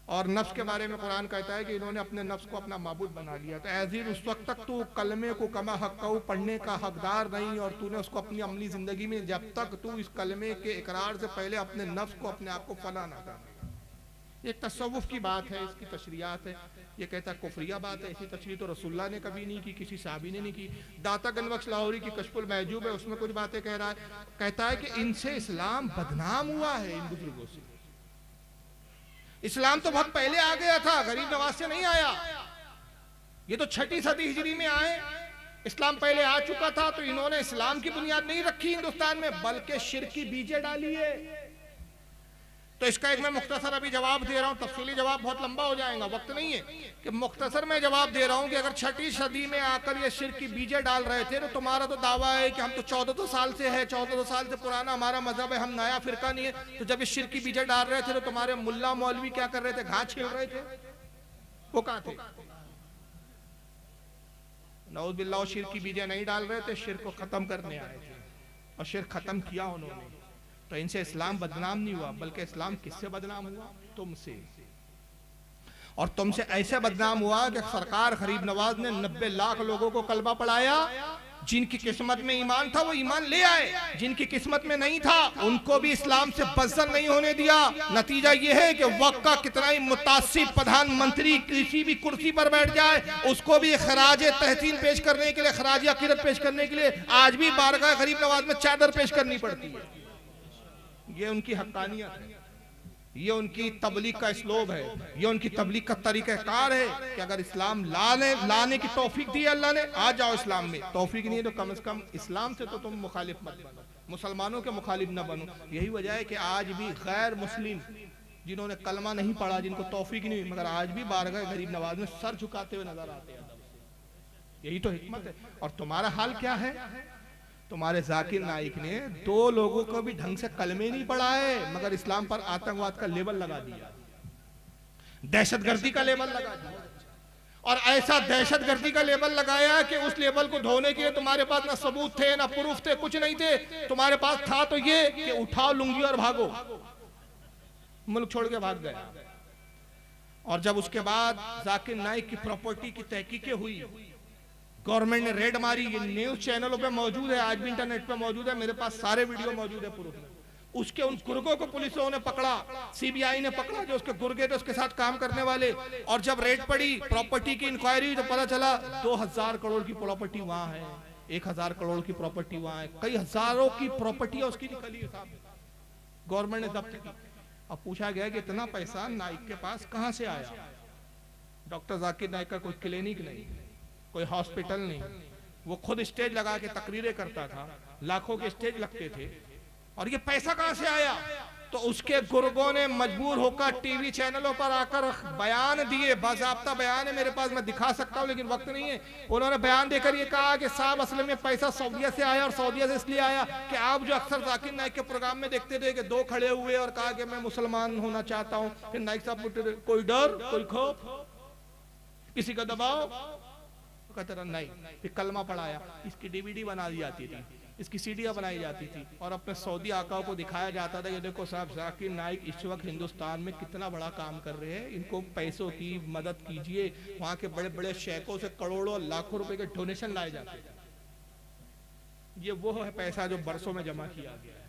और नफ्स के बारे में कुरान कहता है कि इन्होंने अपने नफ्स को अपना माबूद बना लिया। तो ऐज़ीर उस वक्त तक तू कलमे को कमा हक़्क़हू पढ़ने का हकदार नहीं, और तूने उसको अपनी अमली जिंदगी में, जब तक तू इस कलमे के इकरार से पहले अपने नफ्स को, अपने आप को फना ना कर। एक तसव्वुफ की बात है, इसकी तशरीयात है। ये कहता है कुफरिया बात है, ऐसी तशरीह तो रसूलुल्लाह ने कभी नहीं की, किसी साहबी ने नहीं की। दाता गनबख्श लाहौरी की कश्फुल महजूब है, उसमें कुछ बातें कह रहा है। कहता है कि इनसे इस्लाम बदनाम हुआ है, इन बुजुर्गों से। इस्लाम तो बहुत पहले आ गया था, गरीब नवाज से नहीं आया। ये तो 6ठी सदी हिजरी में आए, इस्लाम पहले आ चुका था। तो इन्होंने इस्लाम की बुनियाद नहीं रखी हिंदुस्तान में, बल्कि शिर्क की बीजें डाली है। तो इसका एक मैं मुख्तसर अभी जवाब दे रहा हूँ, तफसीली जवाब बहुत लंबा हो जाएगा, वक्त नहीं है कि मुख्तसर में जवाब दे रहा हूँ कि अगर 6वीं सदी में आकर ये शिर्क की बीजें डाल रहे थे, तो तुम्हारा तो दावा है कि हम तो 1400 साल से है, 1400 साल से पुराना हमारा मजहब है, हम नया फिरका नहीं है। तो जब इस शिर्क की बीजें डाल रहे थे तो तुम्हारे मुल्ला मौलवी क्या कर रहे थे? घास छील रहे थे, वो कहाँ थे? नऊज़ बिल्लाह, शिर्क की बीजें नहीं डाल रहे थे, शिर्क को खत्म करने आए थे और शिर्क खत्म किया उन्होंने। तो इनसे इस्लाम बदनाम नहीं हुआ, बल्कि इस्लाम किससे बदनाम हुआ? तुमसे। और तुमसे ऐसे बदनाम हुआ कि सरकार गरीब नवाज ने 90 लाख लोगों को कलमा पढ़ाया। जिनकी किस्मत में ईमान था वो ईमान ले आए, जिनकी किस्मत में नहीं था उनको भी इस्लाम से बज़्ज़र नहीं होने दिया। नतीजा ये है कि वक्त का कितना ही मुतासिब प्रधानमंत्री किसी भी कुर्सी पर बैठ जाए, उसको भी खराज तहसीन पेश करने के लिए, खराज अकीदत पेश करने के लिए आज भी बारगाह गरीब नवाज में चादर पेश करनी पड़ती है। ये उनकी हक्कानियत है, ये उनकी तबलीग का स्लोब है, ये उनकी तबलीग का तरीक़ाकार है कि अगर इस्लाम लाने की तौफीक दी अल्लाह ने, आ जाओ इस्लाम में। तौफीक नहीं है तो कम से कम इस्लाम से तो तुम मुखालिफ मत बनो, मुसलमानों के मुखालिफ न बनो। यही वजह है कि आज भी गैर मुस्लिम जिन्होंने कलमा नहीं पढ़ा, जिनको तौफीक नहीं हुई, मगर आज भी बारगाह गरीब नवाज में सर झुकाते हुए नजर आते हैं। यही तो हिकमत है। और तुम्हारा हाल क्या है? तुम्हारे जाकिर नाइक ने 2 लोगों को भी ढंग से कलमे नहीं पढ़ाए, मगर इस्लाम पर आतंकवाद का लेबल लगा दिया, दहशतगर्दी का लेबल लगा दिया। और ऐसा दहशतगर्दी का लेबल लगाया कि उस लेबल को धोने के लिए तुम्हारे पास ना सबूत थे, ना प्रूफ थे, कुछ नहीं थे। तुम्हारे पास था तो ये कि उठाओ लुंगी और भागो, मुल्क छोड़ के भाग गया। और जब उसके बाद जाकिर नाइक की प्रॉपर्टी की तहकीकें हुई, गवर्नमेंट ने रेड मारी, ये न्यूज चैनलों पे मौजूद है, आज भी इंटरनेट पे मौजूद है, मेरे पास सारे वीडियो मौजूद है प्रूफ में। उसके उन गुर्गों को पुलिसों ने पकड़ा, सीबीआई ने पकड़ा, जो उसके गुर्गे थे उसके साथ काम करने वाले। और जब रेड पड़ी, प्रॉपर्टी की इंक्वायरी, तो पता चला 2000 करोड़ की प्रॉपर्टी वहां है, 1000 करोड़ की प्रॉपर्टी वहां है, कई हजारों की प्रॉपर्टी उसकी निकली है साहब, गवर्नमेंट ने जब्त की। अब पूछा गया कि इतना पैसा नाइक के पास कहां से आया? डॉक्टर जाकिर नाइक का कोई क्लिनिक नहीं, कोई हॉस्पिटल नहीं, वो खुद स्टेज लगा के तकरीरें करता था, लाखों के स्टेज लगते थे। और ये पैसा कहां से आया? तो उसके गुर्गों ने मजबूर होकर टीवी चैनलों पर आकर बयान दिए, बाज़ाब्ता बयान है मेरे पास, मैं दिखा सकता हूं लेकिन वक्त नहीं है। उन्होंने बयान देकर ये कहा कि साहब असल में पैसा सऊदीया से आया, और सऊदीया से इसलिए आया कि आप जो अक्सर जाकिर नाइक के प्रोग्राम में देखते थे कि 2 खड़े हुए और कहा कि मैं मुसलमान होना चाहता हूं, फिर नाइक साहब कोई डर, कोई खौफ, किसी का दबाव, कहते नहीं, फिर कलमा पढ़ाया, इसकी DVD बना दी जाती थी, इसकी सीडियां बनाई जाती थी, और अपने सऊदी आकाओं को दिखाया जाता था कि देखो साहब जाकिर नाइक इस वक्त हिंदुस्तान में कितना बड़ा काम कर रहे हैं, इनको पैसों की मदद कीजिए। वहां के बड़े बड़े शेखों से करोड़ों लाखों रुपए के डोनेशन लाए जाते थे। ये वो है पैसा जो बरसों में जमा किया गया है।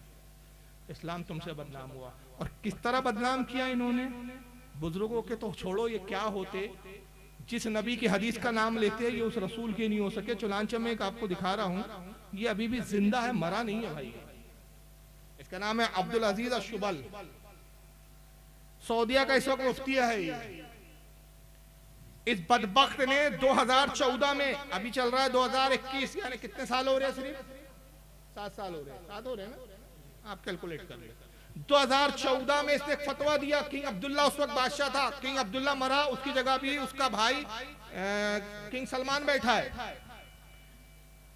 इस्लाम तुमसे बदनाम हुआ, और किस तरह बदनाम किया इन्होंने? बुजुर्गों के तो छोड़ो, ये क्या होते, जिस नबी की हदीस का नाम लेते हैं ये उस रसूल के नहीं हो सके। चुनांचे में एक आपको दिखा रहा हूं, ये अभी भी जिंदा है, मरा नहीं है भाई। इसका नाम है अब्दुल अजीज अशुबल, सऊदीया का इस वक्त मुफ्ती है ये। इस बदबख्त ने 2014 में, अभी चल रहा है 2021, यानी कितने साल हो रहे हैं? सिर्फ 7 साल हो रहे हैं, 7 हो रहे हैं ना, आप कैलकुलेट कर ले। 2014 में इसने एक फतवा दिया, किंग अब्दुल्ला उस वक्त बादशाह था, किंग अब्दुल्ला मरा, उसकी जगह भी उसका भाई किंग सलमान बैठा है,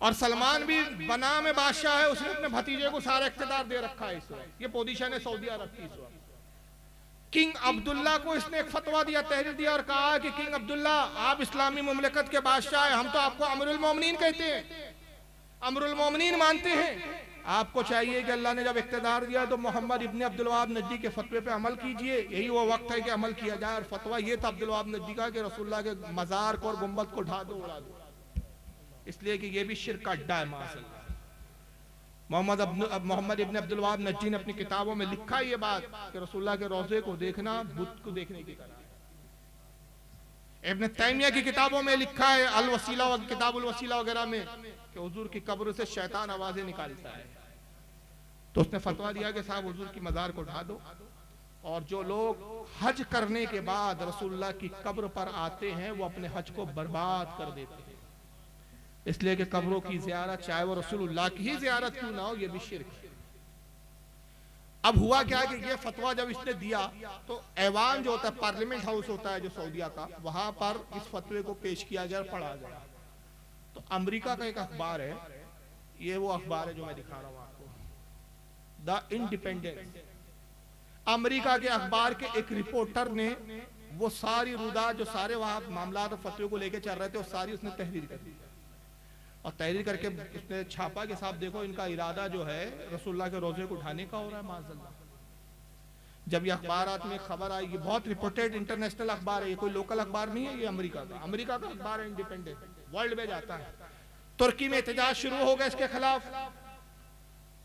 और सलमान भी बना में बादशाह है, उसने अपने भतीजे को सारा इख्तियार दे रखा है इस वक्त। ये पोजीशन है सऊदी अरब की इस वक्त। किंग अब्दुल्ला को इसने एक फतवा दिया, तहरीर दिया, और कहा कि किंग अब्दुल्ला आप इस्लामी मुमलिकत के बादशाह हैं, हम तो आपको अमीरुल मोमिनीन कहते हैं, अमीरुल मोमिनीन मानते हैं। आपको चाहिए कि अल्लाह ने जब इख्तियार दिया तो मोहम्मद इब्न अब्दुल वहाब नजदी के फतवे पे अमल कीजिए, यही वो वक्त है कि अमल किया जाए। और फतवा ये था अब्दुल वहाब नजदी का कि रसूलुल्लाह के मज़ार को और गुंबद को ढा दो, उड़ा दो, इसलिए कि ये भी शिर्क का अड्डा है माशाअल्लाह। मोहम्मद इब्न अब्दुल वहाब नजदी ने अपनी किताबों में लिखा ये बात कि रसूलुल्लाह के रोज़े को देखना बुत को देखने की तरह। इब्न तैमिया की किताबों में लिखा है, अल वसीला व किताबुल वसीला वगैरह में, कि हुजूर की कब्र से शैतान आवाजें निकालता है। तो उसने फतवा दिया कि साहब हुजूर की मज़ार को ढा दो, और जो लोग हज करने के बाद रसूलुल्लाह की कब्र पर आते हैं वो अपने हज को बर्बाद कर देते हैं, इसलिए कि कब्रों की ज़ियारत चाहे वो रसूलुल्लाह की ही ज़ियारत क्यों ना हो, ये भी शिर्क है। अब हुआ क्या कि ये फतवा जब इसने दिया तो ऐवान जो होता है, पार्लियामेंट हाउस होता है जो सऊदीया का, वहां पर इस फतवे को पेश किया गया और पढ़ा गया। तो अमेरिका का एक अखबार है, ये वो अखबार है जो मैं दिखा रहा हूं आपको, द इंडिपेंडेंस। अमेरिका के अखबार के एक रिपोर्टर ने वो सारी रुदा जो सारे वहां मामला और फतवे को लेके चल रहे थे वो सारी उसने तहरीर कर दी, और तहरीर करके उसने छापा कि साहब देखो इनका इरादा जो है रसूलुल्लाह के रोजे को उठाने का हो रहा है माज़अल्लाह। जब ये अखबारात में खबर आई, ये बहुत रिपोर्टेड इंटरनेशनल अखबार है, ये कोई लोकल अखबार नहीं है, ये अमेरिका का अखबार है, इंडिपेंडेंट, वर्ल्ड में जाता है। तुर्की में एहतजाज शुरू हो गया इसके खिलाफ,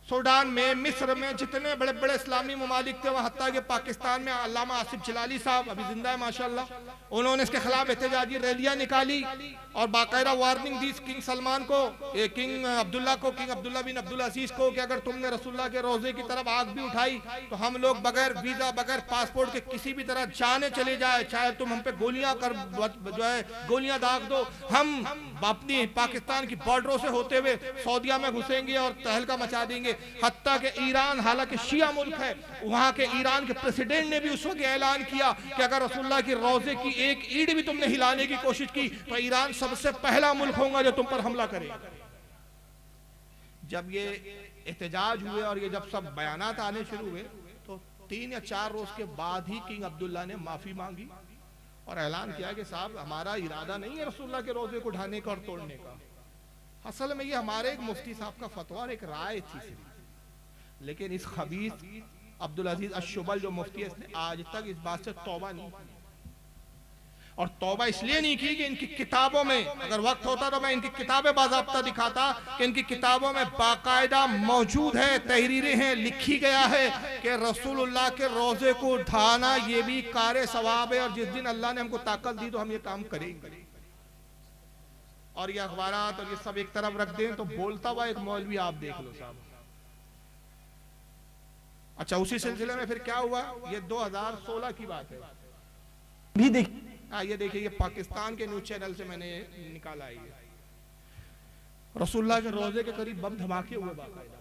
सूडान में, मिस्र में, जितने बड़े बड़े इस्लामी ममालिक थे वहां, हत्ता कि पाकिस्तान में अल्लामा आसिफ जलाली साहब अभी जिंदा है माशाल्लाह, उन्होंने इसके खिलाफ एहतजाजी रैलियां निकाली और बाकायदा वार्निंग दी किंग सलमान को, किंग अब्दुल्ला बिन अब्दुल अजीज को कि अगर तुमने रसूलुल्लाह के रोजे की तरफ आग भी उठाई तो हम लोग बगैर वीजा बगैर पासपोर्ट के किसी भी तरह जाने चले जाए, चाहे तुम हम पे गोलियां कर जो है गोलियां दाग दो, हम अपनी पाकिस्तान की बॉर्डरों से होते हुए सऊदीया में घुसेंगे और तहलका मचा देंगे। हत्ता के ईरान हालांकि शिया मुल्क है, वहां के ईरान के प्रेसिडेंट ने भी उस वक्त ऐलान किया कि अगर रसूलुल्लाह की रोजे की एक ईंट भी तुमने हिलाने की कोशिश की तो ईरान सबसे पहला मुल्क होगा जो तुम पर हमला करे। जब ये एहतजाज हुए और ये जब सब बयानात आने शुरू हुए तो 3 या 4 रोज के बाद ही किंग अब्दुल्ला ने माफी मांगी और ऐलान किया कि साहब हमारा इरादा नहीं है रसूलुल्लाह के रोजे को उठाने का और तोड़ने का, असल में ये हमारे एक मुफ्ती साहब का फतवा और एक राय थी सिर्फ। लेकिन इस खबीस अब्दुल अजीज अशुबल जो मुफ्ती है, इसने आज तक इस बात से तौबा नहीं की, और तौबा इसलिए नहीं की कि इनकी किताबों में, अगर वक्त होता तो मैं इनकी किताबें बाज़ाब्ता दिखाता कि इनकी किताबों में बाकायदा मौजूद है, तहरीरें हैं, लिखी गया है कि रसूलुल्लाह के रोजे को उठाना ये भी कार सवाब है और जिस दिन अल्लाह ने हमको ताकत दी तो हम ये काम करेंगे। और ये अखबारात और ये सब एक तरफ रख दें तो बोलता हुआ एक मौलवी आप देख लो साहब। अच्छा, उसी सिलसिले में फिर क्या हुआ, ये 2016 की बात है भी देख, ये देखिए ये पाकिस्तान के न्यूज चैनल से मैंने निकाला है, रसूलुल्लाह के रोजे के करीब बम धमाके हुए बाकायदा।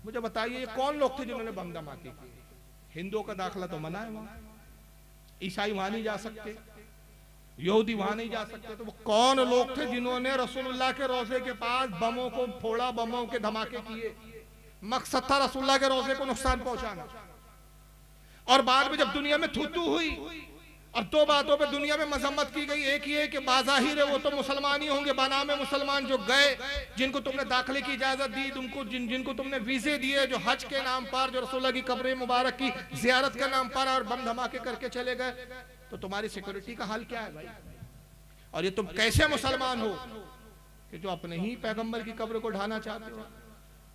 मुझे बताइए ये कौन लोग थे जिन्होंने बम धमाके किए? हिंदुओं का दाखिला तो मना है वहां, ईसाई वहां नहीं जा सकते, यहूदी वहां नहीं जा सकते, तो वो कौन लोग थे जिन्होंने रसूलुल्लाह के रोजे के पास बमों को फोड़ा, बमों के धमाके किए? मकसद था रसूलुल्लाह के रोजे को नुकसान पहुंचाना। और बाद में जब दुनिया में थूथू हुई और 2 बातों पे दुनिया में मजम्मत की गई, एक ये कि बाज़ाहिर है वो तो मुसलमान ही होंगे, बनामे मुसलमान जो गए, जिनको तुमने दाखिले की इजाजत दी, तुमको जिनको तुमने वीजे दिए, जो हज के नाम पर, जो रसूलुल्लाह की कब्र मुबारक की जियारत के नाम पर और बम धमाके करके चले गए, तो तुम्हारी सिक्योरिटी का हाल क्या है भाई? और ये तुम कैसे मुसलमान हो कि जो अपने ही पैगंबर की कब्र को ढाना चाहते हो?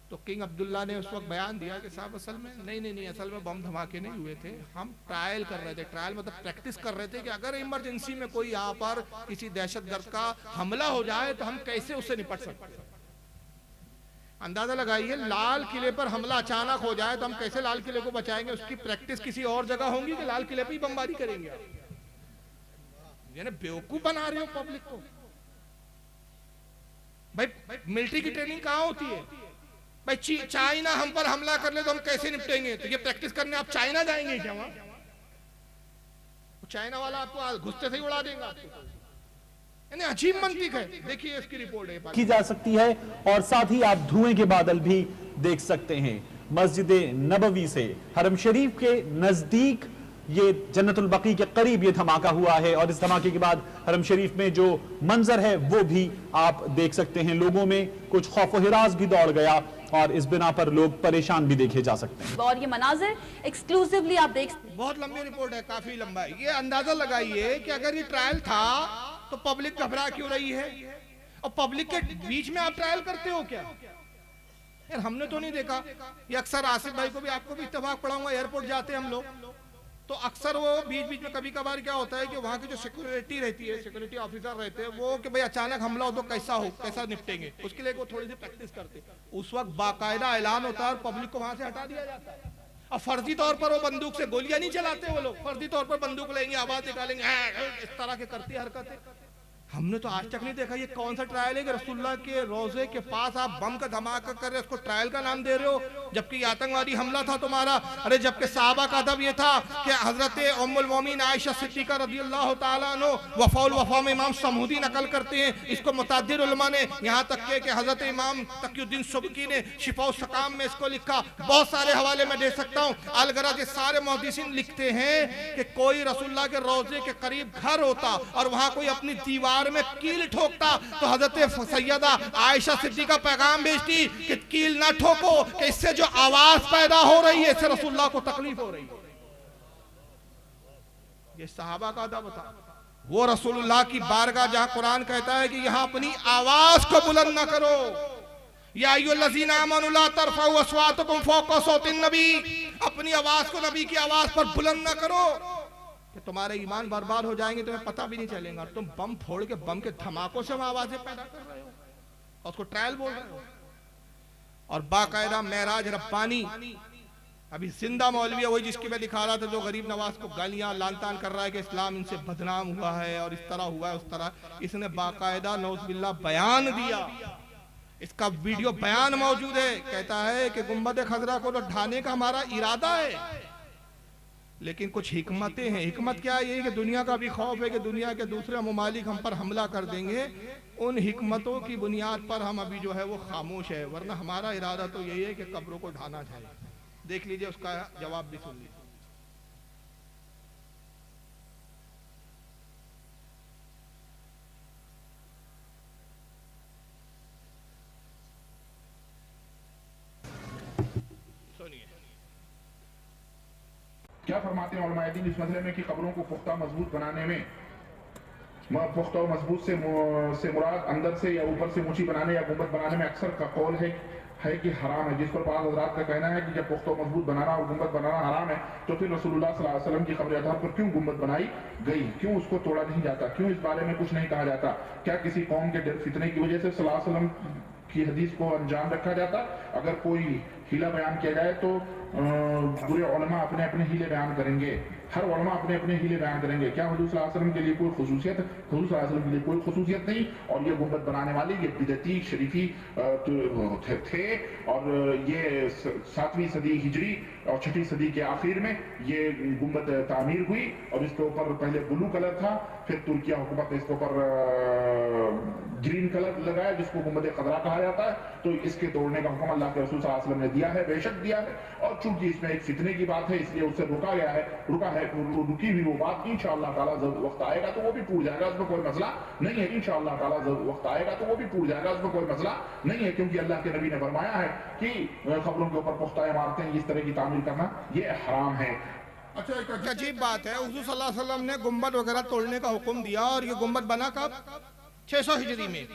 तो किंग अब्दुल्ला ने उस वक्त बयान दिया कि साहब असल में नहीं, असल में बम धमाके नहीं हुए थे, हम ट्रायल कर रहे थे, ट्रायल मतलब प्रैक्टिस कर रहे थे कि अगर इमरजेंसी में कोई यहाँ पर किसी दहशतगर्द का हमला हो जाए तो हम कैसे उससे निपट सकते हैं। अंदाजा लगाइए, लाल किले पर हमला अचानक हो जाए तो हम कैसे लाल किले को बचाएंगे? उसकी प्रैक्टिस किसी और जगह होंगी कि लाल किले पर ही बमबारी करेंगे? यानी बेवकूफ बना रहे हो पब्लिक को। भाई मिलिट्री की ट्रेनिंग कहाँ होती है? भाई चाइना हम पर हमला कर ले तो हम कैसे निपटेंगे? तो ये प्रैक्टिस करने आप चाइना जाएंगे क्या? वहां चाइना वाला आपको घुसते से ही उड़ा देगा आपको। यानी अजीब मंतिक है। देखिए इसकी रिपोर्ट है की जा सकती है और साथ ही आप धुएं के बादल भी देख सकते हैं। मस्जिद नबवी से हरम शरीफ के नजदीक ये जन्नतुल बकी के करीब ये धमाका हुआ है और इस धमाके के बाद हरम शरीफ में जो मंजर है वो भी आप देख सकते हैं। लोगों में कुछ खौफ व हिरास भी दौड़ गया और इस बिना पर लोग परेशान भी देखे जा सकते हैं। और ये मनाजिर एक्सक्लूसिवली आप देख सकते हैं। बहुत लंबी रिपोर्ट है, काफी लंबा है। ये अंदाजा लगाइए कि अगर ये ट्रायल था तो पब्लिक घबरा क्यों रही है? और पब्लिक के बीच में आप ट्रायल करते हो क्या? यार हमने तो नहीं देखा। ये अक्सर आसिफ भाई को भी, आपको भी इत्तेफाक पढ़ाऊंगा, एयरपोर्ट जाते हैं हम लोग तो अक्सर वो बीच बीच में कभी कभार क्या होता है कि वहाँ की जो सिक्योरिटी रहती है, सिक्योरिटी ऑफिसर रहते हैं, वो कि भाई अचानक हमला हो तो कैसा हो, कैसा निपटेंगे, उसके लिए वो थोड़ी सी प्रैक्टिस करते हैं। उस वक्त बाकायदा ऐलान होता है और पब्लिक को वहां से हटा दिया जाता है। और फर्जी तौर पर वो बंदूक से गोलियां नहीं चलाते, वो लोग फर्जी तौर पर बंदूक लेंगे, आवाज निकालेंगे, इस तरह के करती हरकतें। हमने तो आज तक नहीं देखा ये कौन सा ट्रायल है कि रसूलुल्लाह के रोजे के पास आप बम का धमाका कर रहे हो, उसको ट्रायल का नाम दे रहे हो, जबकि ये आतंकवादी हमला था तुम्हारा। अरे जबकि साहबा का अदब ये था कि हजरत उम्मुल मोमिन आयशा सिद्दीका रज़ियल्लाहु ताला अन्हा वफ़ाउल वफ़ा में इमाम समूदी नकल करते हैं, इसको मुतअद्दिद उलमा ने, यहाँ तक कि हजरत इमाम तक़ियुद्दीन सुबकी ने शिफा सकाम में इसको लिखा। बहुत सारे हवाले में दे सकता हूँ। अलगरज सारे मुहद्दिसीन लिखते हैं कि कोई रसूलुल्लाह के रोजे के करीब घर होता और वहाँ कोई अपनी दीवार में कील ठोकता तो हजरत सैयदा आयशा सिद्दीका पैगाम भेजती कि कील ना ठोको, कि इससे जो आवाज पैदा हो रही है इससे रसूलुल्लाह को तकलीफ हो रही है। ये सहाबा का अदब था। वो रसूलुल्लाह की बारगाह जहां कुरान कहता है कि यहां अपनी आवाज को बुलंद ना करो, या अय्युहल्लज़ीना आमनू ला तरफ़ऊ अस्वातकुम फ़ौक़ा सौतिन नबी, अपनी आवाज को नबी की आवाज पर बुलंद ना करो कि तुम्हारे ईमान बर्बाद हो जाएंगे, तुम्हें पता भी नहीं चलेगा। और तुम बम फोड़ के बम के धमाकों से आवाजें पैदा कर रहे हो और उसको ट्रायल बोल रहे हो। और बाकायदा मेराज रब्बानी, अभी जिंदा मौलवी है वही जिसकी मैं दिखा रहा था, जो गरीब नवाज को गालियां लानतान कर रहा है कि इस्लाम इनसे बदनाम हुआ है और इस तरह हुआ है उस तरह। इसने बाकायदा नौज़ुबिल्लाह बयान दिया, इसका वीडियो बयान मौजूद है। कहता है कि गुंबद खजरा को तो ढाने का हमारा इरादा है, लेकिन कुछ हिकमतें हैं। हिकमत क्या है? ये कि दुनिया का भी खौफ है कि दुनिया के दूसरे ममालिक हम पर हमला कर देंगे। उन हिकमतों की बुनियाद पर हम अभी जो है वो खामोश है, वरना हमारा इरादा तो यही है कि कब्रों को ढाना जाए। देख लीजिए, उसका जवाब भी सुन लीजिए। क्या फरमाते हैं उलमाए दीन इस मसले में कि कब्रों को पुख्ता मजबूत बनाने में, पुख्ता और मजबूत से मुराद अंदर से या ऊपर से ऊंची बनाने या गुंबद बनाने में अक्सर का कौल है कि हराम है, जिस पर बाज़ हज़रात का कहना है कि जब पुख्ता और मजबूत बनाना और गुंबद बनाना हराम है तो फिर रसूलुल्लाह सल्लल्लाहु अलैहि वसल्लम की क़ब्र अज़हर पर क्यों गुंबद बनाई गई, क्यों उसको तोड़ा नहीं जाता, क्यों इस बारे में कुछ नहीं कहा जाता? क्या किसी कौम के डर फितने की वजह से सल्लल्लाहु अलैहि वसल्लम की हदीस को अनजान रखा जाता? अगर कोई हीला बयान किया जाए तो बुरे उलमा अपने अपने हीले बयान करेंगे, हर उलमा अपने अपने हीले बयान करेंगे। क्या हुजूर सल्लल्लाहु अलैहि वसल्लम के लिए कोई खुसूसियत? हुजूर सल्लल्लाहु अलैहि वसल्लम के लिए कोई खुसूसियत नहीं। और ये गुंबद बनाने वाले ये बिदती शरीफी थे और ये 7वीं सदी हिजरी और 6वीं सदी के आखिर में ये गुंबद तामीर हुई और इसके ऊपर पहले ब्लू कलर था, फिर तुर्किया हुकूमत ने इसके ऊपर ग्रीन कलर लगाया जिसको गुंबद खजरा कहा जाता है। तो इसके तोड़ने का हुक्म अल्लाह के रसूल सल्लल्लाहु अलैहि वसल्लम ने दिया है, बेशक दिया है। और चूंकि इसमें एक फितने की बात है इसलिए उससे रुका है, रुकी हुई वो बात इंशाअल्लाह ताला जब वक्त आएगा तो वो भी टूट जाएगा, उसमें कोई मसला नहीं है। इंशाअल्लाह ताला जब वक्त आएगा तो वो भी टूट जाएगा, उसमें कोई मसला नहीं है, क्योंकि अल्लाह के नबी ने फरमाया है कि खबरों के ऊपर पुख्ता इमारतें इस तरह की तामीर करना ये हराम है। अच्छा, एक अजीब बात है, हुजूर सल्लल्लाहु अलैहि वसल्लम ने गुंबद वगैरह तोड़ने का हुक्म दिया और ये गुंबद बना कब? 600 हिजरी में।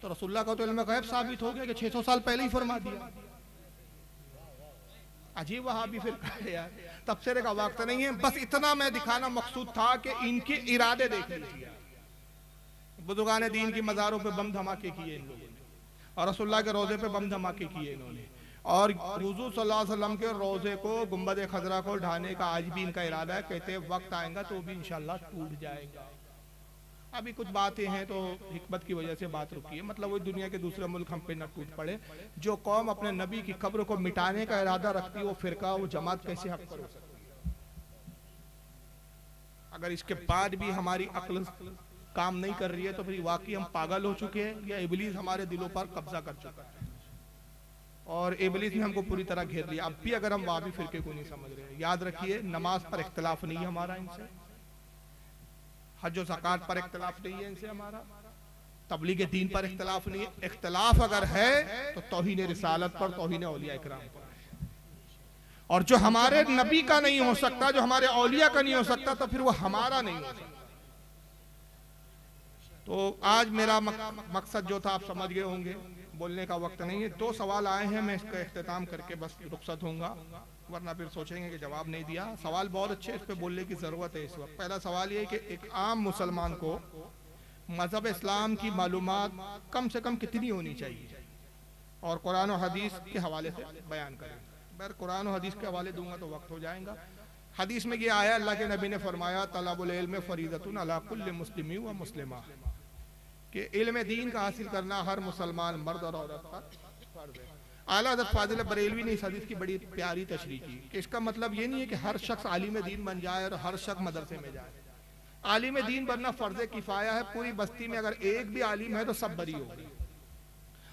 तो रसूलुल्लाह का तो इल्म गैब साबित हो गया कि 600 साल पहले ही फरमा दिया। अजीब वहाबी फिर यार, तबसरे का वक्त नहीं है, बस इतना मैं दिखाना मकसूद था कि इनके इरादे देख लीजिए। बुजुर्गान दीन की मज़ारों पे बम धमाके किए इन लोगों ने और रसूलुल्लाह के रोजे पे बम धमाके किए इन्होंने, और हुजूर सल्लल्लाहु अलैहि वसल्लम के रोजे को गुंबद खजरा को ढाने का आज भी इनका इरादा है। कहते हैं वक्त आएगा तो भी इंशाल्लाह टूट जाएगा। अभी कुछ बातें हैं तो हिकमत की वजह से बात रुकी है, मतलब वही दुनिया के दूसरे मुल्क हम पे न टूट पड़े। जो कौम अपने नबी की कब्र को मिटाने का इरादा रखती है वो फिरका वो जमात कैसे हक पर हो सकती है? अगर इसके बाद भी हमारी अक्ल काम नहीं कर रही है तो फिर वाकई हम पागल हो चुके हैं या इबलीस हमारे दिलों पर कब्जा कर चुका है और इबलीस ने हमको पूरी तरह घेर लिया। अब भी अगर हम वाबी फिरके को नहीं समझ रहे, याद रखिए नमाज पर इख्तिलाफ नहीं है हमारा इनसे, हज और ज़कात पर इख्तिलाफ नहीं है इनसे हमारा, तबलीग दीन पर इख्तिलाफ नहीं है। इख्तिलाफ अगर है तो तौहीन रिसालत पर, तौहीन औलिया इकराम पर। और जो हमारे नबी का नहीं हो सकता, जो हमारे औलिया का नहीं हो सकता, तो फिर वो हमारा नहीं हो सकता। तो आज मेरा मकसद जो था आप समझ गए होंगे, बोलने का वक्त नहीं है। 2 सवाल आए हैं, मैं इसका इख्तिताम करके बस रुखसत होऊंगा, वरना फिर सोचेंगे कि जवाब नहीं दिया। सवाल बहुत अच्छे, इस पे बोलने की ज़रूरत है इस वक्त। पहला सवाल ये कि एक आम मुसलमान को मज़हब इस्लाम की मालूमात कम से कम कितनी होनी चाहिए और कुरान और हदीस के हवाले से बयान करें। मैं कुरान और हदीस के हवाले दूंगा तो वक्त हो जाएगा। हदीस में ये आया, अल्लाह के नबी ने फरमाया तलबुल इल्म फरीदतुन अला कुल्लि मुस्लिमी व मुस्लिमा, कि इल्म दीन का हासिल करना हर मुसलमान मर्द और औरत का फर्ज है। आला हज़रत फाजिल बरेलवी ने इस हदीस की बड़ी प्यारी तशरीह की कि इसका मतलब ये नहीं है कि हर शख्स आलिम दीन बन जाए और हर शख्स मदरसे में जाए। आलिम दीन बनना फर्ज किफाया है। पूरी बस्ती में अगर एक भी आलिम है तो सब बरी हो गई,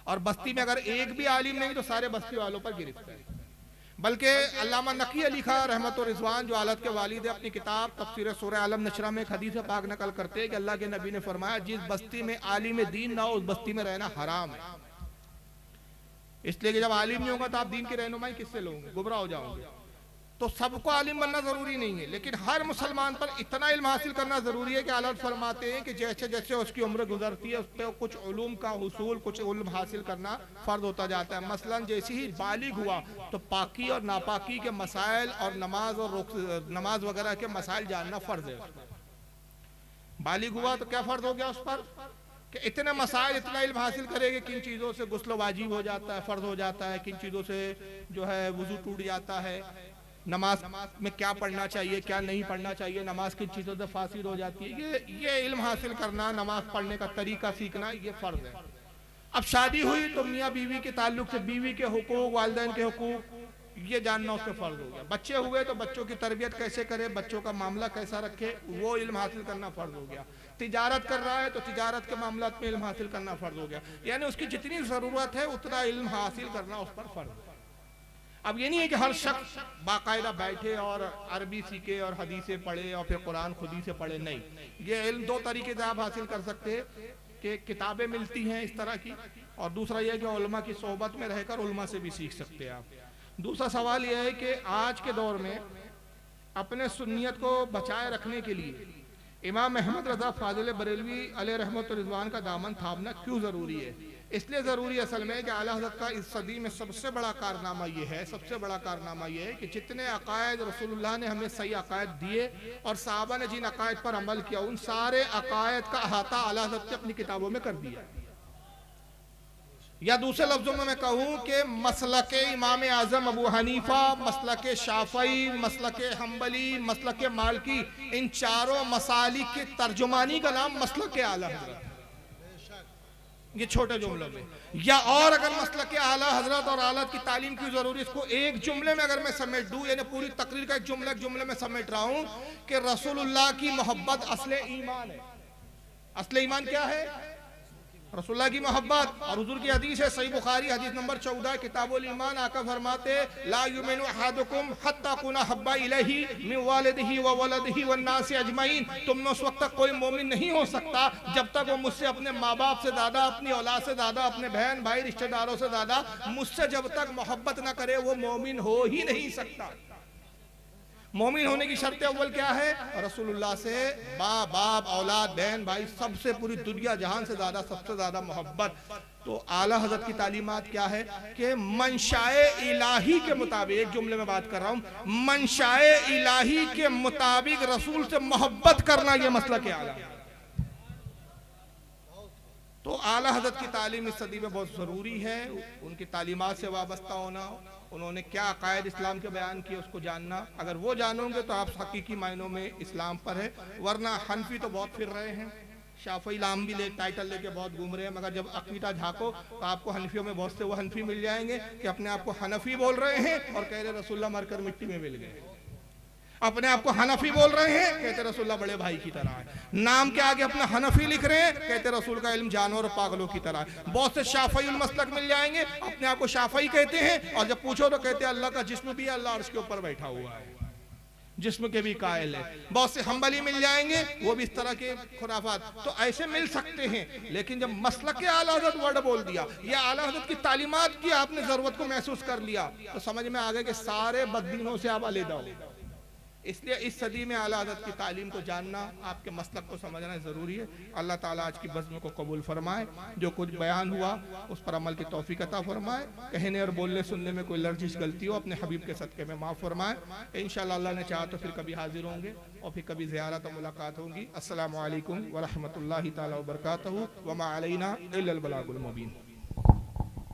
और बस्ती में अगर एक भी आलिम नहीं तो सारे बस्ती वालों पर गिरफ्त है। बल्कि अल्लामा नकी अली खां रहमत और रिजवान जो आलत के वालिद है, अपनी किताब तफसीर सूरह आलम नशरा में एक हदीस पाक नकल करते हैं कि अल्लाह के नबी ने फरमाया, जिस बस्ती में आलिम दीन ना हो उस बस्ती में रहना हराम है। इसलिए कि जब आलिम नहीं होगा तो आप दीन की रहनुमाई किससे लोगे, गुमराह हो जाओगे। तो सबको आलिम बनना जरूरी नहीं है, लेकिन हर मुसलमान पर इतना इल्म हासिल करना जरूरी है कि आला फरमाते हैं कि जैसे जैसे उसकी उम्र गुजरती है उस पर कुछ उलूम का हुसूल, कुछ इल्म हासिल करना फर्ज होता जाता है। मसलन जैसे ही बालिग हुआ तो पाकी और नापाकी के मसाइल और नमाज वगैरह के मसाइल जानना फर्ज है। बालिग हुआ तो क्या फर्ज हो गया उस पर कि इतने मसाइल, इतना इल्म हासिल करेंगे, किन चीज़ों से गुस्ल वाजिब हो जाता है, फ़र्ज हो जाता है, किन चीज़ों से जो है वुज़ू टूट जाता है, नमाज में क्या पढ़ना चाहिए क्या नहीं पढ़ना चाहिए, नमाज किन चीज़ों से फासिद हो जाती है, ये इल्म हासिल करना, नमाज पढ़ने का तरीका सीखना, ये फ़र्ज है। अब शादी हुई तो मियाँ बीवी के ताल्लुक से बीवी के हुकूक, वालिदैन के हुकूक, ये जानना उससे फर्ज हो गया। बच्चे हुए तो बच्चों की तरबियत कैसे करे, बच्चों का मामला कैसा रखे, वो इल्म हासिल करना फर्ज हो गया। तिजारत कर रहा है तो तिजारत के मामलात में इल्म हासिल करना फर्ज हो गया। यानी उसकी जितनी ज़रूरत है उतना इल्म हासिल करना उस पर फर्ज है। अब ये नहीं है कि हर शख्स बाकायदा बैठे और अरबी सीखे और हदीसें पढ़े और फिर कुरान खुद ही से पढ़े, नहीं। ये इल्म दो तरीके से आप हासिल कर सकते हैं कि किताबें मिलती हैं इस तरह की, और दूसरा यह कि उलमा की सोहबत में रहकर उलमा से भी सीख सकते हैं आप। दूसरा सवाल यह है कि आज के दौर में अपने सुन्नियत को बचाए रखने के लिए इमाम अहमद रज़ा फाजिल बरेलवी अलैहि रहमत व रिज़वान का दामन थामना क्यों ज़रूरी है? इसलिए ज़रूरी असल में कि आला हज़रत का इस सदी में सबसे बड़ा कारनामा ये है, सबसे बड़ा कारनामा ये है कि जितने अकायद रसूलुल्लाह ने हमें सही अकायद दिए और साहबा ने जिन अकायद पर अमल किया, उन सारे अकायद का अहाता आला हज़रत ने अपनी किताबों में कर दिया। या दूसरे लफ्जों में मैं कहूँ कि मसलके इमाम आज़म अबू हनीफा, मसलके शाफ़ई, मसलके हम्बली, मसलके मालिकी, इन चारों मसालिक की तर्जुमानी का नाम मसलके आला हज़रत, ये छोटे जुमलों में। या और अगर मसलके आला हज़रत और आलत की तालीम की जरूरी, इसको एक जुमले में अगर मैं समेट दूँ, यानी पूरी तकरीर का एक जुमले में समेट रहा हूँ कि रसूलुल्लाह की मोहब्बत असले ईमान है। असले ईमान क्या है? रसूलुल्लाह की मोहब्बत। और हुजूर की हदीस है सही बुखारी हदीस नंबर 14 किताबुल ईमान, आका फरमाते ला युमिनु अहदुकुम हत्ता कुना हब्बा इलैहि मिन वालिदिही व वलदिही वन नास अजमईन। तुम में उस वक्त तक कोई मोमिन नहीं हो सकता जब तक वो मुझसे अपने माँ बाप से ज़्यादा, अपनी औलाद से ज़्यादा, अपने बहन भाई रिश्तेदारों से ज़्यादा मुझसे जब तक मोहब्बत ना करे वो मोमिन हो ही नहीं सकता। मोमिन होने की शर्त अव्वल क्या है? रसूलुल्लाह से बाप, औलाद, बहन, भाई, सबसे पूरी दुनिया जहान से ज्यादा, सबसे ज्यादा मोहब्बत। तो आला हज़रत की तालीमात क्या है कि मंशाए इलाही के मुताबिक, एक जुमले में बात कर रहा हूँ, मंशाए इलाही के मुताबिक रसूल से मोहब्बत करना, यह मसला क्या आला। तो आला हज़रत की तालीम इस सदी में बहुत ज़रूरी है। उनकी तालीमात से वाबस्ता होना, उन्होंने क्या अकायद इस्लाम के बयान किए उसको जानना। अगर वो जानोगे तो आप हकीकी मायनों में इस्लाम पर है, वरना हनफी तो बहुत फिर रहे हैं, शाफई नाम भी टाइटल लेके बहुत घूम रहे हैं, मगर जब अकीदा झाँको तो आपको हनफियों में बहुत से वो हनफी मिल जाएंगे कि अपने आप को हनफी बोल रहे हैं और कह रहे रसूलुल्लाह मरकर मिट्टी में मिल गए। अपने आप को हनफी बोल रहे हैं, कहते रसूलुल्लाह बड़े भाई की तरह है। नाम के आगे अपना हनफी लिख रहे हैं, कहते रसूल का इल्म जानवर और पागलों की तरह है। बहुत से शाफई उल मसलक मिल जाएंगे, अपने आप को शाफई कहते हैं, और जब पूछो तो कहते हैं अल्लाह का जिस्म भी है, अल्लाह अर्श के ऊपर बैठा हुआ है, जिस्म के भी कायल है। बहुत से हम्बली मिल जाएंगे, वो भी इस तरह के खुराफात। तो ऐसे मिल सकते हैं, लेकिन जब मसलक आला हज़रत वर्ड बोल दिया या आला हज़रत की तालीमात की आपने ज़रूरत को महसूस कर लिया तो समझ में आ गया कि सारे बददीनों से आप अलहदा हो। इसलिए इस सदी में आला हज़रत की तालीम को जानना, आपके मसलक को समझना ज़रूरी है। अल्लाह ताला आज की बज़्म को कबूल फरमाए, जो कुछ बयान हुआ उस पर अमल की तौफीक अता फरमाए, कहने और बोलने सुनने में कोई लर्जिश गलती हो अपने हबीब के सदक़े में माफ़ फरमाए। इंशाअल्लाह अल्लाह ने चाहा तो फिर कभी हाजिर होंगे और फिर कभी ज़ियारत और मुलाकात होगी। अस्सलामु अलैकुम व रहमतुल्लाहि ताला व बरकातहू व मा अलैना इल्लल बलागुल मुबीन।